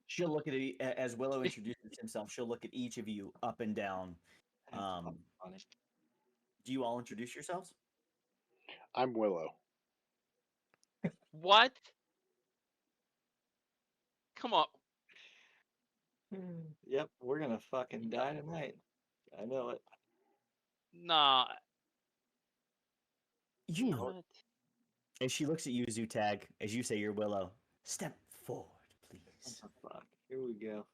She'll look at it as Willow introduces himself. She'll look at each of you up and down. That's fucking funny. Do you all introduce yourselves? I'm Willow. What? Come on. Yep, we're gonna fucking die tonight. I know it. Nah. You. What? As she looks at you, Zutag, as you say you're Willow, step forward, please. Oh, fuck. Here we go.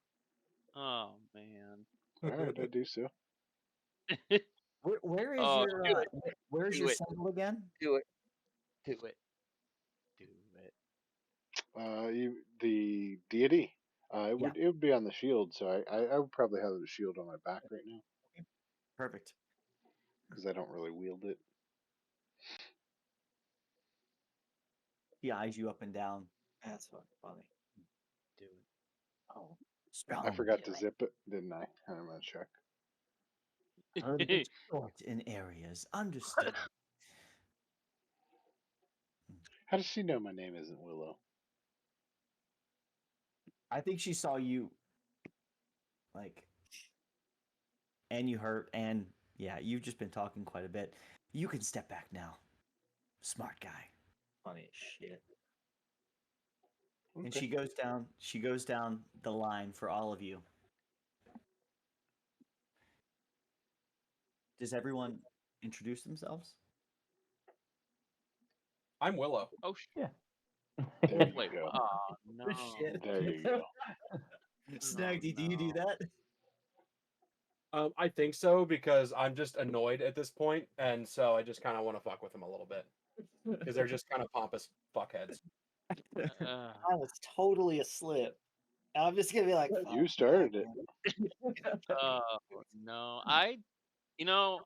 Oh man. All right, I do so. Where is Oh, your do it. where's Do your it. symbol again? Do it. Do it. Do it. The deity. It Yeah. would be on the shield, so I would probably have the shield on my back right now Perfect. because I don't really wield it. He eyes you up and down. That's fucking funny. Do it. Oh, strong. I forgot to zip it, didn't I? I'm gonna check. A little bit short in areas. Understood. How does she know my name isn't Willow? I think she saw you, like, and you hurt, and yeah, you've just been talking quite a bit. You can step back now. Smart guy. Funny as shit. And Okay. she goes down the line for all of you. Does everyone introduce themselves? I'm Willow. Oh shit. Yeah. There you Wait. go. Oh no. Shit. There you go. Snagdy, do you do no. that? I think so because I'm just annoyed at this point, and so I just kind of want to fuck with them a little bit because they're just kind of pompous fuckheads. That was totally a slip. I'm just gonna be like, You "Fuck, started it. man." Oh no,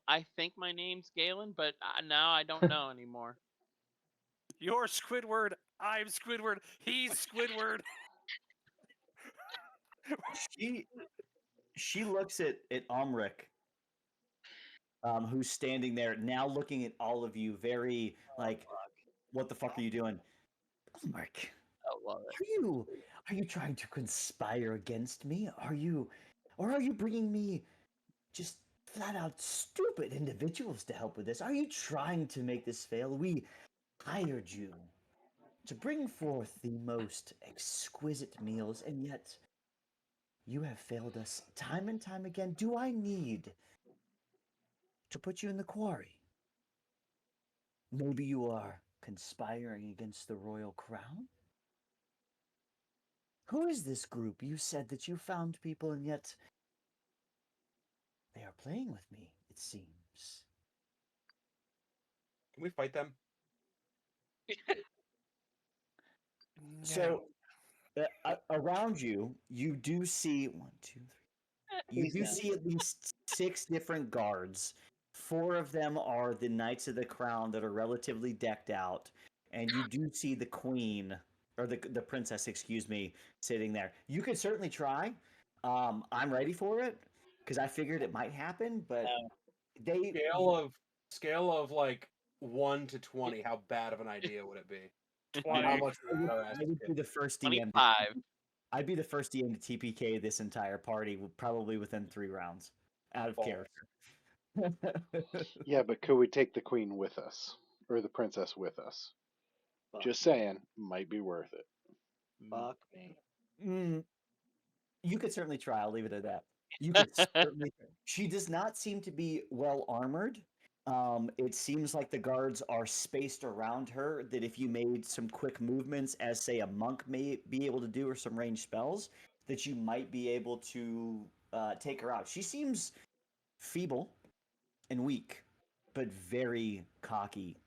I think my name's Galen, but now I don't know anymore. You're Squidward. I'm Squidward. He's Squidward. She looks at Omric, who's standing there now, looking at all of you, very like, "What the fuck are you doing, Omric? I love it. Are you trying to conspire against me? Are you bringing me just flat out stupid individuals to help with this? Are you trying to make this fail? We hired you to bring forth the most exquisite meals, and yet you have failed us time and time again. Do I need to put you in the quarry? Maybe you are conspiring against the royal crown? Who is this group? You said that you found people, and yet they are playing with me, it seems." Can we fight them? So, around you, you do see one, two, three. You He's do not. see at least 6 different guards. 4 of them are the Knights of the Crown that are relatively decked out, and you do see the queen, or the princess, excuse me, sitting there. You could certainly try. I'm ready for it because I figured it might happen, but No. they Scale of like 1 to 20. How bad of an idea would it be? 20. How much I would be the first DM. 25. I'd be the first DM to TPK this entire party, probably within 3 rounds, out of Balls. character. Yeah, but could we take the queen with us? Or the princess with us? Fuck Just me. saying, might be worth it. Fuck me. You could certainly try. I'll leave it at that. You could certainly. She does not seem to be well armored. It seems like the guards are spaced around her. That if you made some quick movements, as say a monk may be able to do, or some ranged spells, that you might be able to take her out. She seems feeble and weak, but very cocky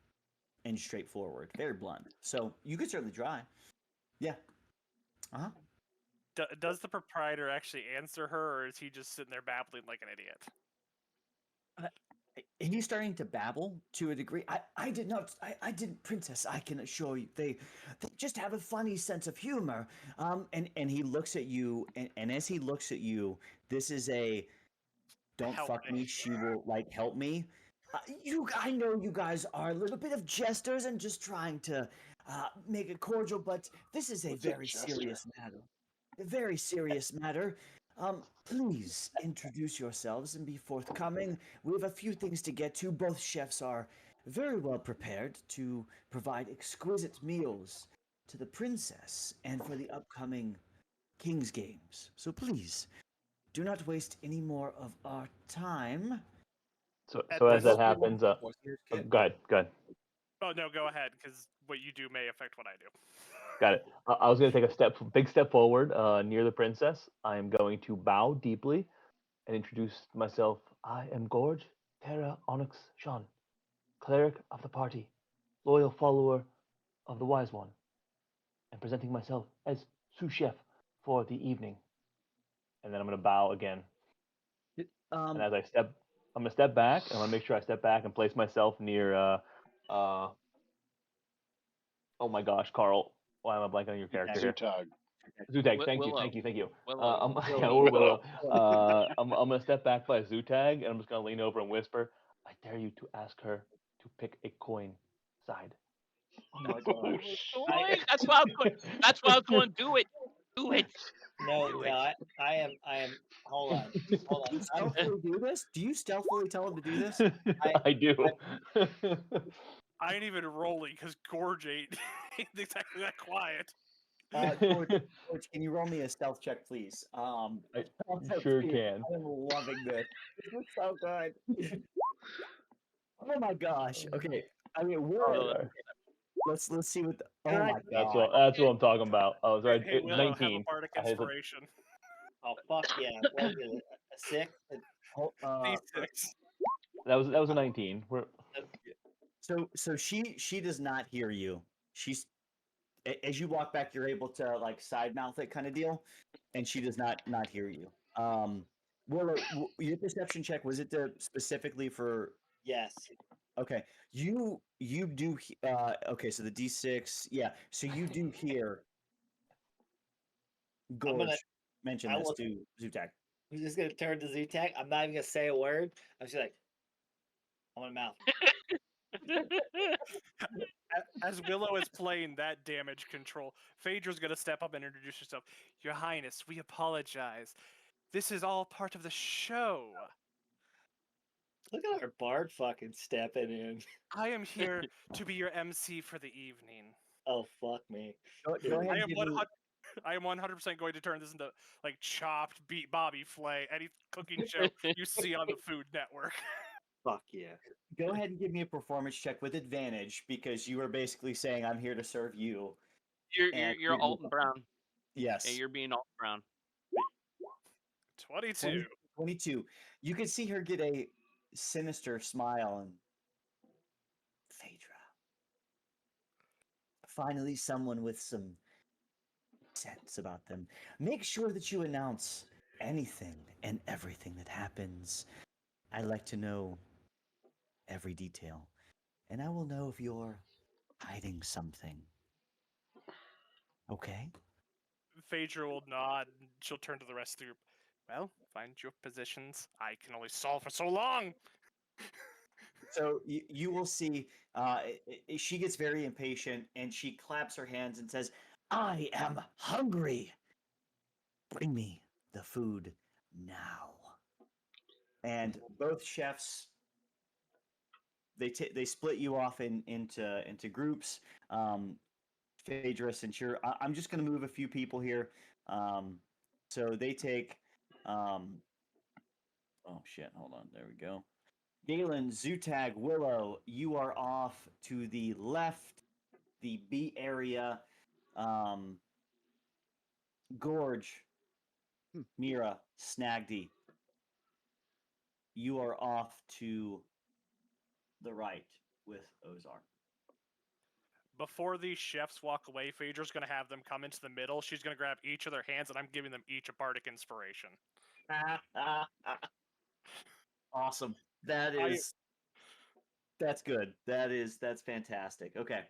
and straightforward, very blunt. So you could certainly try. Yeah. Uh huh. Does the proprietor actually answer her, or is he just sitting there babbling like an idiot? He's starting to babble to a degree. I didn't, Princess. I can assure you, they just have a funny sense of humor. And he looks at you, and as he looks at you, this is a don't Help fuck me. me. She will like help me. I know you guys are a little bit of jesters and just trying to make it cordial, but this is a What's a very jester? serious matter. A very serious matter. Please introduce yourselves and be forthcoming. We have a few things to get to. Both chefs are very well prepared to provide exquisite meals to the princess and for the upcoming King's Games. So please, do not waste any more of our time. So At as this- that happens, go ahead. Oh no, go ahead, because what you do may affect what I do. Got it. I was going to take a big step forward near the princess. I am going to bow deeply and introduce myself. I am Gorge Terra Onyx Sean, cleric of the party, loyal follower of the Wise One, and presenting myself as sous chef for the evening. And then I'm going to bow again. And as I'm going to step back, and I want to make sure I step back and place myself near. Oh my gosh, Carl. Why am I blanking on your character here? Zutag. Zutag, thank Willow. you. Willow. Willow. I'm gonna step back by Zutag, and I'm just gonna lean over and whisper, "I dare you to ask her to pick a coin side." Oh my gosh. That's why I was going. Do it. Do it. No, I am. Hold on. Do you stealthily do this? Do you stealthily tell him to do this? I do. I ain't even rolling because Gorge ain't exactly that quiet. George, can you roll me a stealth check, please? I sure can. I'm loving this. This is so good. Oh my gosh. Okay. I mean, let's see what. Oh my god. That's what I'm talking about. I was right. Hey, Willow, 19. have a bardic I hit it. inspiration. Oh fuck yeah! What is it? A 6? D6. That was a 19. So she does not hear you. She's as you walk back, you're able to like side mouth it kind of deal, and she does not hear you. Willow, your perception check, was it specifically for? Yes. Okay, you do. Okay, so the D6, yeah. So you do hear I'm Gorge gonna. mention I this will. to Zutak. I'm just gonna turn to Zutak. I'm not even gonna say a word. I'm just like, I'm gonna mouth. As Willow is playing that damage control, Phaedra's gonna step up and introduce herself. Your Highness, we apologize. This is all part of the show. Look at our bard fucking stepping in. I am here to be your MC for the evening. Oh fuck me. Go ahead. I and am give me- 100. I am 100% going to turn this into like Chopped, Beat Bobby Flay, any cooking show you see on the Food Network. Fuck yeah. Go ahead and give me a performance check with advantage because you are basically saying I'm here to serve you. You're Alton Brown. Yes. Yeah, you're being Alton Brown. 22. 22. You can see her get a sinister smile and Phaedra. Finally, someone with some sense about them. Make sure that you announce anything and everything that happens. I like to know every detail, and I will know if you're hiding something. Okay? Phaedra will nod and she'll turn to the rest of the group. Well, find your positions. I can only stall for so long. So you will see she gets very impatient and she claps her hands and says, I am hungry. Bring me the food now. And both chefs, they split you off into groups. Phaedra, since I'm just going to move a few people here. So they take, oh shit, hold on, there we go. Galen, Zutag, Willow, you are off to the left, the B area. Gorge, Mira, Snagdy, you are off to the right with Ozar. Before these chefs walk away, Phaedra's going to have them come into the middle. She's going to grab each of their hands, and I'm giving them each a bardic inspiration. Awesome. That's good. That's fantastic. Okay.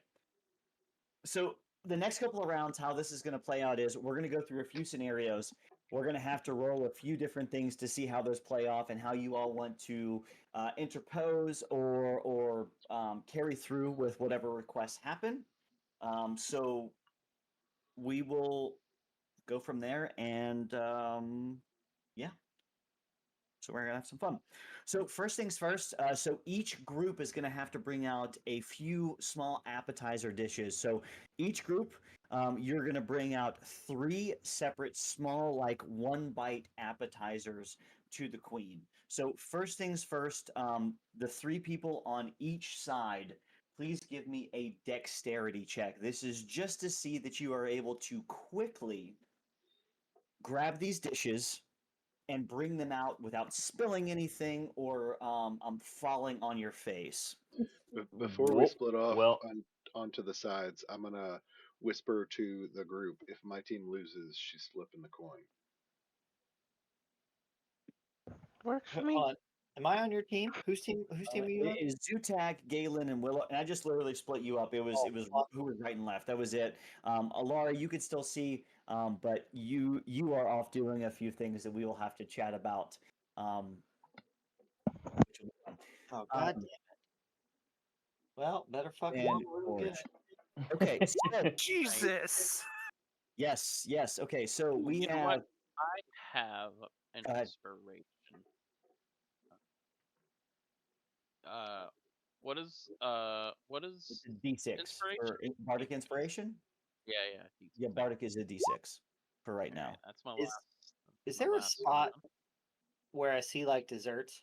So the next couple of rounds, how this is going to play out is we're going to go through a few scenarios. We're going to have to roll a few different things to see how those play off and how you all want to interpose or carry through with whatever requests happen. So we will go from there, and yeah. So we're gonna have some fun. So first things first. So each group is gonna have to bring out a few small appetizer dishes. So each group, you're gonna bring out 3 separate small, like 1-bite appetizers to the queen. So first things first. The 3 people on each side, please give me a dexterity check. This is just to see that you are able to quickly grab these dishes and bring them out without spilling anything or falling on your face. Before we split off onto the sides, I'm gonna whisper to the group: if my team loses, she's flipping the coin. Works for me. Am I on your team? Whose team are you on? It is Zutag, Galen, and Willow, and I just literally split you up. It was who was right and left. That was it. Alara, you could still see, but you are off doing a few things that we will have to chat about. Oh god damn it! Well, better fucking Okay. So, Jesus. Yes. Okay. So we You know have. what? I have an inspiration. What is D6 for Bardic Inspiration? Yeah. Yeah, Bardic is a D6 for right now. That's my Is, last. is there a spot where I see like desserts?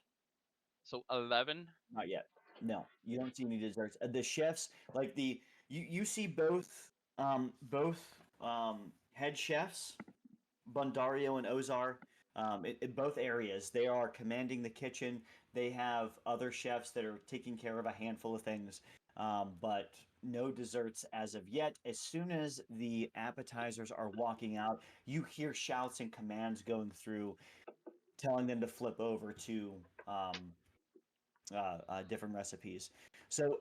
So 11. Not yet. No, you don't see any desserts. The chefs, like you see both head chefs, Bundario and Ozar, in both areas. They are commanding the kitchen. They have other chefs that are taking care of a handful of things, but no desserts as of yet. As soon as the appetizers are walking out, you hear shouts and commands going through, telling them to flip over to different recipes. So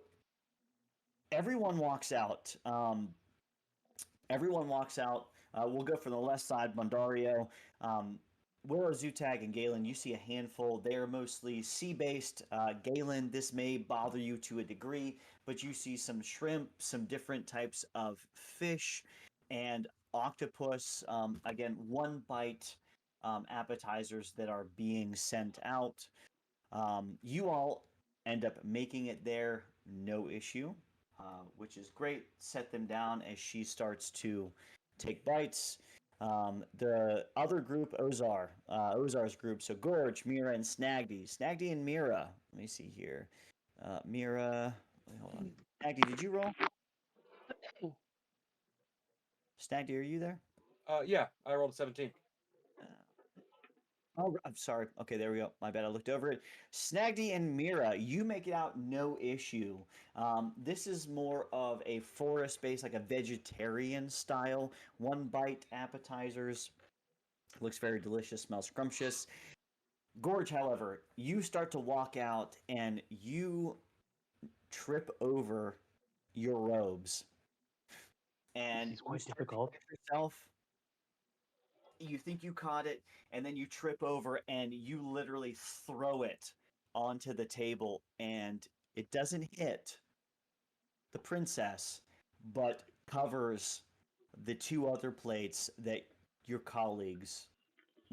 everyone walks out. Everyone walks out. We'll go from the left side, Mondario. Willow, Zutag, and Galen, you see a handful. They are mostly sea-based. Galen, this may bother you to a degree, but you see some shrimp, some different types of fish, and octopus. Again, one bite appetizers that are being sent out. You all end up making it there, no issue, which is great. Set them down as she starts to take bites. The other group, Ozar's group, so Gorge, Mira, and Snagdy. Snagdy and Mira. Let me see here. Mira, wait, hold on. Snagdy, did you roll? Snagdy, are you there? Yeah, I rolled a 17. Oh, I'm sorry. Okay, there we go. My bad. I looked over it. Snagdy and Mira, you make it out no issue. This is more of a forest-based, like a vegetarian style. One bite appetizers. Looks very delicious. Smells scrumptious. Gorge, however, you start to walk out and you trip over your robes, and This is quite you start to difficult. catch yourself. You think you caught it, and then you trip over and you literally throw it onto the table, and it doesn't hit the princess, but covers the two other plates that your colleagues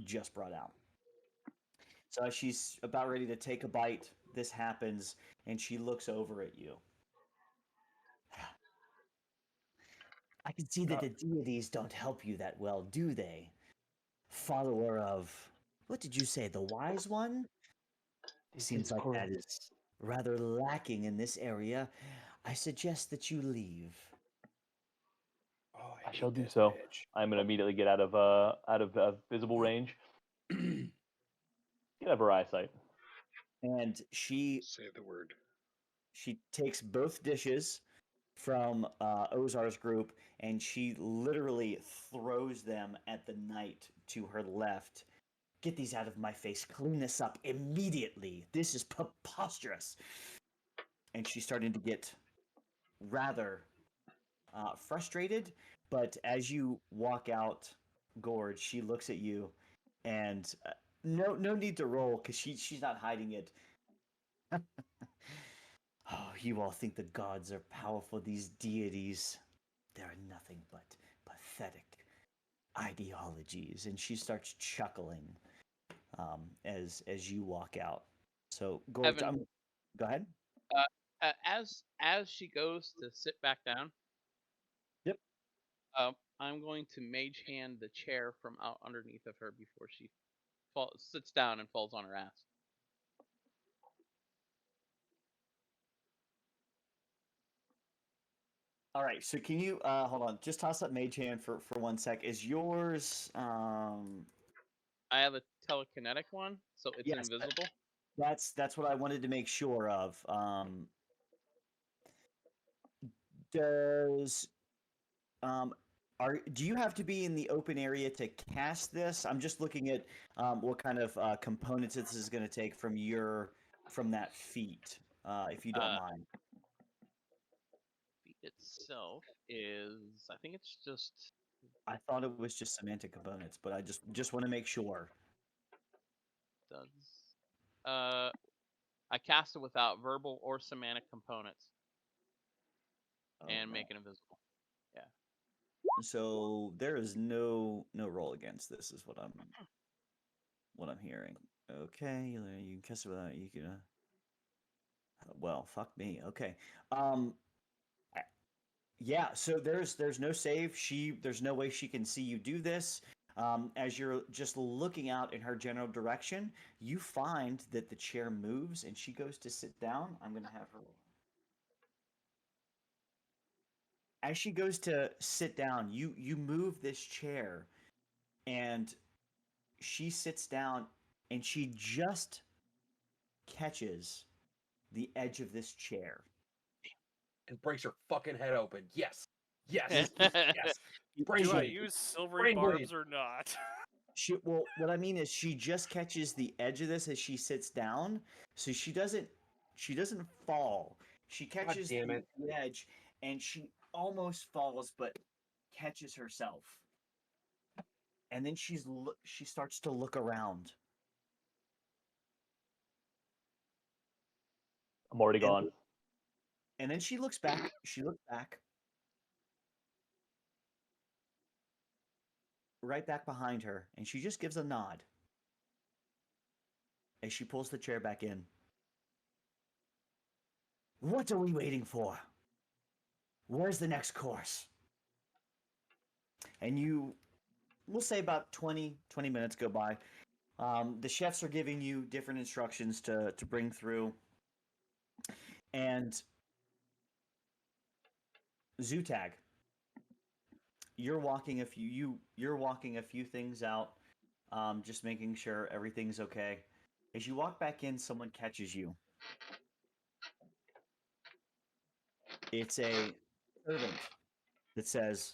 just brought out. So as she's about ready to take a bite, this happens, and she looks over at you. I can see that the deities don't help you that well, do they? Follower of, what did you say, the wise one? This Seems is like that correct. is rather lacking in this area. I suggest that you leave. Oh, I hate shall do this so. bitch. I'm gonna immediately get out of visible range. Get out of her eyesight. And she Say the word. takes both dishes from Ozar's group, and she literally throws them at the knight to her left. Get these out of my face. Clean this up immediately. This is preposterous. And she's starting to get rather frustrated. But as you walk out, Gorge, she looks at you, and no need to roll because she's not hiding it. Oh, you all think the gods are powerful. These deities, they're nothing but pathetic ideologies. And she starts chuckling as you walk out. So, Gorge, Evan, go ahead. as she goes to sit back down, Yep. I'm going to mage hand the chair from out underneath of her before she sits down and falls on her ass. All right. So can you hold on? Just toss up Mage Hand for 1 sec. Is yours? I have a telekinetic one, so it's Yes, invisible. that's what I wanted to make sure of. Does do you have to be in the open area to cast this? I'm just looking at what kind of components this is going to take from that feat, if you don't mind. Feat itself is, I think it's just. I thought it was just semantic components, but I just want to make sure. Does I cast it without verbal or semantic components, and make it invisible. Yeah. So there is no roll against this, is what I'm hearing. Okay, you can cast it without you can. Well, fuck me. Okay. Yeah. So there's no save. There's no way she can see you do this. As you're just looking out in her general direction, you find that the chair moves and she goes to sit down. I'm gonna have her. As she goes to sit down, you move this chair, and she sits down, and she just catches the edge of this chair. and breaks her fucking head open. Yes. Yes. Yes. Brain Do I bleed. use silvery Brain bleed. barbs or not? Well, what I mean is she just catches the edge of this as she sits down, so she doesn't fall. She catches damn it. the edge, and she almost falls, but catches herself. And then she starts to look around. I'm already gone. And then she looks back. Right back behind her, and she just gives a nod as she pulls the chair back in. What are we waiting for? Where's the next course? And we'll say about 20 minutes go by. The chefs are giving you different instructions to bring through. And Zutag, you're walking a few things out, just making sure everything's okay. As you walk back in, someone catches you. It's a servant that says,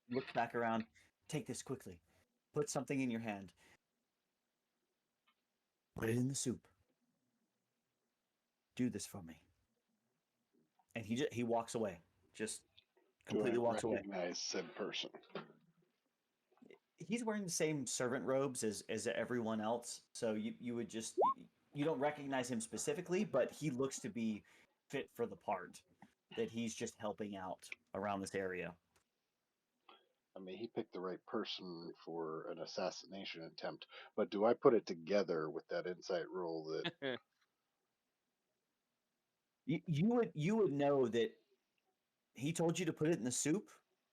looks back around, take this quickly. Put something in your hand. Put it in the soup. Do this for me. And he walks away. Just completely walks away. Recognize said person. He's wearing the same servant robes as everyone else, so you would just you don't recognize him specifically, but he looks to be fit for the part that he's just helping out around this area. I mean, he picked the right person for an assassination attempt, but do I put it together with that insight roll that you would know that he told you to put it in the soup,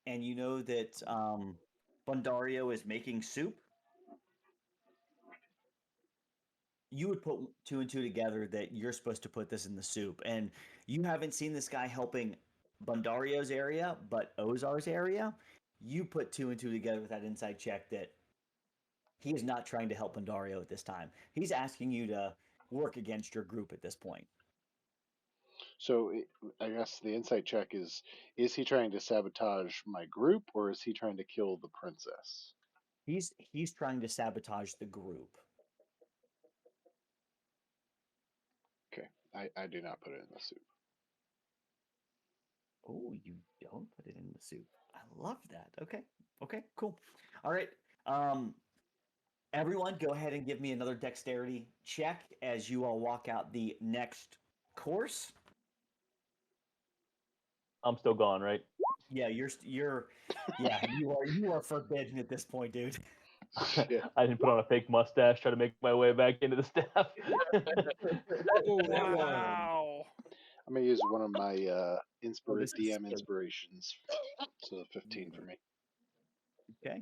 and you know that Bundario is making soup. You would put 2 and 2 together that you're supposed to put this in the soup, and you haven't seen this guy helping Bundario's area, but Ozar's area. You put 2 and 2 together with that inside check that he is not trying to help Bundario at this time. He's asking you to work against your group at this point. So I guess the insight check is he trying to sabotage my group or is he trying to kill the princess? He's trying to sabotage the group. Okay. I do not put it in the soup. Oh, you don't put it in the soup. I love that. Okay, cool. All right. Everyone go ahead and give me another dexterity check as you all walk out the next course. I'm still gone, right? Yeah, you are forbidden at this point, dude. I didn't put on a fake mustache, try to make my way back into the staff. Wow. I'm gonna use one of my This is DM scary. inspirations. So 15 for me. Okay.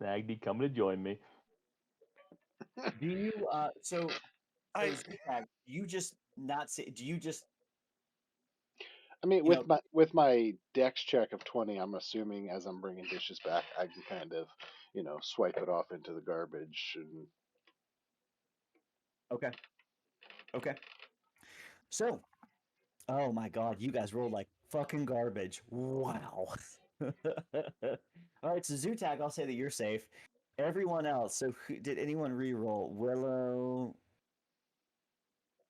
Snagdy coming to join me. Do you so I- Zutag, you just not say do you just I mean, You with my dex check of 20, I'm assuming as I'm bringing dishes back, I can kind of, swipe it off into the garbage. And Okay. So, oh my god, you guys rolled like fucking garbage. Wow. All right, so Zutag, I'll say that you're safe. Everyone else, so did anyone re-roll? Willow.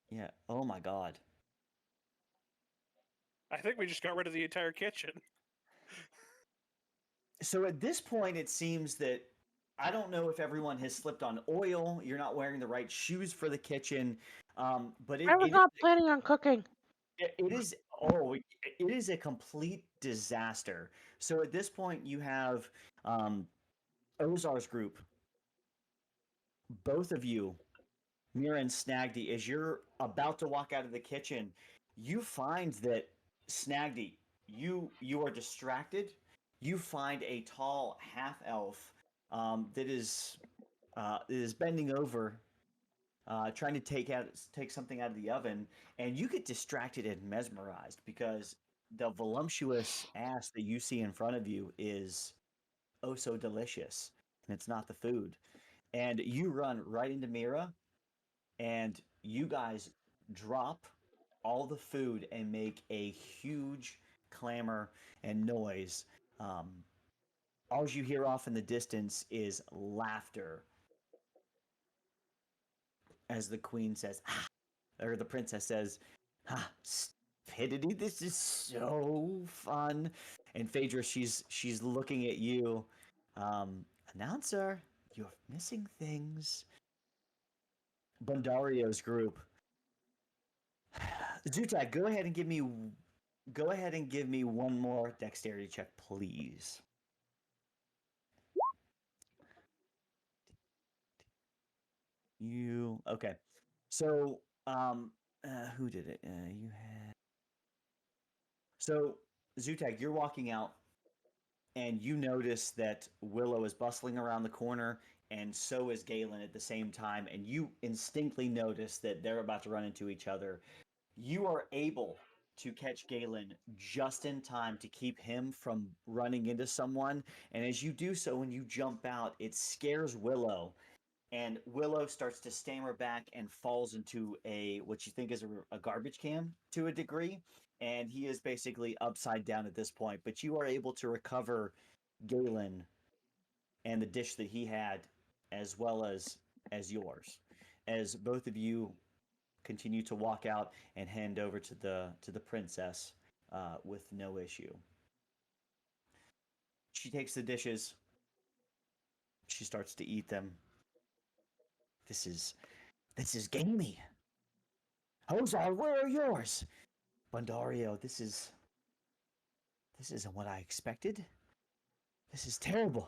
Yeah, oh my god. I think we just got rid of the entire kitchen. So at this point, it seems that I don't know if everyone has slipped on oil. You're not wearing the right shoes for the kitchen, but I was not planning on cooking. it is a complete disaster. So at this point, you have Ozar's group. Both of you, Mira and Snagdy, as you're about to walk out of the kitchen, you find that Snagdy, you are distracted. You find a tall half elf that is bending over, trying to take something out of the oven, and you get distracted and mesmerized because the voluptuous ass that you see in front of you is oh so delicious, and it's not the food. And you run right into Mira, and you guys drop all the food and make a huge clamor and noise. All you hear off in the distance is laughter as the queen says, ah, or the princess says, ah, stupidity, this is so fun. And Phaedra, she's looking at you. Announcer, you're missing things. Bundario's group. Zutak, go ahead and give me one more dexterity check, please. You okay? So, who did it? You had. So, Zutak, you're walking out, and you notice that Willow is bustling around the corner, and so is Galen at the same time, and you instinctively notice that they're about to run into each other. You are able to catch Galen just in time to keep him from running into someone, and as you do so, when you jump out, it scares Willow. And Willow starts to stammer back and falls into what you think is a garbage can to a degree, and he is basically upside down at this point. But you are able to recover Galen and the dish that he had, as well as yours, as both of you continue to walk out and hand over to the princess with no issue. She takes the dishes. She starts to eat them. This is gamey. Ozar, where are yours? Bundario, this isn't what I expected. This is terrible.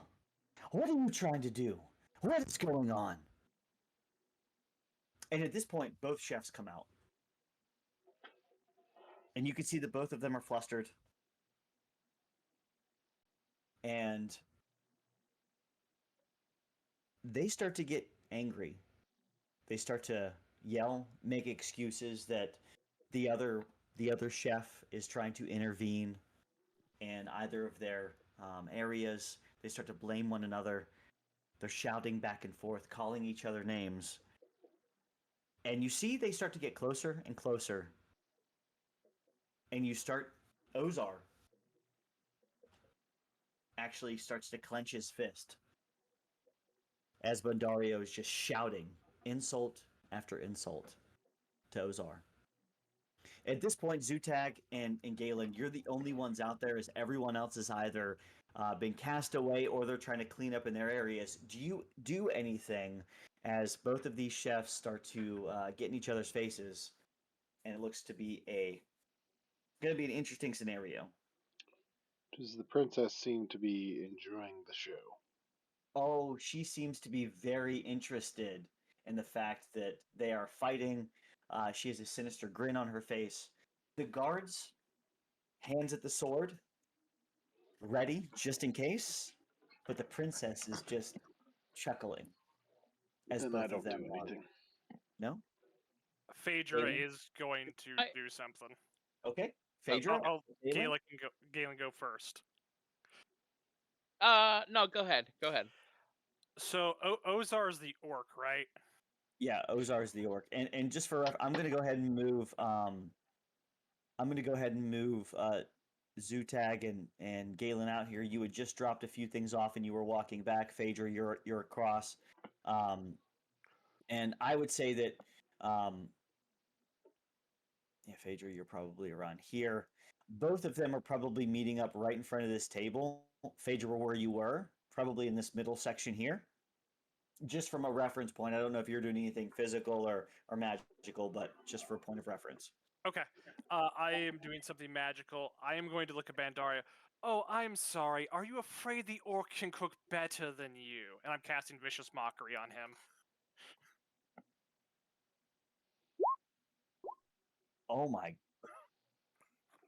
What are you trying to do? What is going on? And at this point, both chefs come out. And you can see that both of them are flustered. And they start to get angry. They start to yell, make excuses that the other chef is trying to intervene in either of their areas. They start to blame one another. They're shouting back and forth, calling each other names. And you see they start to get closer and closer. And you start, Ozar actually starts to clench his fist as Bundario is just shouting insult after insult to Ozar. At this point, Zutag and Galen, you're the only ones out there, as everyone else has either been cast away or they're trying to clean up in their areas. Do you do anything as both of these chefs start to get in each other's faces? And it looks to be going to be an interesting scenario. Does the princess seem to be enjoying the show? Oh, she seems to be very interested in the fact that they are fighting. She has a sinister grin on her face. The guards, hands at the sword, ready just in case. But the princess is just chuckling as Then both I don't of them do anything. No? Phaedra Galen? is going to do something. Okay. Phaedra? Galen go first. No, go ahead. Go ahead. So Ozar is the orc, right? Yeah, Ozar is the orc. And just for I'm going to go ahead and move Zutag and Galen out here. You had just dropped a few things off and you were walking back. Phaedra, you're across. And I would say that Phaedra, you're probably around here. Both of them are probably meeting up right in front of this table. Phaedra, where you were, probably in this middle section here. Just from a reference point, I don't know if you're doing anything physical or magical, but just for a point of reference. Okay. I am doing something magical. I am going to look at Bandaria. Oh, I'm sorry. Are you afraid the orc can cook better than you? And I'm casting Vicious Mockery on him. Oh my.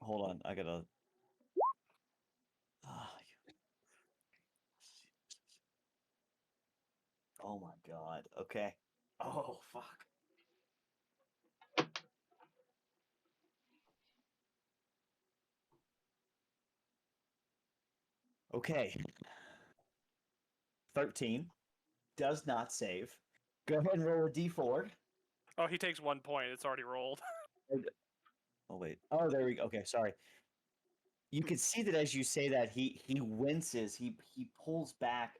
Hold on. I gotta. Oh my god. Okay. Oh, fuck. Okay. 13 does not save. Go ahead and roll a d4. Oh, he takes 1 point. It's already rolled. Oh wait. Oh, there we go. Okay, sorry. You can see that as you say that he winces. He pulls back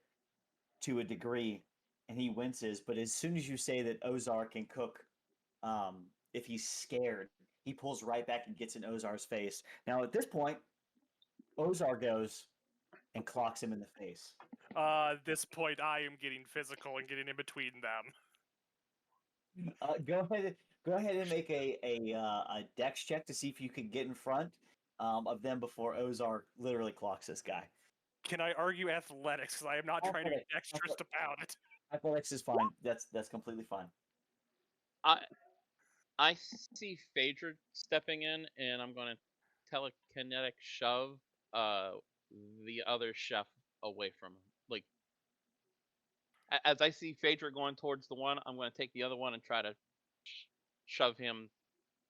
to a degree, and he winces. But as soon as you say that Ozar can cook, if he's scared, he pulls right back and gets in Ozar's face. Now at this point, Ozar goes and clocks him in the face. At this point, I am getting physical and getting in between them. Go ahead and make a dex check to see if you can get in front of them before Ozar literally clocks this guy. Can I argue athletics? Because I am not trying to be dexterous about it. Athletics is fine. That's completely fine. I see Phaedra stepping in, and I'm going to telekinetic shove the other chef away from him. Like, as I see Phaedra going towards the one, I'm going to take the other one and try to shove him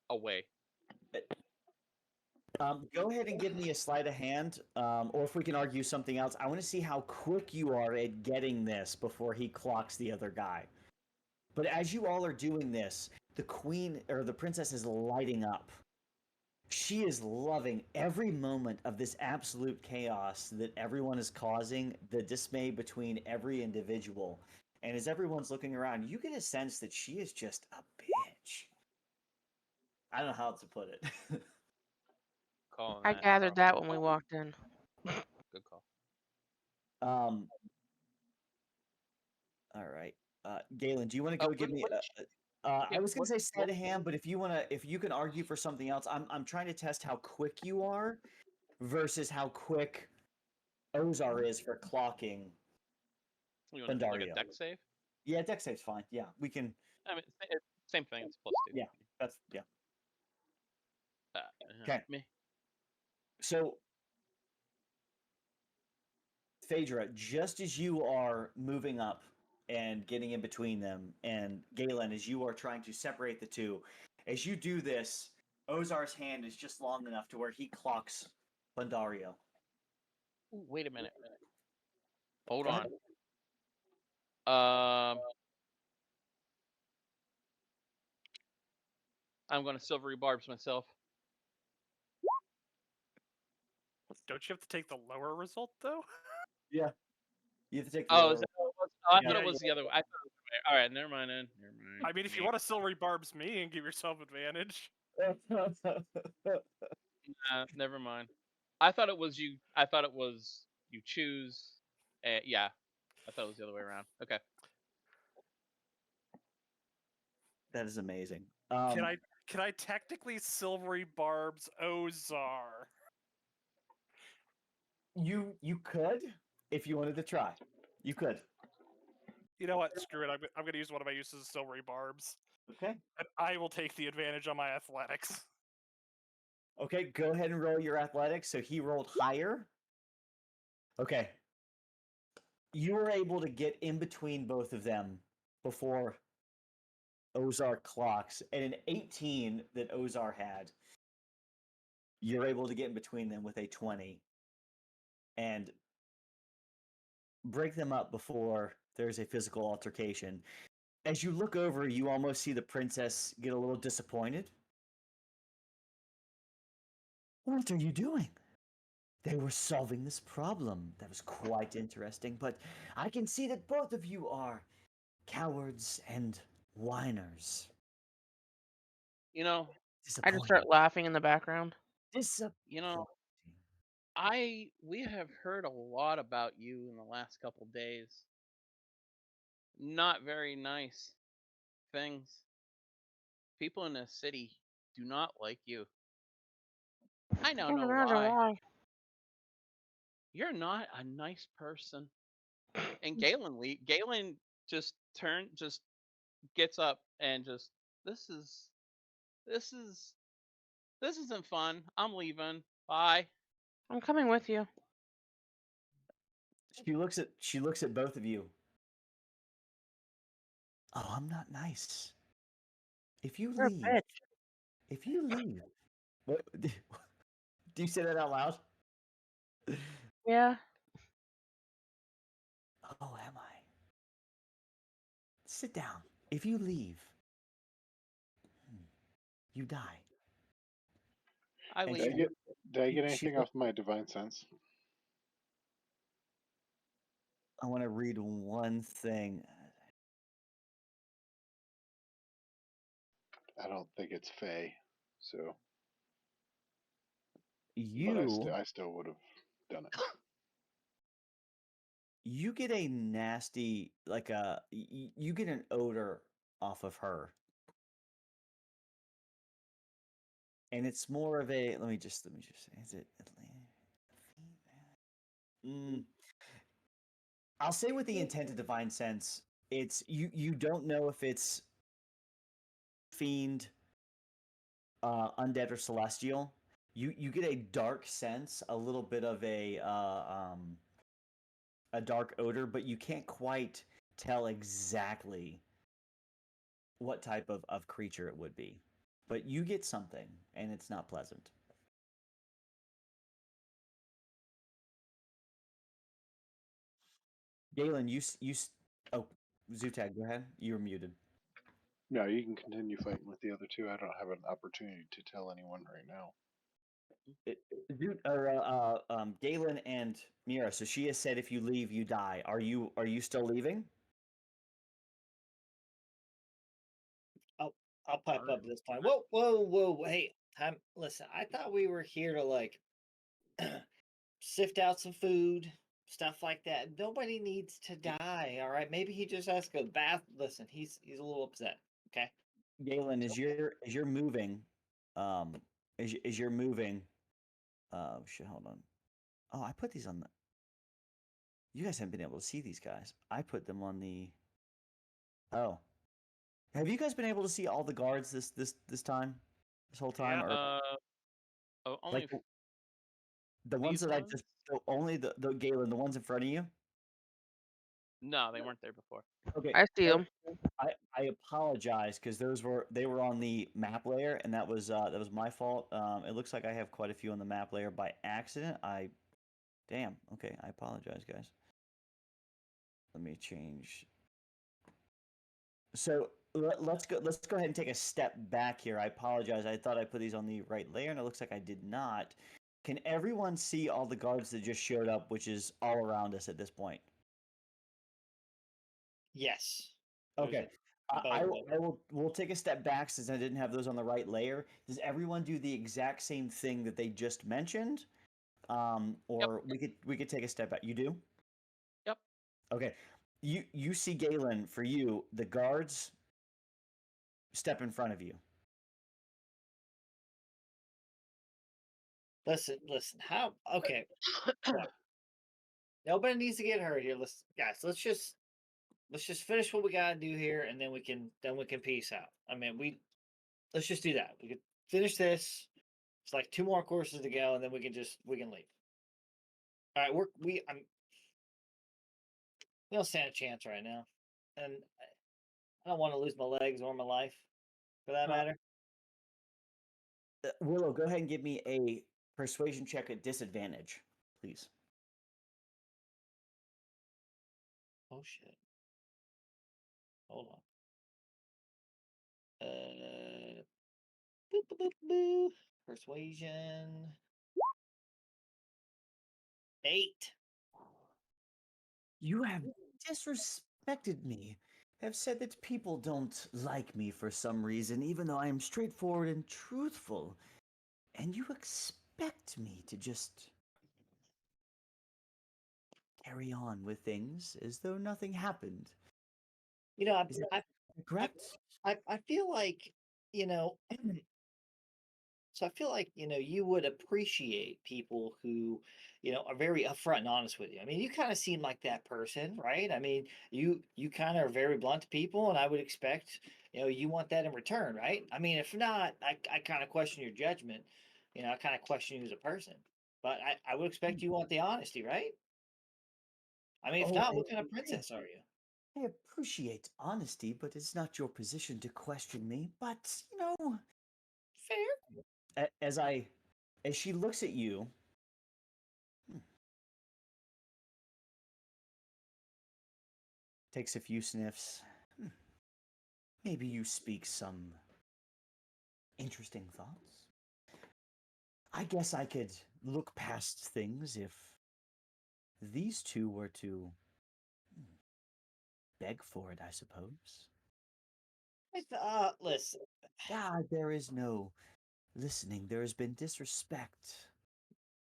away. Go ahead and give me a sleight of hand, or if we can argue something else. I want to see how quick you are at getting this before he clocks the other guy. But as you all are doing this, the queen or the princess is lighting up. She is loving every moment of this absolute chaos that everyone is causing, the dismay between every individual. And as everyone's looking around, you get a sense that she is just a bitch. I don't know how to put it. I gathered that when we walked in. Good call. All right. Galen, do you want to go give me I was gonna say sleight of hand, but if you can argue for something else, I'm trying to test how quick you are versus how quick Ozar is for clocking Pandario. Like a dex save? Yeah, dex save's fine. Yeah, we can. I mean, same thing. It's +2. Yeah, that's yeah. Okay. Me. So, Phaedra, just as you are moving up and getting in between them, and Galen, as you are trying to separate the two, as you do this, Ozar's hand is just long enough to where he clocks Pandario. Ooh, wait a minute. Hold Go on. ahead. I'm going to silvery barbs myself. Don't you have to take the lower result though? Yeah. You have to take the Oh, lower. is that what it was? Oh, I thought it was the other way. I thought it was the way. All right, never mind then. Never mind. I mean, if you want to silvery barbs me and give yourself advantage. Never mind. I thought it was you. I thought it was you choose. Yeah, I thought it was the other way around. Okay. That is amazing. Can I technically silvery barbs Ozar? You could if you wanted to try. You could. You know what? Screw it. I'm going to use one of my uses of silvery barbs. Okay. And I will take the advantage on my athletics. Okay, go ahead and roll your athletics. So he rolled higher. Okay. You were able to get in between both of them before Ozar clocks. And an 18 that Ozar had, you're able to get in between them with a 20 and break them up before there's a physical altercation. As you look over, you almost see the princess get a little disappointed. What are you doing? They were solving this problem. That was quite interesting, but I can see that both of you are cowards and whiners. You know, I just start laughing in the background. You know, we have heard a lot about you in the last couple days. Not very nice things. People in the city do not like you. I now know why. You're not a nice person. And Galen just gets up and this isn't fun. I'm leaving. Bye. I'm coming with you. She looks at both of you. Oh, I'm not nice. If you You're leave, a bitch. What, do you say that out loud? Yeah. Oh, am I? Sit down. If you leave, you die. I And leave. Did I get she anything off my divine sense? I want to read one thing. I don't think it's Fey, so. But You I still would have done it. you get a nasty you get an odor off of her. And it's more of a let me just say, is it I'll say with the intent of divine sense, it's you don't know if it's fiend, undead or celestial. You get a dark sense, a little bit of a dark odor, but you can't quite tell exactly what type of creature it would be. But you get something, and it's not pleasant. Galen, oh, Zutag, go ahead. You were muted. No, you can continue fighting with the other two. I don't have an opportunity to tell anyone right now. Galen and Mira. So she has said, if you leave, you die. Are you still leaving? I'll pipe up this time. Whoa! Hey, time. Listen, I thought we were here to like sift out some food, stuff like that. Nobody needs to die. All right, maybe he just has to go to the bath. Listen, he's a little upset. Okay, Galen, as you're moving, as you're moving, shit. Hold on. Oh, I put these on the. You guys haven't been able to see these guys. I put them on the. Oh, have you guys been able to see all the guards this time, this whole time, Yeah. Oh, only like the ones these that I ones? just only the Galen, the ones in front of you? No, they weren't there before. Okay, I see so them. I apologize because they were on the map layer, and that was my fault. It looks like I have quite a few on the map layer by accident. Damn. Okay, I apologize, guys. Let me change. So let's go ahead and take a step back here. I apologize. I thought I put these on the right layer, and it looks like I did not. Can everyone see all the guards that just showed up, which is all around us at this point? yes. Okay. We'll take a step back since I didn't have those on the right layer. Does everyone do the exact same thing that they just mentioned? Or we could take a step back. You do? Yep. Okay. You see Galen, for you, the guards step in front of you. Listen. How? Okay. Look, nobody needs to get hurt here. Let's just finish what we gotta do here, and then we can peace out. I mean, let's just do that. We could finish this. It's like 2 more courses to go, and then we can leave. All right, we don't stand a chance right now, and I don't want to lose my legs or my life, for that matter. Willow, go ahead and give me a persuasion check at disadvantage, please. Oh shit! Hold on. Boop. Persuasion. 8. You have disrespected me. Have said that people don't like me for some reason, even though I am straightforward and truthful. And you expect me to just carry on with things as though nothing happened. You know, Is that correct? I feel like, you know, so I feel like, you would appreciate people who, are very upfront and honest with you. I mean, you kind of seem like that person, right? I mean, you kind of are very blunt to people, and I would expect, you want that in return, right? I mean, if not, I kind of question your judgment. I kind of question you as a person. But I would expect you want the honesty, right? I mean, if Oh, not, what kind of princess are you? I appreciate honesty, but it's not your position to question me. But, you know, Fair. as she looks at you, takes a few sniffs. Maybe you speak some Interesting thoughts. I guess I could look past things if these two were to beg for it, I suppose. Listen. Ah, there is no listening. There has been disrespect.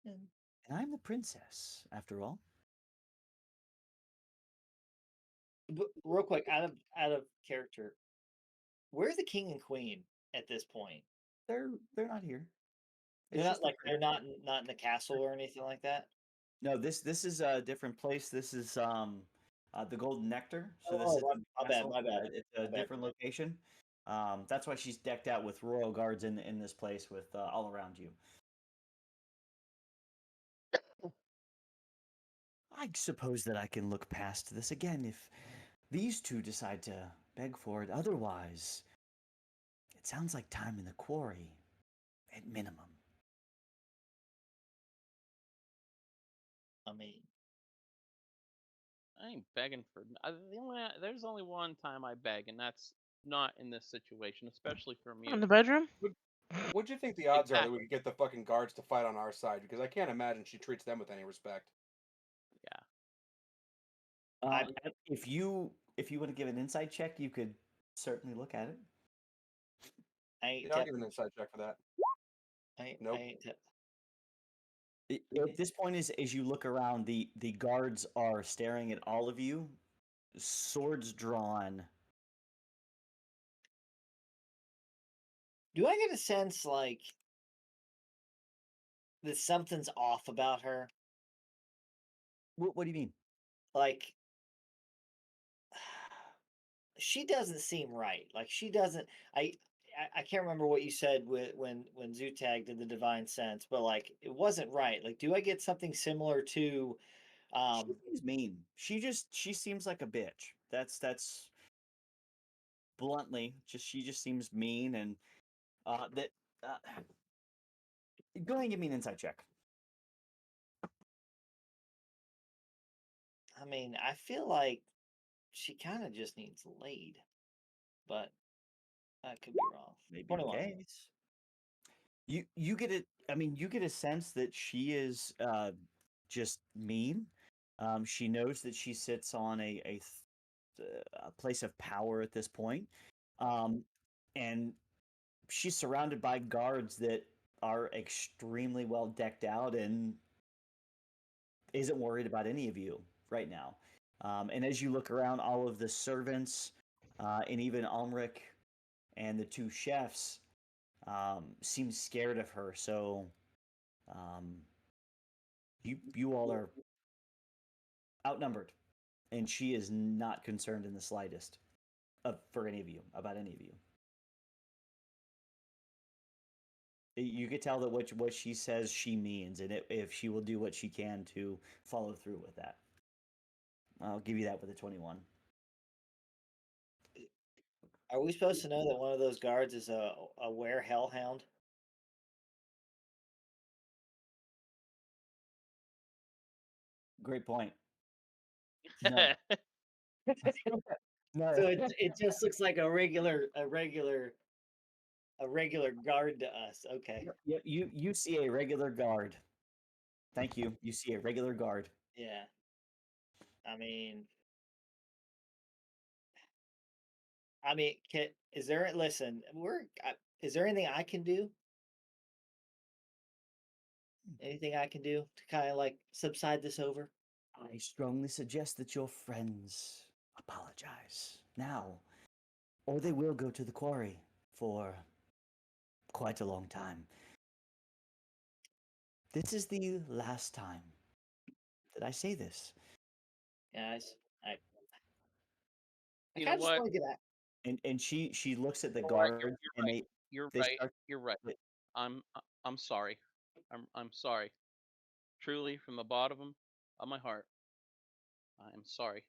Mm. And I'm the princess, after all. Real quick, out of character, where's the king and queen at this point? They're not here. They're It's not just the like they're not in the castle or anything like that. No, this is a different place. This is the Golden Nectar. So this Oh, is my bad, my bad. It's a My bad. different location. That's why she's decked out with royal guards in this place with all around you. I suppose that I can look past this again if these two decide to beg for it. Otherwise, it sounds like time in the quarry, at minimum. I mean, I ain't begging for. There's only one time I beg, and that's not in this situation, especially from you. In the bedroom? What do you think the odds are that we could get the fucking guards to fight on our side? Because I can't imagine she treats them with any respect. Yeah. If you want to give an insight check, you could certainly look at it. I'll give an insight check for that. Nope. At this point, as you look around, the guards are staring at all of you, swords drawn. do I get a sense like that something's off about her? What do you mean? Like, she doesn't seem right. Like she doesn't. I can't remember what you said when Zutag did the divine sense, but like it wasn't right. Like, do I get something similar to? She seems mean. She seems like a bitch. That's bluntly she just seems mean and that. Go ahead and give me an insight check. I mean, I feel like she kind of just needs laid, but I could be wrong. Maybe 21. the case. You get it. I mean, you get a sense that she is just mean. She knows that she sits on a place of power at this point, and she's surrounded by guards that are extremely well decked out and isn't worried about any of you right now. And as you look around, all of the servants and even Almric and the two chefs seem scared of her. So you all are outnumbered, and she is not concerned in the slightest for any of you about any of you. You could tell that what she says she means, and if she will do what she can to follow through with that. I'll give you that with a 21. Are we supposed to know that one of those guards is a were hellhound? Great point. No. No. So it just looks like a regular guard to us. Okay. Yep, you see a regular guard. Thank you. You see a regular guard. Yeah. I mean, is there? Listen, is there anything I can do? Anything I can do to kind of like subside this over? I strongly suggest that your friends apologize now, or they will go to the quarry for quite a long time. This is the last time that I say this. Guys, I You know kinda just what? wanna get at. And she looks at the You know what? guard You're and right. You're they right. start. You're right. I'm sorry. I'm sorry. Truly, from the bottom of my heart, I am sorry.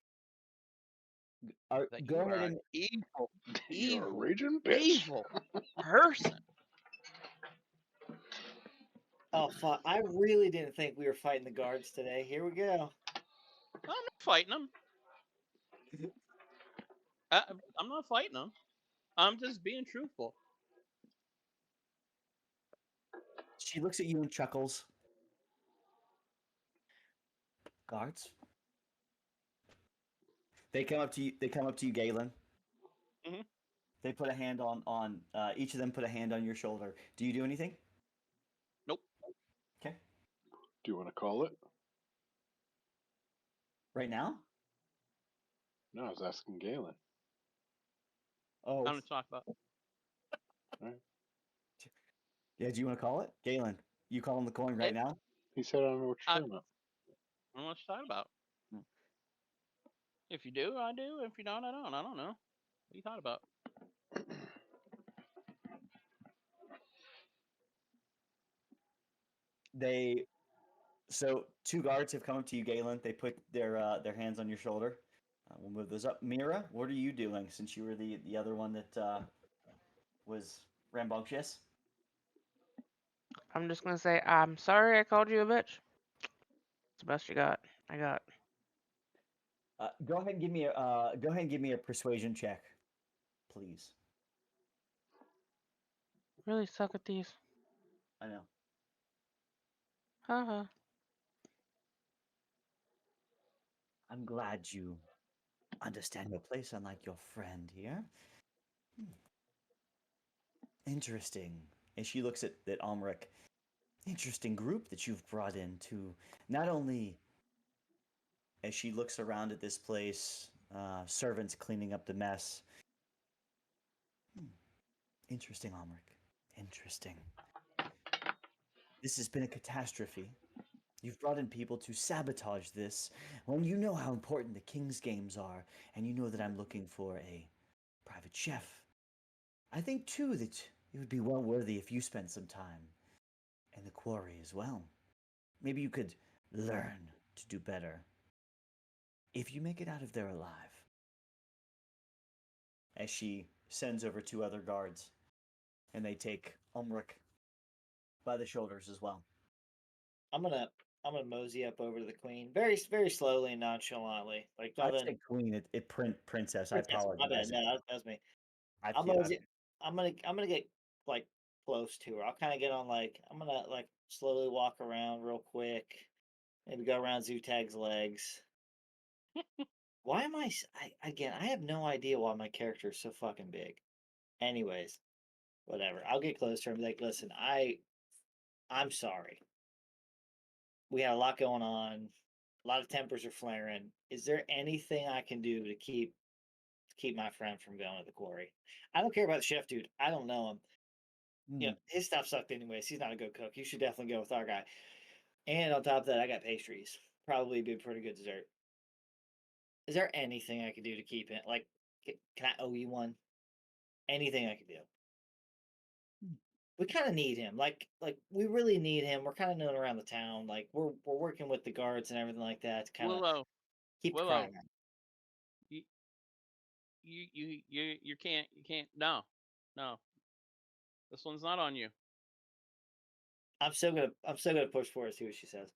That Go you ahead are an and evil, You're a evil, raging bitch. evil person. Oh fuck! I really didn't think we were fighting the guards today. Here we go. I'm not fighting them. I'm not fighting them. I'm just being truthful. She looks at you and chuckles. Guards. They come up to you. They come up to you, Galen. Mhm. They put a hand on each of them. Put a hand on your shoulder. Do you do anything? Nope. Okay. Do you want to call it? Right now? No, I was asking Galen. Oh. Time to talk about. Right. Yeah. Do you want to call it, Galen? You calling the coin right now? He said, I don't know what you're talking about. I don't know what you're talking about. Hmm. If you do, I do. If you don't, I don't. I don't know. What are you talking about? So two guards have come up to you, Galen. They put their hands on your shoulder. We'll move those up. Mira, what are you doing since you were the other one that was rambunctious? I'm just gonna say I'm sorry I called you a bitch. It's the best you got. I got. Go ahead and give me a persuasion check, please. Really suck at these. I know. Haha. I'm glad you understand your place, unlike your friend here. Interesting. And she looks at Almeric. Interesting group that you've brought in to not only, as she looks around at this place, servants cleaning up the mess. Interesting, Almeric. Interesting. This has been a catastrophe. You've brought in people to sabotage this when you know how important the King's Games are, and you know that I'm looking for a private chef. I think, too, that it would be well worthy if you spent some time in the quarry as well. Maybe you could learn to do better if you make it out of there alive. As she sends over two other guards, and they take Ulmric by the shoulders as well. I'm gonna mosey up over to the queen, very slowly and nonchalantly, like I nothing. said queen. It princess. I Princess, my bad. apologize. No, that's me. I I'm feel- mosey. I'm gonna get like close to her. I'll kind of get on like I'm gonna like slowly walk around real quick. Maybe go around Zutag's legs. Why am again? I have no idea why my character is so fucking big. Anyways, whatever. I'll get close to her and be like, listen, I'm sorry. We had a lot going on. A lot of tempers are flaring. Is there anything I can do to keep my friend from going to the quarry? I don't care about the chef dude. I don't know him. You know, his stuff sucked anyways. He's not a good cook. You should definitely go with our guy. And on top of that, I got pastries. Probably be a pretty good dessert. Is there anything I can do to keep it? Like, can I owe you one? Anything I can do? We kind of need him. Like we really need him. We're kind of known around the town. Like we're working with the guards and everything like that to kind of Willow, keep the Willow, crime out. you can't. No. This one's not on you. I'm still gonna push for it. See what she says.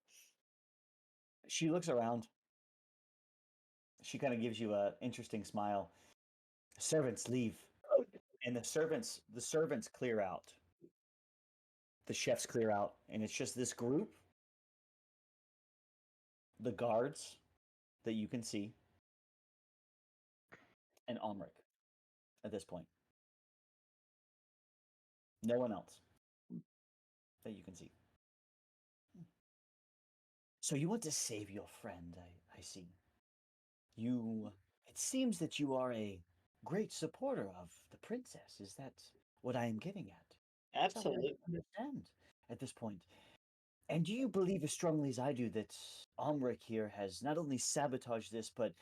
She looks around. She kind of gives you an interesting smile. Servants leave, and the servants clear out. The chefs clear out, and it's just this group. The guards that you can see, and Almeric at this point. No one else that you can see. So you want to save your friend, I see. It seems that you are a great supporter of the princess. Is that what I am getting at? Absolutely. I understand at this point. And do you believe as strongly as I do that Almeric here has not only sabotaged this, but,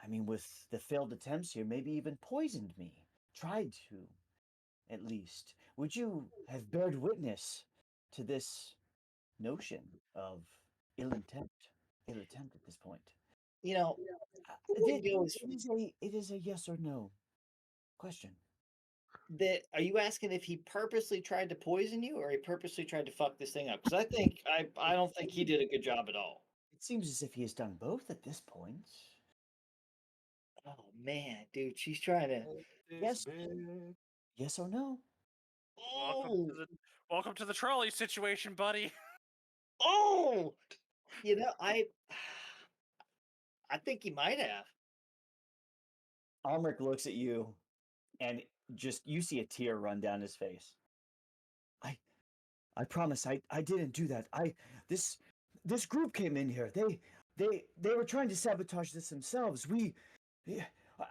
I mean, with the failed attempts here, maybe even poisoned me? Tried to, at least. Would you have bared witness to this notion of ill attempt at this point? You know, It is a yes or no question. that are you asking if he purposely tried to poison you or he purposely tried to fuck this thing up? Because I don't think he did a good job at all. It seems as if he has done both at this point. Oh man, dude, she's trying to. Yes. Yes or no? Oh, Welcome to the trolley situation, buddy. Oh, I think he might have. Almeric looks at you, and just you see a tear run down his face. I promise I didn't do that. This group came in here. They were trying to sabotage this themselves.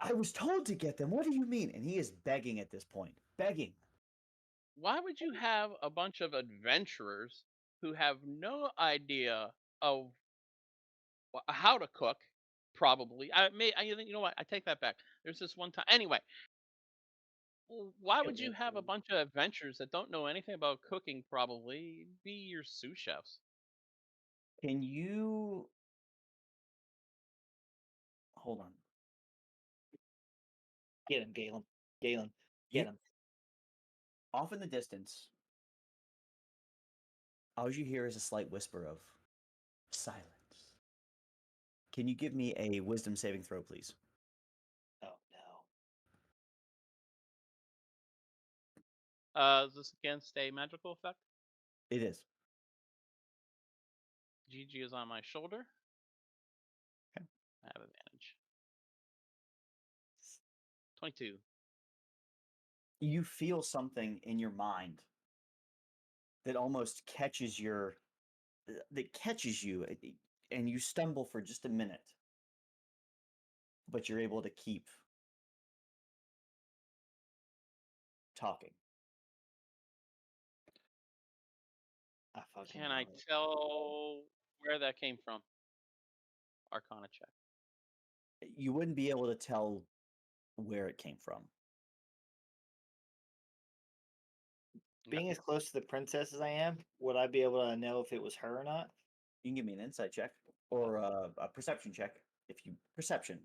I was told to get them. What do you mean? And he is begging at this point. Begging. Why would you have a bunch of adventurers who have no idea of how to cook? Probably. You know what? I take that back. There's this one time. Anyway, why would you have a bunch of adventurers that don't know anything about cooking? Probably be your sous chefs. Can you hold on? Get him, Galen. Galen, get him. Off in the distance, all you hear is a slight whisper of silence. Can you give me a wisdom saving throw, please? Oh no. Is this against a magical effect? It is. GG is on my shoulder. Okay. I have advantage. 22. You feel something in your mind that almost catches you, and you stumble for just a minute, but you're able to keep talking. Can I tell where that came from? Arcana check. You wouldn't be able to tell where it came from. Being as close to the princess as I am, would I be able to know if it was her or not? You can give me an insight check or a perception check if you perception.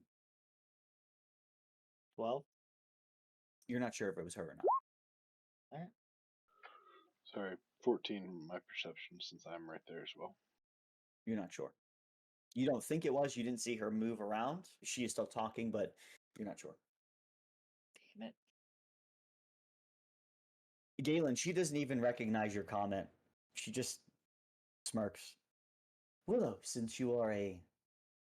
12. You're not sure if it was her or not. All right. Sorry, 14 my perception since I'm right there as well. You're not sure. You don't think it was. You didn't see her move around. She is still talking, but you're not sure. Damn it. Galen, she doesn't even recognize your comment. She just smirks. Willow, since you are a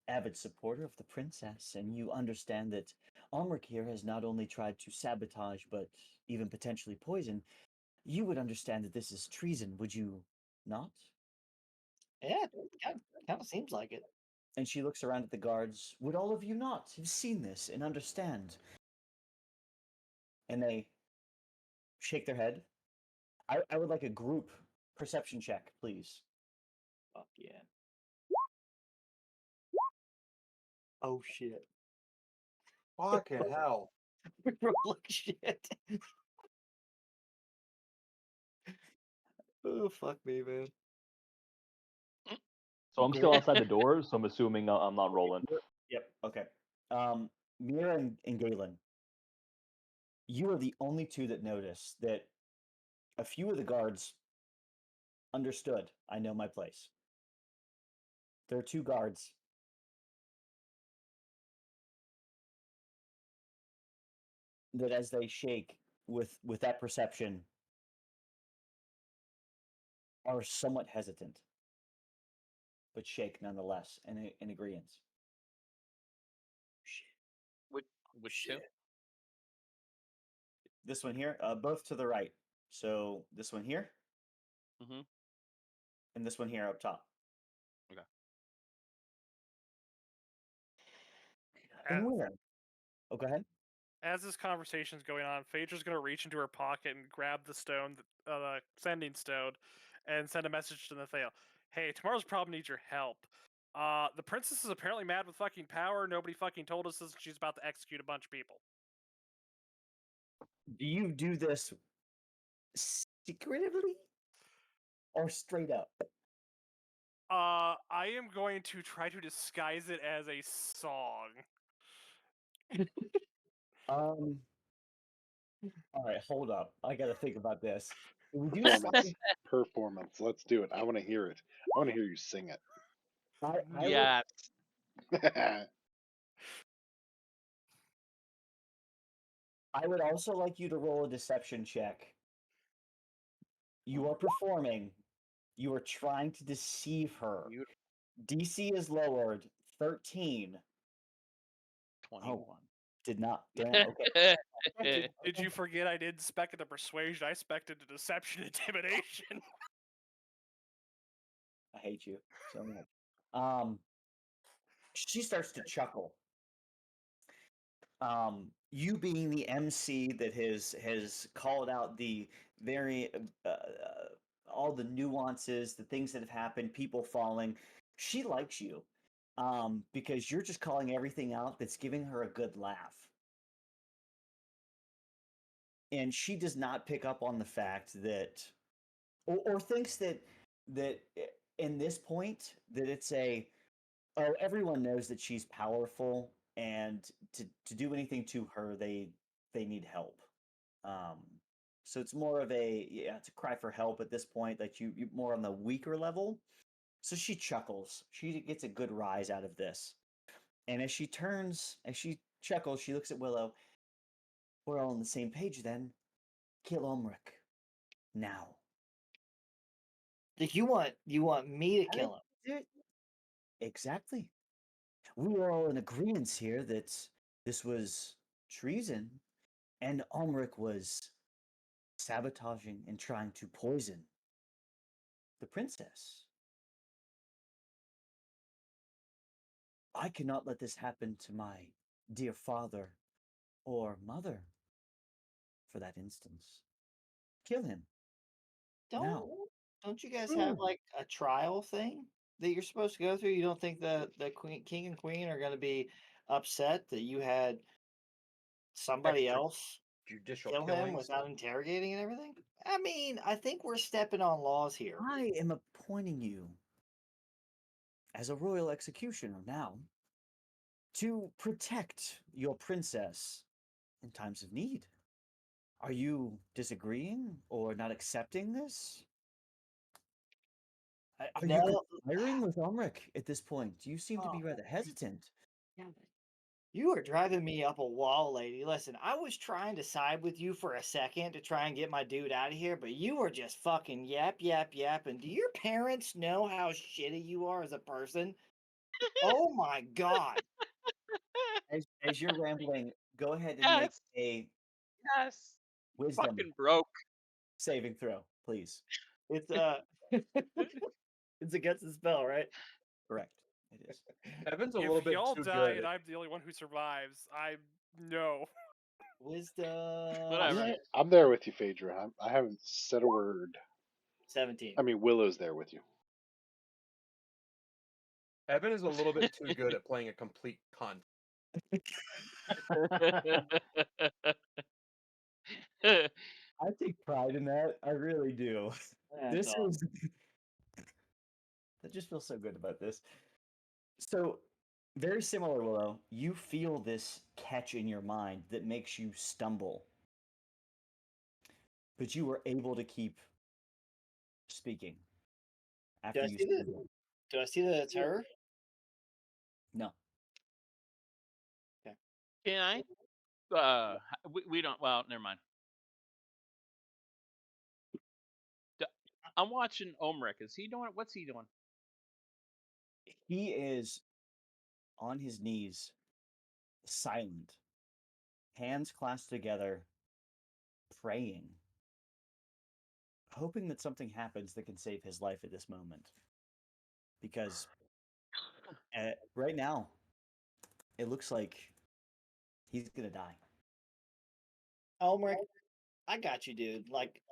avid supporter of the princess and you understand that Almeric here has not only tried to sabotage but even potentially poison, you would understand that this is treason, would you not? Yeah, kind of seems like it. And she looks around at the guards. Would all of you not have seen this and understand? And they shake their head. I would like a group perception check, please. Fuck yeah. Oh shit. Fucking hell. We roll like shit. Oh fuck me, man. So I'm still outside the door, so I'm assuming I'm not rolling. Yep. Okay. Mira and Galen, you are the only two that notice that a few of the guards understood. I know my place. There are two guards. That as they shake with that perception are somewhat hesitant, but shake nonetheless in agreement. Which two? This one here, both to the right. So this one here, and this one here up top. Okay. And where? Oh, go ahead. As this conversation's going on, Phaedra's gonna reach into her pocket and grab the stone, the sending stone, and send a message to Nathaniel. Hey, tomorrow's problem needs your help. The princess is apparently mad with fucking power. Nobody fucking told us this, and she's about to execute a bunch of people. Do you do this secretively or straight up? I am going to try to disguise it as a song. All right, hold up. I gotta think about this. We do Performance. Let's do it. I want to hear it. I want to hear you sing it. Yes. I would also like you to roll a deception check You are performing. You are trying to deceive her. Beautiful. DC is lowered 13. 21. Oh, did not. Damn. Okay. Did you forget I did spec into persuasion? I spec into deception intimidation. I hate you so much. She starts to chuckle. You being the MC that has called out the very all the nuances, the things that have happened, people falling. She likes you, because you're just calling everything out that's giving her a good laugh. And she does not pick up on the fact that, or thinks that in this point that it's everyone knows that she's powerful, and to do anything to her they need help. So it's more of it's a cry for help at this point, like you more on the weaker level. So she chuckles. She gets a good rise out of this. And as she chuckles, she looks at Willow. We're all on the same page then. Kill Ulmric. Now. You want me to kill him? Exactly. We were all in agreement here that this was treason, and Ulmric was sabotaging and trying to poison the princess. I cannot let this happen to my dear father or mother, for that instance. Kill him. Don't you guys have like a trial thing that you're supposed to go through? You don't think the king and queen are going to be upset that you had somebody else Judicial kill him killings. without interrogating and everything? I mean, I think we're stepping on laws here. I am appointing you as a royal executioner now to protect your princess in times of need. Are you disagreeing or not accepting this? Are you conspiring with Ulmric at this point? You seem to be rather hesitant. You are driving me up a wall, lady. Listen, I was trying to side with you for a second to try and get my dude out of here, but you were just fucking yap. And do your parents know how shitty you are as a person? Oh my god. As you're rambling, go ahead and make a wisdom Fucking broke saving throw, please. It's it's against the spell, right? Correct. It is. Evan's a If little bit y'all too die good. and I'm the only one who survives, I know. Wisdom. Whatever. I'm there with you, Phaedra. I haven't said a word. 17. I mean, Willow's there with you. Evan is a little bit too good at playing a complete cunt. I take pride in that. I really do. That's awesome. That just feels so good about this. So, very similar, Willow. You feel this catch in your mind that makes you stumble, but you were able to keep speaking. Do I see that it's her? No. Okay. Can I? We don't. Well, never mind. I'm watching Ulmric. Is he doing? What's he doing? He is on his knees, silent, hands clasped together, praying, hoping that something happens that can save his life at this moment. Because right now, it looks like he's gonna die. Ulmric, I got you, dude. Like,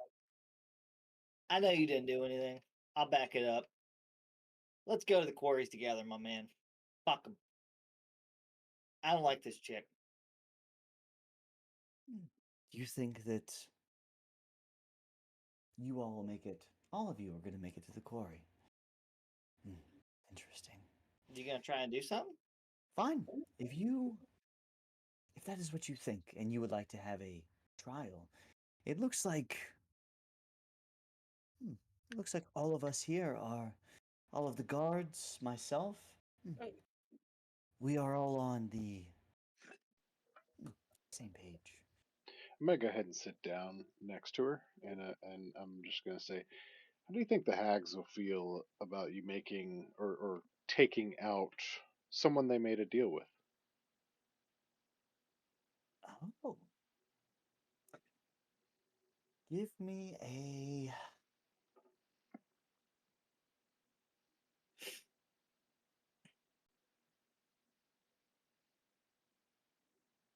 I know you didn't do anything. I'll back it up. Let's go to the quarries together, my man. Fuck him. I don't like this chick. You think that you all will make it? All of you are going to make it to the quarry. Interesting. You gonna try and do something? Fine. If that is what you think, and you would like to have a trial, it looks like all of us here are, all of the guards, myself. We are all on the same page. I'm gonna go ahead and sit down next to her, and I'm just gonna say, how do you think the hags will feel about you making or taking out someone they made a deal with? Oh,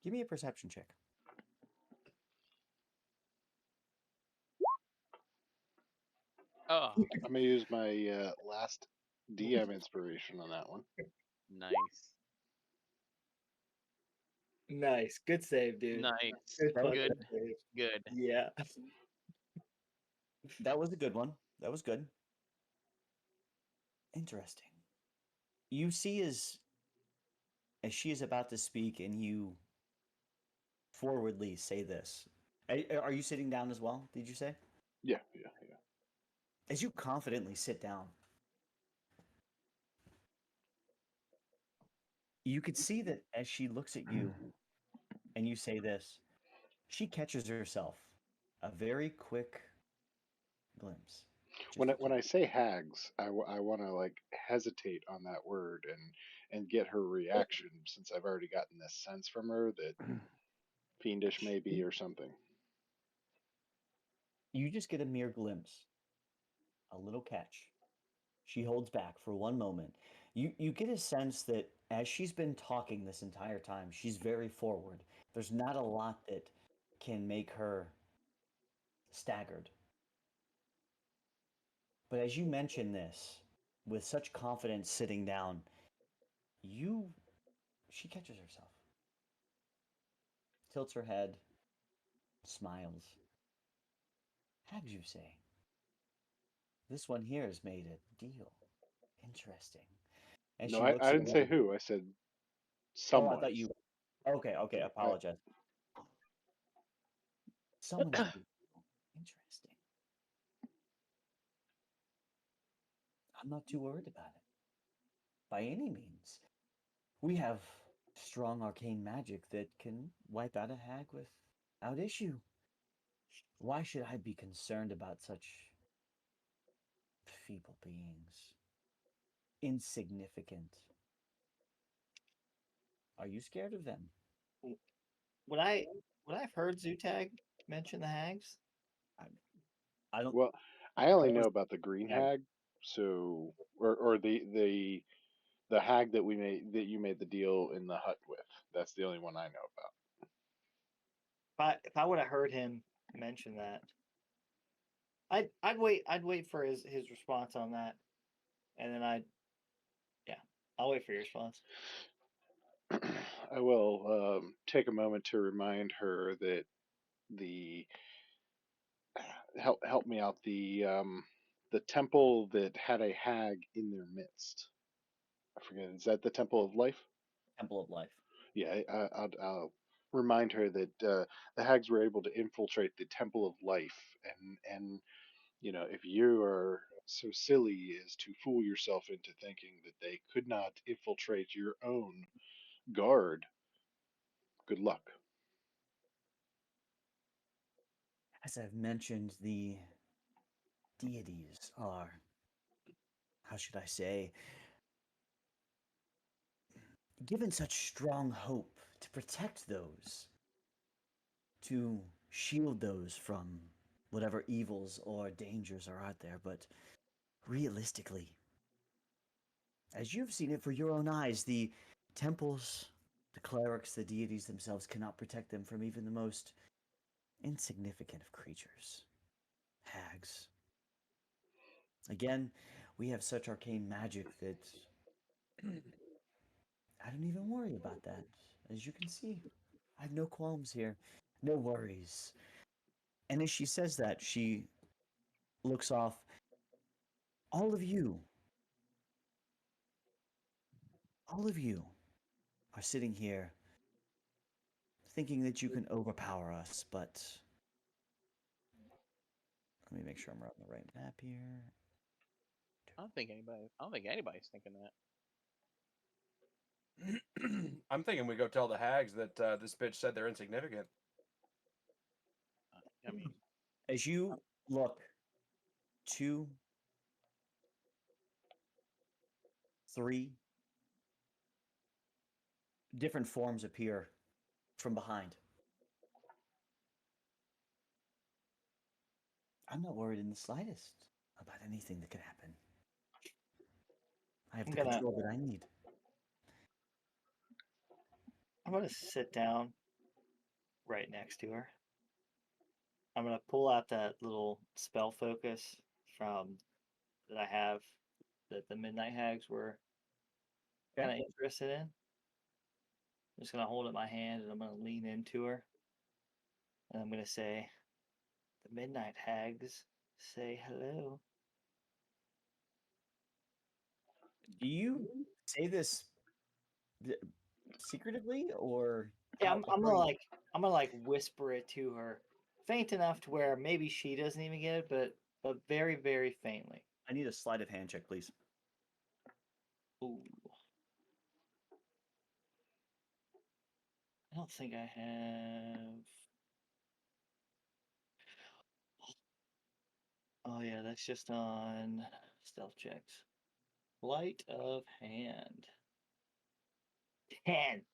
give me a perception check. Oh, I'm gonna use my last DM inspiration on that one. nice. Nice. Good save, dude. Nice. Good That was fucking Good. save. Good. Yeah. That was a good one. That was good. Interesting. You see as she is about to speak and you forwardly say this. Are you sitting down as well? Did you say? Yeah. As you confidently sit down, you could see that as she looks at you and you say this, she catches herself a very quick glimpse. When I say hags, I want to like hesitate on that word and get her reaction since I've already gotten this sense from her that fiendish maybe or something. You just get a mere glimpse, a little catch. She holds back for one moment. You get a sense that as she's been talking this entire time, she's very forward. There's not a lot that can make her staggered. But as you mention this with such confidence sitting down, she catches herself. Tilts her head, smiles. How'd you say? This one here has made a deal. Interesting. And No, she I looks didn't say away. who. I said Oh, I someone. thought you. Okay, I, apologize. Someone's made a deal. Interesting. I'm not too worried about it. By any means. We have strong arcane magic that can wipe out a hag without issue. Why should I be concerned about such feeble beings? Insignificant. Are you scared of them? Would I've heard Zutag mention the hags? I don't. well, I only That know was about the green hag. hag, so or the hag that you made the deal in the hut with. That's the only one I know about. If I would have heard him mention that, I'd wait for his response on that, and then I'll wait for your response. I will take a moment to remind her that the help me out the temple that had a hag in their midst. I forget. Is that the Temple of Life? Temple of Life. Yeah, I'll remind her that the hags were able to infiltrate the Temple of Life, and if you are so silly as to fool yourself into thinking that they could not infiltrate your own guard, good luck. As I've mentioned, the deities are, how should I say, given such strong hope to protect those, to shield those from whatever evils or dangers are out there. But realistically, as you've seen it for your own eyes, the temples, the clerics, the deities themselves cannot protect them from even the most insignificant of creatures. Hags. Again, we have such arcane magic that I don't even worry about that. As you can see, I have no qualms here, no worries. And as she says that, she looks off. All of you are sitting here thinking that you can overpower us, but let me make sure I'm on the right map here. I don't think anybody's thinking that. I'm thinking we go tell the hags that this bitch said they're insignificant. Yummy. As you look, 2, 3 different forms appear from behind. I'm not worried in the slightest about anything that could happen. I have I'm the gonna- control that I need. I'm gonna sit down right next to her. I'm gonna pull out that little spell focus from that I have that the Midnight Hags were kind of interested in. I'm just gonna hold it in my hand and I'm gonna lean into her. And I'm gonna say, "The Midnight Hags say hello." Do you say this secretively, or Yeah, how- I'm how gonna are you- like I'm gonna like whisper it to her, faint enough to where maybe she doesn't even get it, but very very faintly. I need a sleight of hand check, please. Ooh. I don't think I have. Oh yeah, that's just on stealth checks. Sleight of hand. 10.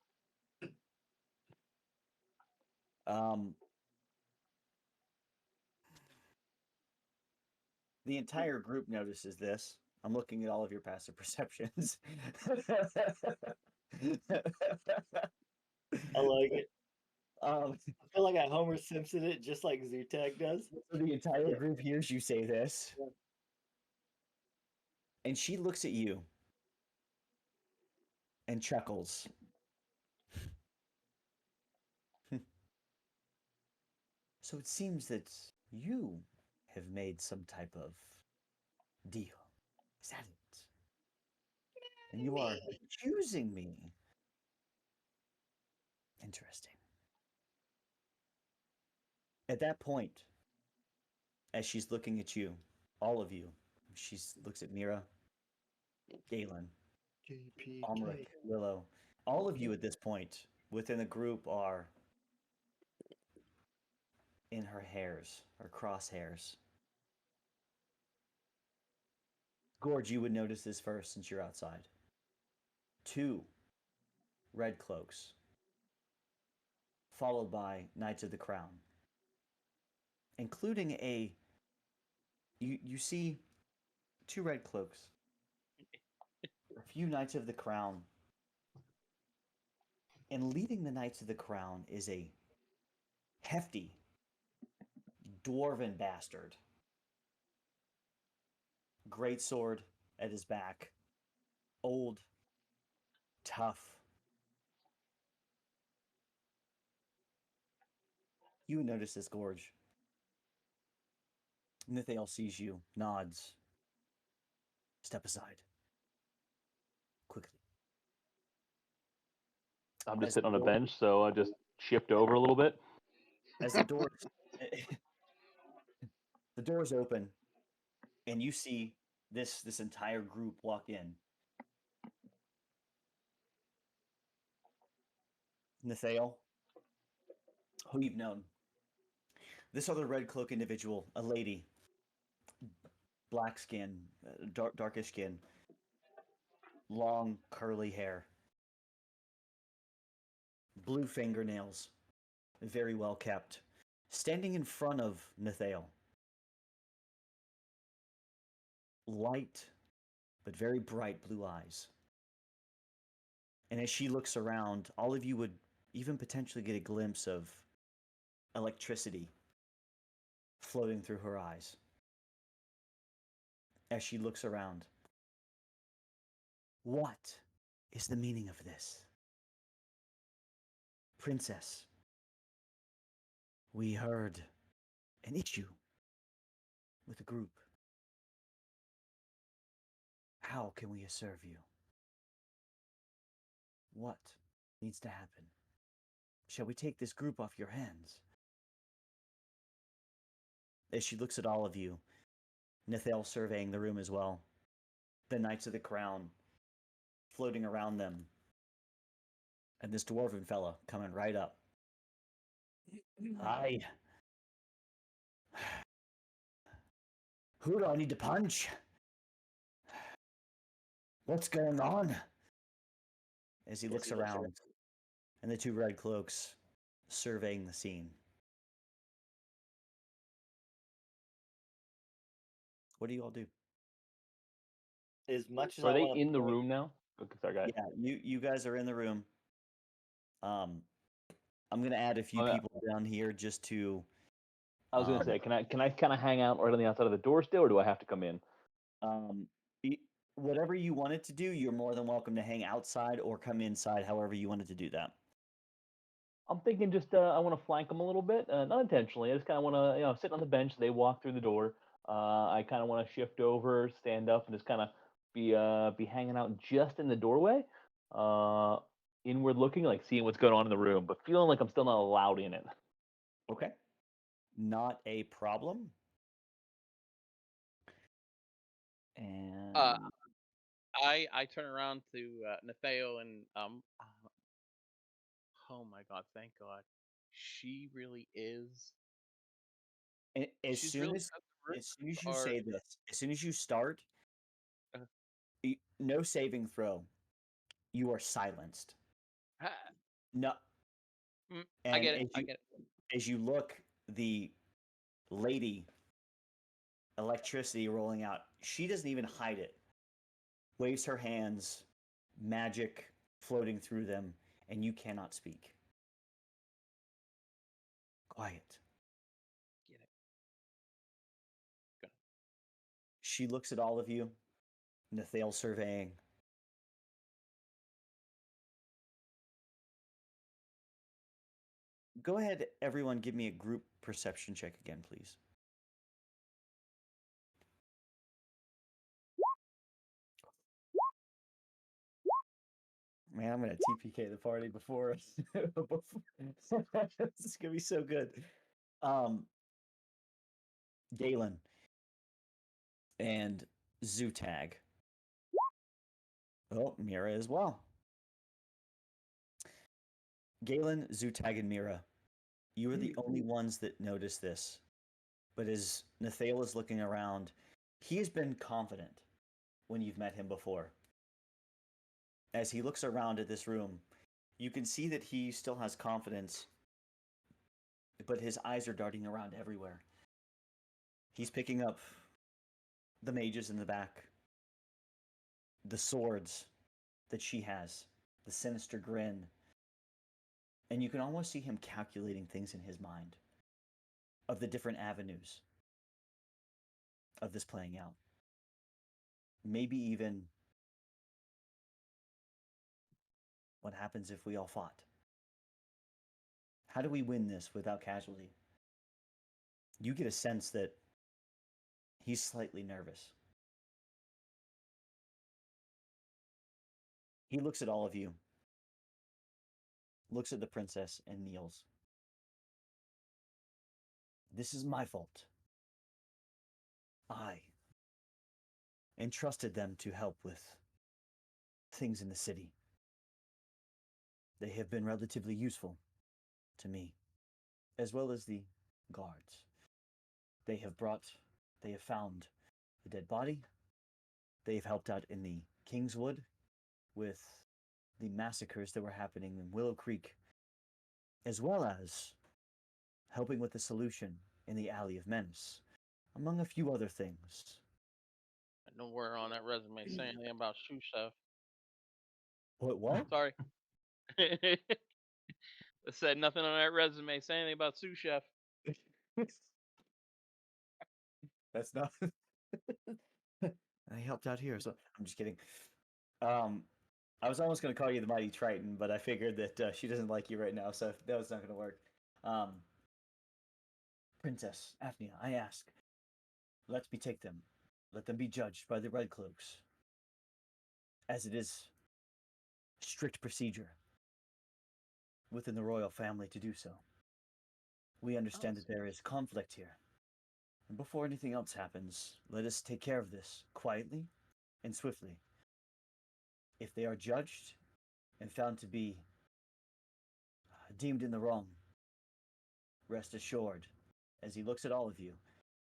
The entire group notices this. I'm looking at all of your passive perceptions. I like it. I feel like I Homer Simpson it just like Zutag does. So the entire group hears you say this. And she looks at you and chuckles. So it seems that you have made some type of deal. Is that it? And you are accusing me. Interesting. At that point, as she's looking at you, all of you, she looks at Mira, Galen, Almeric, Willow. All of you at this point within the group are in her hairs, or crosshairs. Gorge, you would notice this first since you're outside. 2 red cloaks, followed by Knights of the Crown, including you see 2 red cloaks, a few Knights of the Crown, and leading the Knights of the Crown is a hefty dwarven bastard. Great sword at his back, old, tough. You notice this, Gorge. Nithael sees you, nods. Step aside. Quickly. I'm just As sitting on the a door- bench, so I just shift over a little bit. As the doors the doors open and you see this entire group walk in. Nithael, who you've known. This other red cloak individual, a lady, black skin, darkish skin, long curly hair, blue fingernails, very well kept, standing in front of Nithael. Light, but very bright blue eyes. And as she looks around, all of you would even potentially get a glimpse of electricity floating through her eyes as she looks around. What is the meaning of this? Princess, we heard an issue with the group. How can we serve you? What needs to happen? Shall we take this group off your hands? As she looks at all of you, Nithael surveying the room as well, the Knights of the Crown floating around them, and this dwarven fella coming right up. Who do I need to punch? What's going on? As he looks around, and the two red cloaks surveying the scene. What do you all do? As much as Are I they want to in the room now? Okay, sorry, guys. Yeah, you guys are in the room. I'm gonna add a few Oh, yeah. people down here just to. I was gonna say, can I kind of hang out right on the outside of the door still, or do I have to come in? Whatever you wanted to do, you're more than welcome to hang outside or come inside. However you wanted to do that. I'm thinking just I want to flank them a little bit, not intentionally. I just kind of want to sit on the bench. They walk through the door. I kind of want to shift over, stand up, and just kind of be hanging out just in the doorway, inward looking, like seeing what's going on in the room, but feeling like I'm still not allowed in it. Okay. Not a problem. And I turn around to Natheo and oh my god, thank God, she really is. as She's soon really as got the as soon roots, as you or say this, as soon as you start, no saving throw. You are silenced. No. I And get it. I get it. as you look, the lady electricity rolling out, she doesn't even hide it. Waves her hands, magic floating through them, and you cannot speak. Quiet. Get it. Good. She looks at all of you, Nathale surveying. Go ahead, everyone, give me a group perception check again, please. Man, I'm gonna TPK the party before. This is gonna be so good. Galen and Zutag. Oh, Mira as well. Galen, Zutag, and Mira, you are the only ones that notice this. But as Nathale is looking around, he has been confident when you've met him before. As he looks around at this room, you can see that he still has confidence, but his eyes are darting around everywhere. He's picking up the mages in the back, the swords that she has, the sinister grin, and you can almost see him calculating things in his mind of the different avenues of this playing out. Maybe even what happens if we all fought? How do we win this without casualty? You get a sense that he's slightly nervous. He looks at all of you, looks at the princess, and kneels. This is my fault. I entrusted them to help with things in the city. They have been relatively useful to me, as well as the guards. They have found the dead body. They have helped out in the Kingswood with the massacres that were happening in Willow Creek, as well as helping with the solution in the Alley of Menace, among a few other things. Nowhere on that resume say anything about sous chef. What? Sorry. I said nothing on that resume say anything about sous chef. That's not. I helped out here, so I'm just kidding. I was almost going to call you the Mighty Triton, but I figured that she doesn't like you right now, so that was not going to work. Princess Aphnia, I ask, let me take them. Let them be judged by the Red Cloaks, as it is strict procedure within the royal family to do so. We understand that there is conflict here. And before anything else happens, let us take care of this quietly and swiftly. If they are judged and found to be deemed in the wrong, rest assured, as he looks at all of you,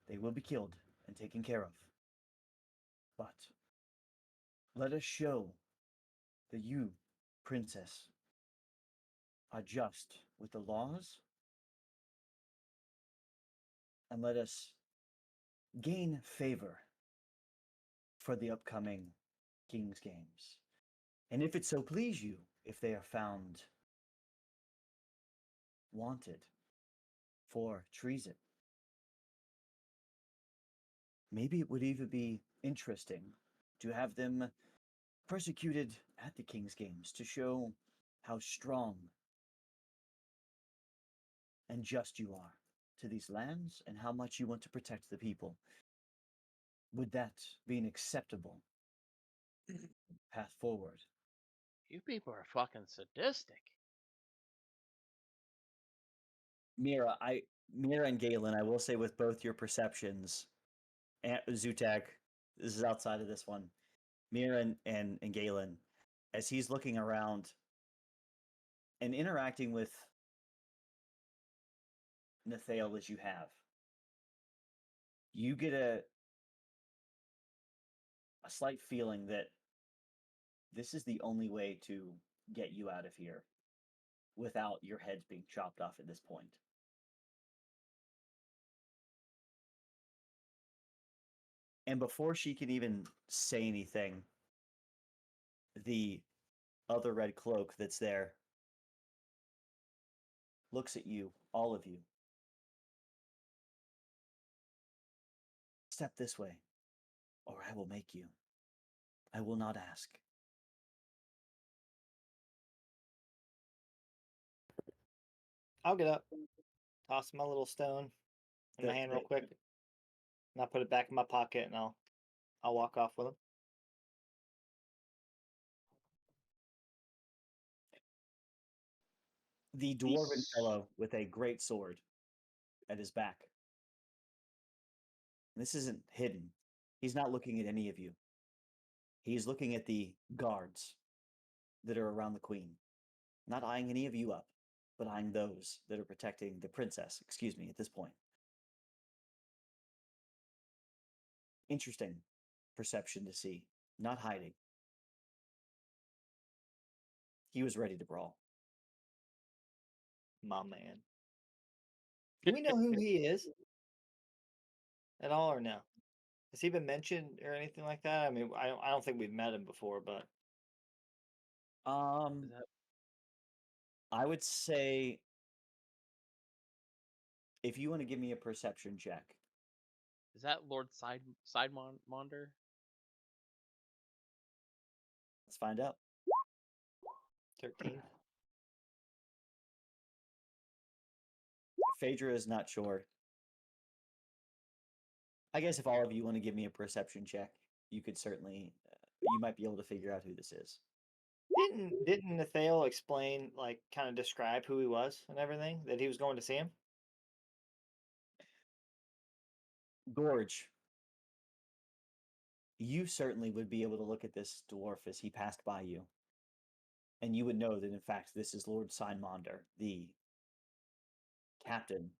they will be killed and taken care of. But let us show that you, princess, are just with the laws, and let us gain favor for the upcoming King's Games. And if it so please you, if they are found wanted for treason, maybe it would even be interesting to have them persecuted at the King's Games to show how strong and just you are to these lands and how much you want to protect the people. Would that be an acceptable path forward? You people are fucking sadistic. Mira and Galen, I will say with both your perceptions, and Zutak, this is outside of this one. Mira and Galen, as he's looking around and interacting with Nathael as you have, you get a slight feeling that this is the only way to get you out of here without your heads being chopped off at this point. And before she can even say anything, the other red cloak that's there looks at you, all of you. Step this way, or I will make you. I will not ask. I'll get up, toss my little stone in my hand real quick, and I'll put it back in my pocket, and I'll walk off with him. The dwarven fellow with a great sword at his back. This isn't hidden. He's not looking at any of you. He's looking at the guards that are around the queen. Not eyeing any of you up, but eyeing those that are protecting the princess, at this point. Interesting perception to see. Not hiding. He was ready to brawl. My man. Do we know who he is at all, or no? Has he been mentioned or anything like that? I mean, I don't think we've met him before, but I would say if you want to give me a perception check. Is that Lord Sidemonder? Let's find out. 13. Phaedra is not sure. I guess if all of you want to give me a perception check, you could certainly, you might be able to figure out who this is. Didn't Nathael explain, like, kind of describe who he was and everything, that he was going to see him? Gorge, you certainly would be able to look at this dwarf as he passed by you, and you would know that, in fact, this is Lord Sidemonder, the captain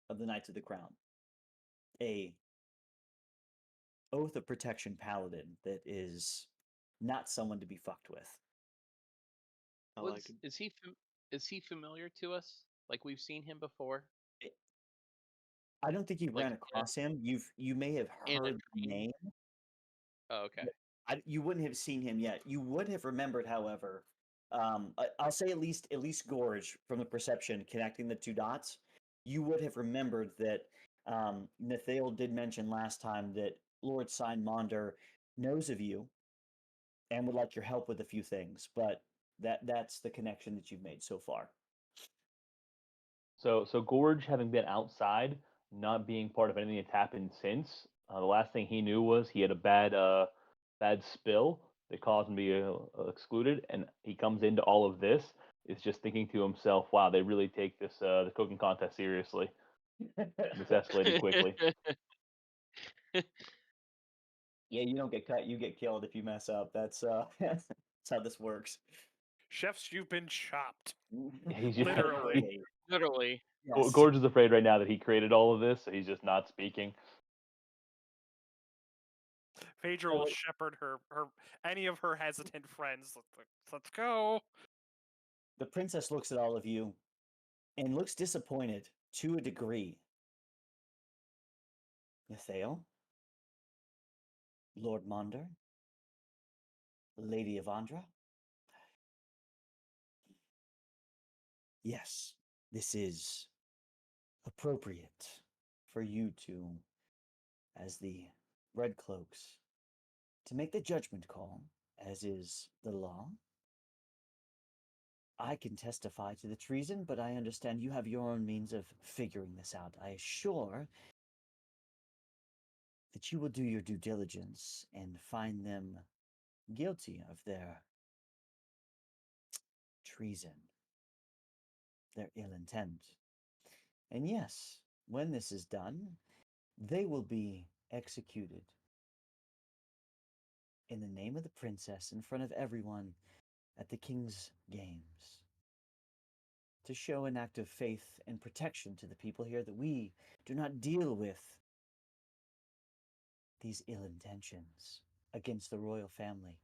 of the Knights of the Crown. A oath of protection paladin that is not someone to be fucked with. Is he familiar to us? Like we've seen him before? I don't think you've ran across him. You may have heard the name. Oh, okay. You wouldn't have seen him yet. You would have remembered, however. I'll say at least Gorge, from the perception connecting the two dots, you would have remembered that Nathael did mention last time that Lord Sidemonder knows of you and would like your help with a few things, but that's the connection that you've made so far. So Gorge, having been outside, not being part of anything that's happened since, the last thing he knew was he had a bad spill that caused him to be excluded, and he comes into all of this, is just thinking to himself, wow, they really take this the cooking contest seriously. This escalated quickly. Yeah, you don't get cut, you get killed if you mess up. That's that's how this works. Chefs, you've been chopped. He's Literally. Literally. Yes. Gorge is afraid right now that he created all of this, so he's just not speaking. Phaedra will shepherd her any of her hesitant friends. Let's go. The princess looks at all of you and looks disappointed to a degree. Nathael, Lord Monder, Lady Avandra. Yes, this is appropriate for you to, as the Red Cloaks, to make the judgment call, as is the law. I can testify to the treason, but I understand you have your own means of figuring this out. I assure that you will do your due diligence and find them guilty of their treason, their ill intent. And yes, when this is done, they will be executed in the name of the princess in front of everyone at the King's Games, to show an act of faith and protection to the people here that we do not deal with these ill intentions against the royal family.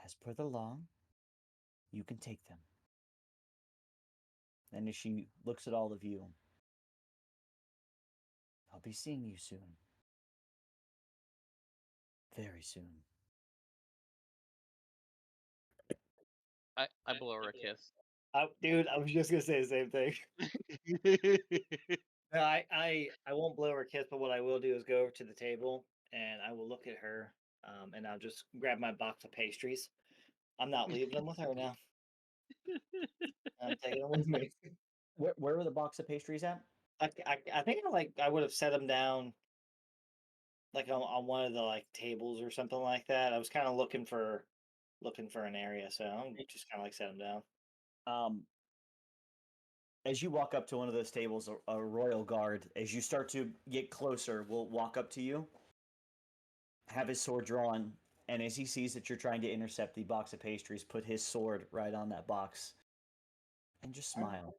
As per the law, you can take them. And as she looks at all of you, I'll be seeing you soon. Very soon. I blow her a kiss. Dude, I was just gonna say the same thing. No, I won't blow her a kiss, but what I will do is go over to the table and I will look at her, and I'll just grab my box of pastries. I'm not leaving them with her now. I'm taking them with me. Where were the box of pastries at? I think I would have set them down like on one of the like tables or something like that. I was kind of looking for an area, so I'm just kind of like set them down. As you walk up to one of those tables, a royal guard, as you start to get closer, will walk up to you, have his sword drawn, and as he sees that you're trying to intercept the box of pastries, put his sword right on that box and just smile.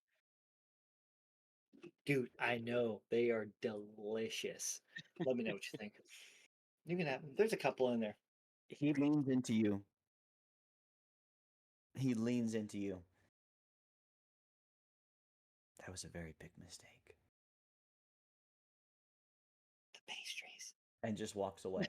Dude, I know they are delicious. Let me know what you think. You can have them. There's a couple in there. He leans into you. He leans into you. That was a very big mistake. The pastries. And just walks away.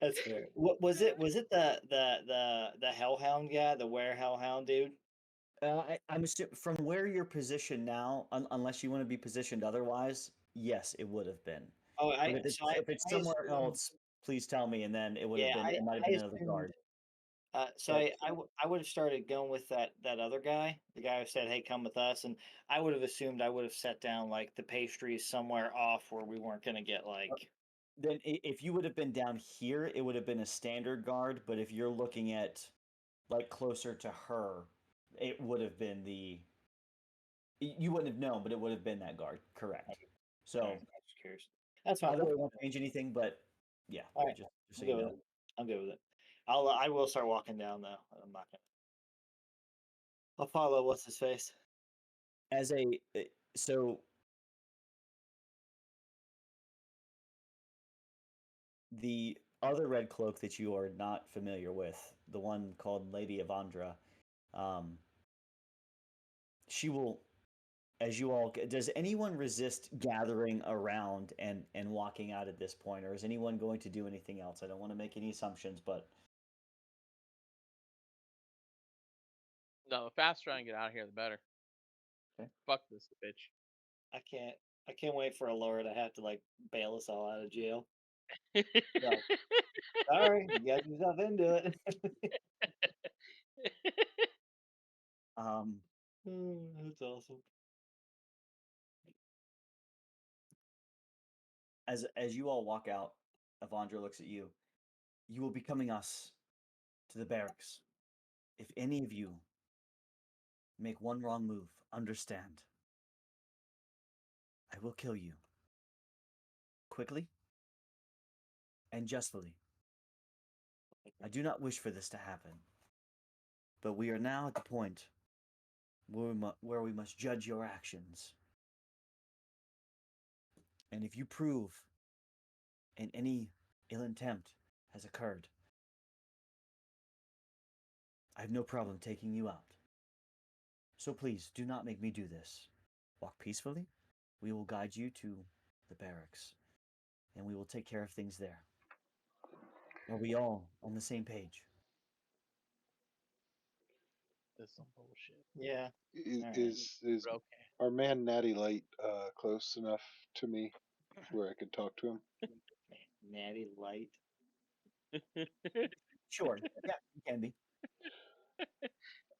That's fair. What was it? Was it the Hellhound guy, the Were Hellhound dude? I'm assuming from where you're positioned now, unless you want to be positioned otherwise, yes, it would have been. Oh, If it's somewhere else, please tell me, and then it would have been. It might have been another guard. I would have started going with that other guy, the guy who said, "Hey, come with us," and I would have assumed I would have set down like the pastries somewhere off where we weren't gonna get like. Then if you would have been down here, it would have been a standard guard. But if you're looking at like closer to her, it would have been the. You wouldn't have known, but it would have been that guard. Correct. So I'm just curious. That's fine. I really won't change anything, but yeah, All right. just so I'm you good with know. it. I'm good with it. I will start walking down though. I'm not gonna. I'll follow. What's his face? As a so the other red cloak that you are not familiar with, the one called Lady Avandra, she will, as you all, does anyone resist gathering around and walking out at this point, or is anyone going to do anything else? I don't want to make any assumptions, but No, the faster I can get out of here, the better. Okay. Fuck this bitch. I can't wait for a Laura to have to like bail us all out of jail. Sorry, you got yourself into it. That's awesome. As you all walk out, Avandra looks at you. You will be coming us to the barracks. If any of you make one wrong move, understand. I will kill you. Quickly and justly. I do not wish for this to happen. But we are now at the point where we must judge your actions. And if you prove and any ill intent has occurred, I have no problem taking you out. So please, do not make me do this. Walk peacefully. We will guide you to the barracks, and we will take care of things there. Are we all on the same page? This is some bullshit. Yeah. Is Alright. is Okay. our man Natty Light close enough to me where I could talk to him? Natty Light. Sure. Yeah, you can be.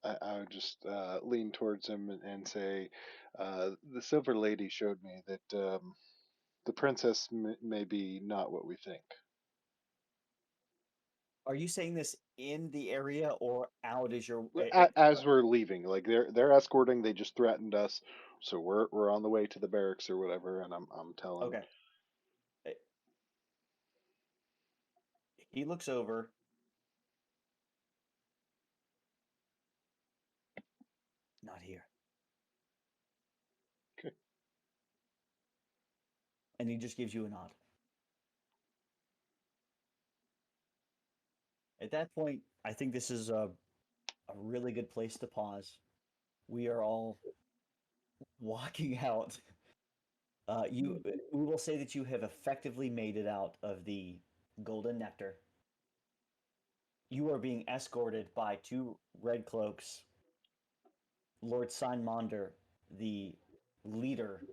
I would just lean towards him and say, the Silver Lady showed me that the princess may be not what we think. Are you saying this in the area or out as your? As we're leaving, like they're escorting, they just threatened us, so we're on the way to the barracks or whatever, and I'm telling. Okay. He looks over. Not here. Okay. And he just gives you a nod. At that point, I think this is a really good place to pause. We are all walking out. We will say that you have effectively made it out of the Golden Nectar. You are being escorted by two red cloaks. Lord Signmonder, the leader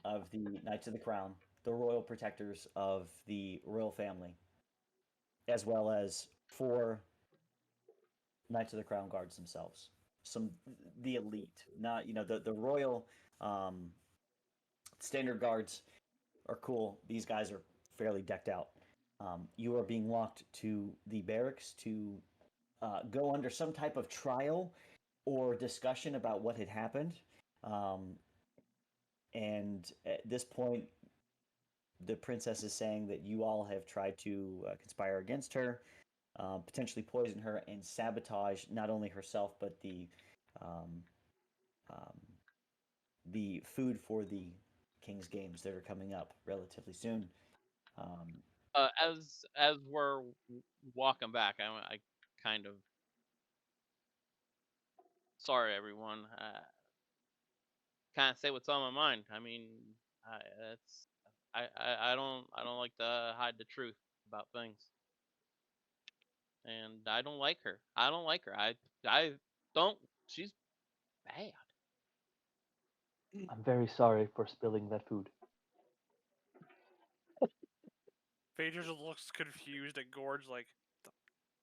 of the Knights of the Crown, the royal protectors of the royal family, as well as 4 Knights of the Crown guards themselves. The elite, not the royal standard guards are cool. These guys are fairly decked out. You are being walked to the barracks to go under some type of trial or discussion about what had happened. And at this point, the princess is saying that you all have tried to conspire against her, potentially poison her, and sabotage not only herself but the food for the King's Games that are coming up relatively soon. As we're walking back, I kind of sorry everyone. Can't say what's on my mind. I mean, I don't like to hide the truth about things, and I don't like her. I don't like her. I don't. She's bad. I'm very sorry for spilling that food. Phaedra just looks confused at Gorge, like,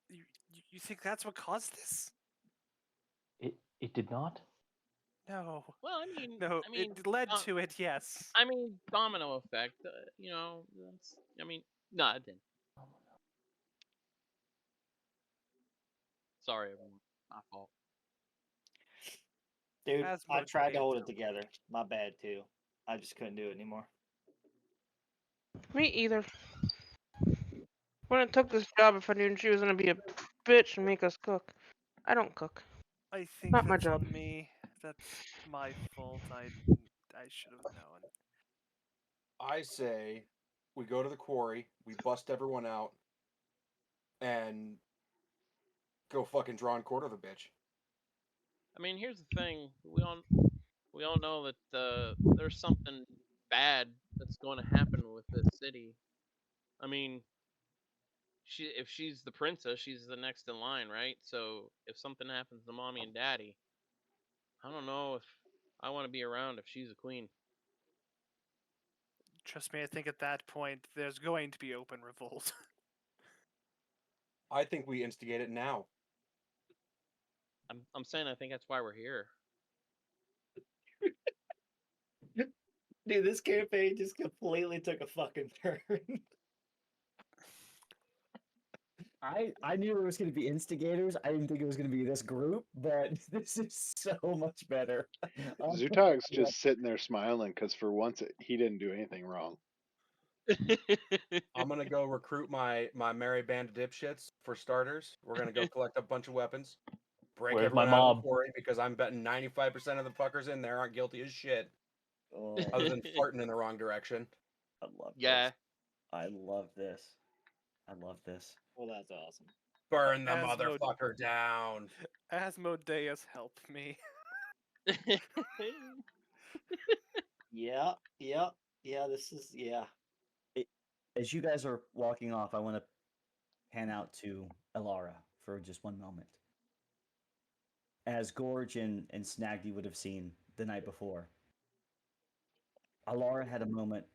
you think that's what caused this? It did not? No. Well, I mean, No, it led to it, yes. I mean, domino effect. You know, that's. I mean, no, it didn't. Sorry, everyone. My fault. Dude, As I tried to motivated hold it to- together. My bad too. I just couldn't do it anymore. Me either. Wouldn't have took this job if I knew she was gonna be a bitch and make us cook. I don't cook. I think Not my that's job. on me. That's my fault. I should have known. I say we go to the quarry, we bust everyone out, and go fucking draw and quarter the bitch. I mean, here's the thing. We all know that there's something bad that's going to happen with this city. I mean, if she's the princess, she's the next in line, right? So if something happens to mommy and daddy, I don't know if I want to be around if she's a queen. Trust me, I think at that point there's going to be open revolt. I think we instigate it now. I'm saying I think that's why we're here. Dude, this campaign just completely took a fucking turn. I knew it was going to be instigators. I didn't think it was going to be this group, but this is so much better. Zutag's just sitting there smiling because for once he didn't do anything wrong. I'm gonna go recruit my merry band of dipshits for starters. We're gonna go collect a bunch of weapons, break Where's my everyone out of the mob? quarry because I'm betting 95% of the fuckers in there aren't guilty as shit, Oh, other than farting in the wrong direction. I love Yeah. this. I love this. I love this. Well, that's awesome. Burn the Asmode- motherfucker down. Asmodeus, help me. Yeah, yeah, yeah. This is As you guys are walking off, I want to pan out to Elara for just one moment. As Gorge and Snagdy would have seen the night before, Alara had a moment,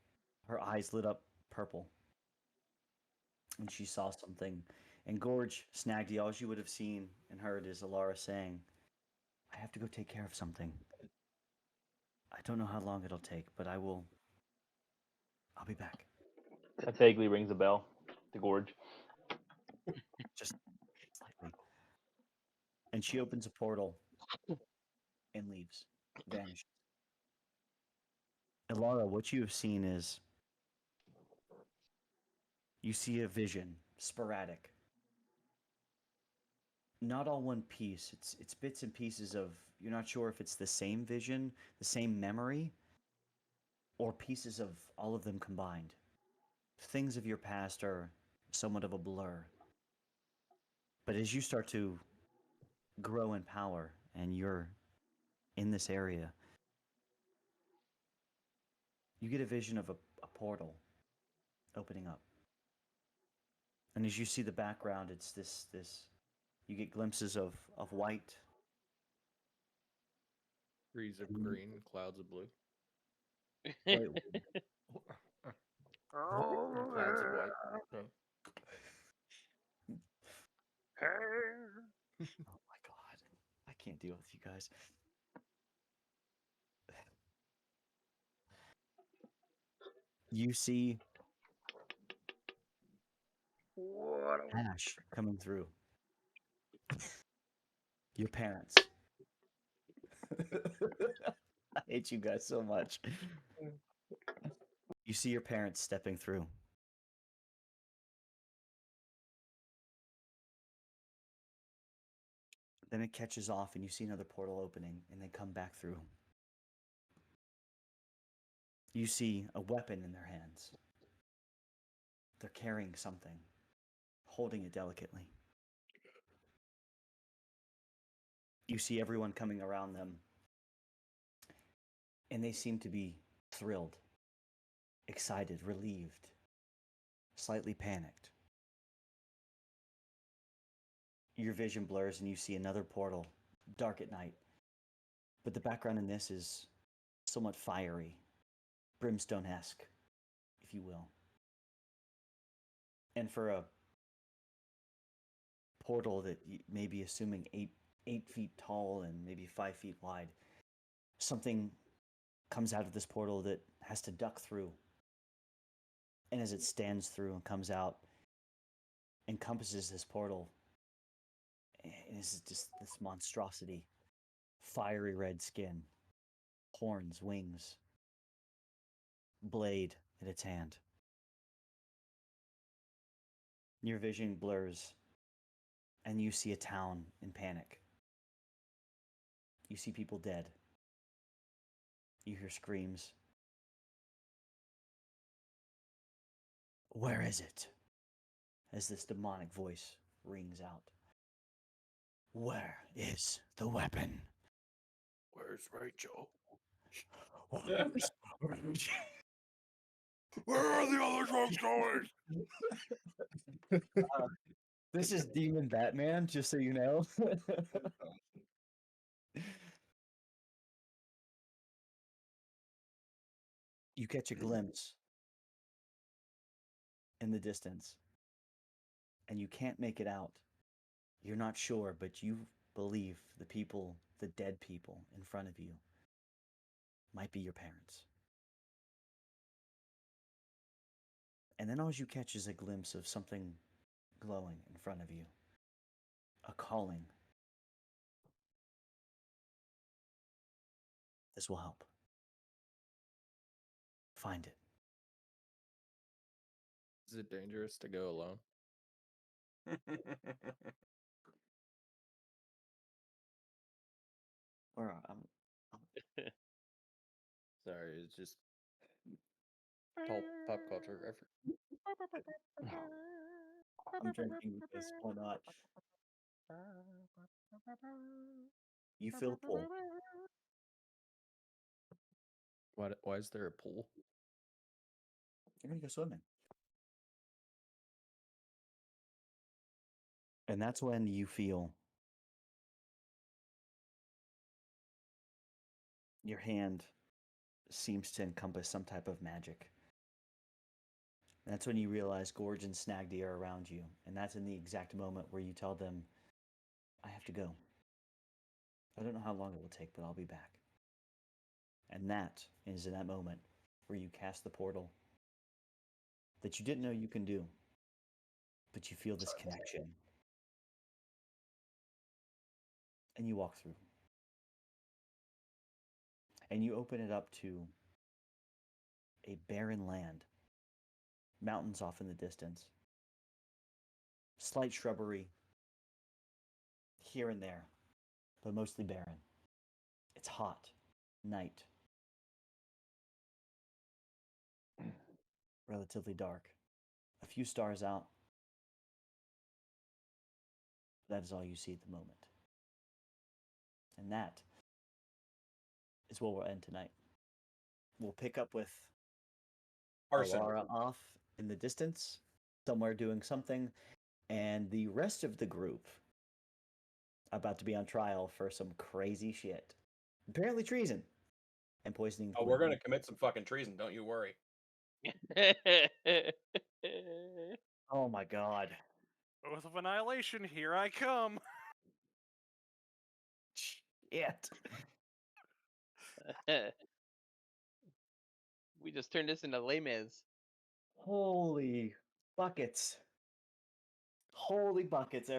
her eyes lit up purple, and she saw something. And Gorge, Snagdy, all you would have seen and heard is Alara saying, I have to go take care of something. I don't know how long it'll take, but I'll be back. That vaguely rings a bell to Gorge. Just slightly. And she opens a portal and leaves, vanishes. Elara, what you have seen is you see a vision, sporadic. Not all one piece. It's bits and pieces of, you're not sure if it's the same vision, the same memory, or pieces of all of them combined. Things of your past are somewhat of a blur. But as you start to grow in power and you're in this area, you get a vision of a portal opening up. And as you see the background, it's this you get glimpses of white. Trees of green, clouds of blue. White And clouds of white. No. Oh my god. I can't deal with you guys. You see Ash coming through. Your parents. I hate you guys so much. You see your parents stepping through. Then it catches off and you see another portal opening and they come back through. You see a weapon in their hands. They're carrying something, holding it delicately. You see everyone coming around them, and they seem to be thrilled, excited, relieved, slightly panicked. Your vision blurs and you see another portal, dark at night. But the background in this is somewhat fiery, brimstone-esque, if you will. And for a portal that may be assuming 8 feet tall and maybe 5 feet wide, something comes out of this portal that has to duck through. And as it stands through and comes out, encompasses this portal, and is just this monstrosity, fiery red skin, horns, wings, blade in its hand. Your vision blurs, and you see a town in panic. You see people dead. You hear screams. Where is it? As this demonic voice rings out. Where is the weapon? Where's Rachel? Where's Where are the other drugs going? This is Demon Batman, just so you know. You catch a glimpse in the distance, and you can't make it out. You're not sure, but you believe the people, the dead people in front of you, might be your parents. And then all you catch is a glimpse of something glowing in front of you. A calling. This will help. Find it. Is it dangerous to go alone? Or Sorry, it's just pop culture reference. I'm drinking because why not? You feel pull. Why is there a pool? You're gonna go swimming. And that's when you feel your hand seems to encompass some type of magic. That's when you realize Gorge and Snagdy are around you, and that's in the exact moment where you tell them, I have to go. I don't know how long it will take, but I'll be back. And that is in that moment where you cast the portal that you didn't know you can do, but you feel this connection. And you walk through. And you open it up to a barren land. Mountains off in the distance. Slight shrubbery here and there, but mostly barren. It's hot. Night. Relatively dark. A few stars out. That is all you see at the moment. And that is where we'll end tonight. We'll pick up with Arson. Alara off in the distance, somewhere doing something, and the rest of the group about to be on trial for some crazy shit. Apparently treason and poisoning. the Oh, we're queen. gonna commit some fucking treason. Don't you worry. Oh my god. Oath of Annihilation, here I come. Shit. We just turned this into Les Mis. Holy buckets. Holy buckets,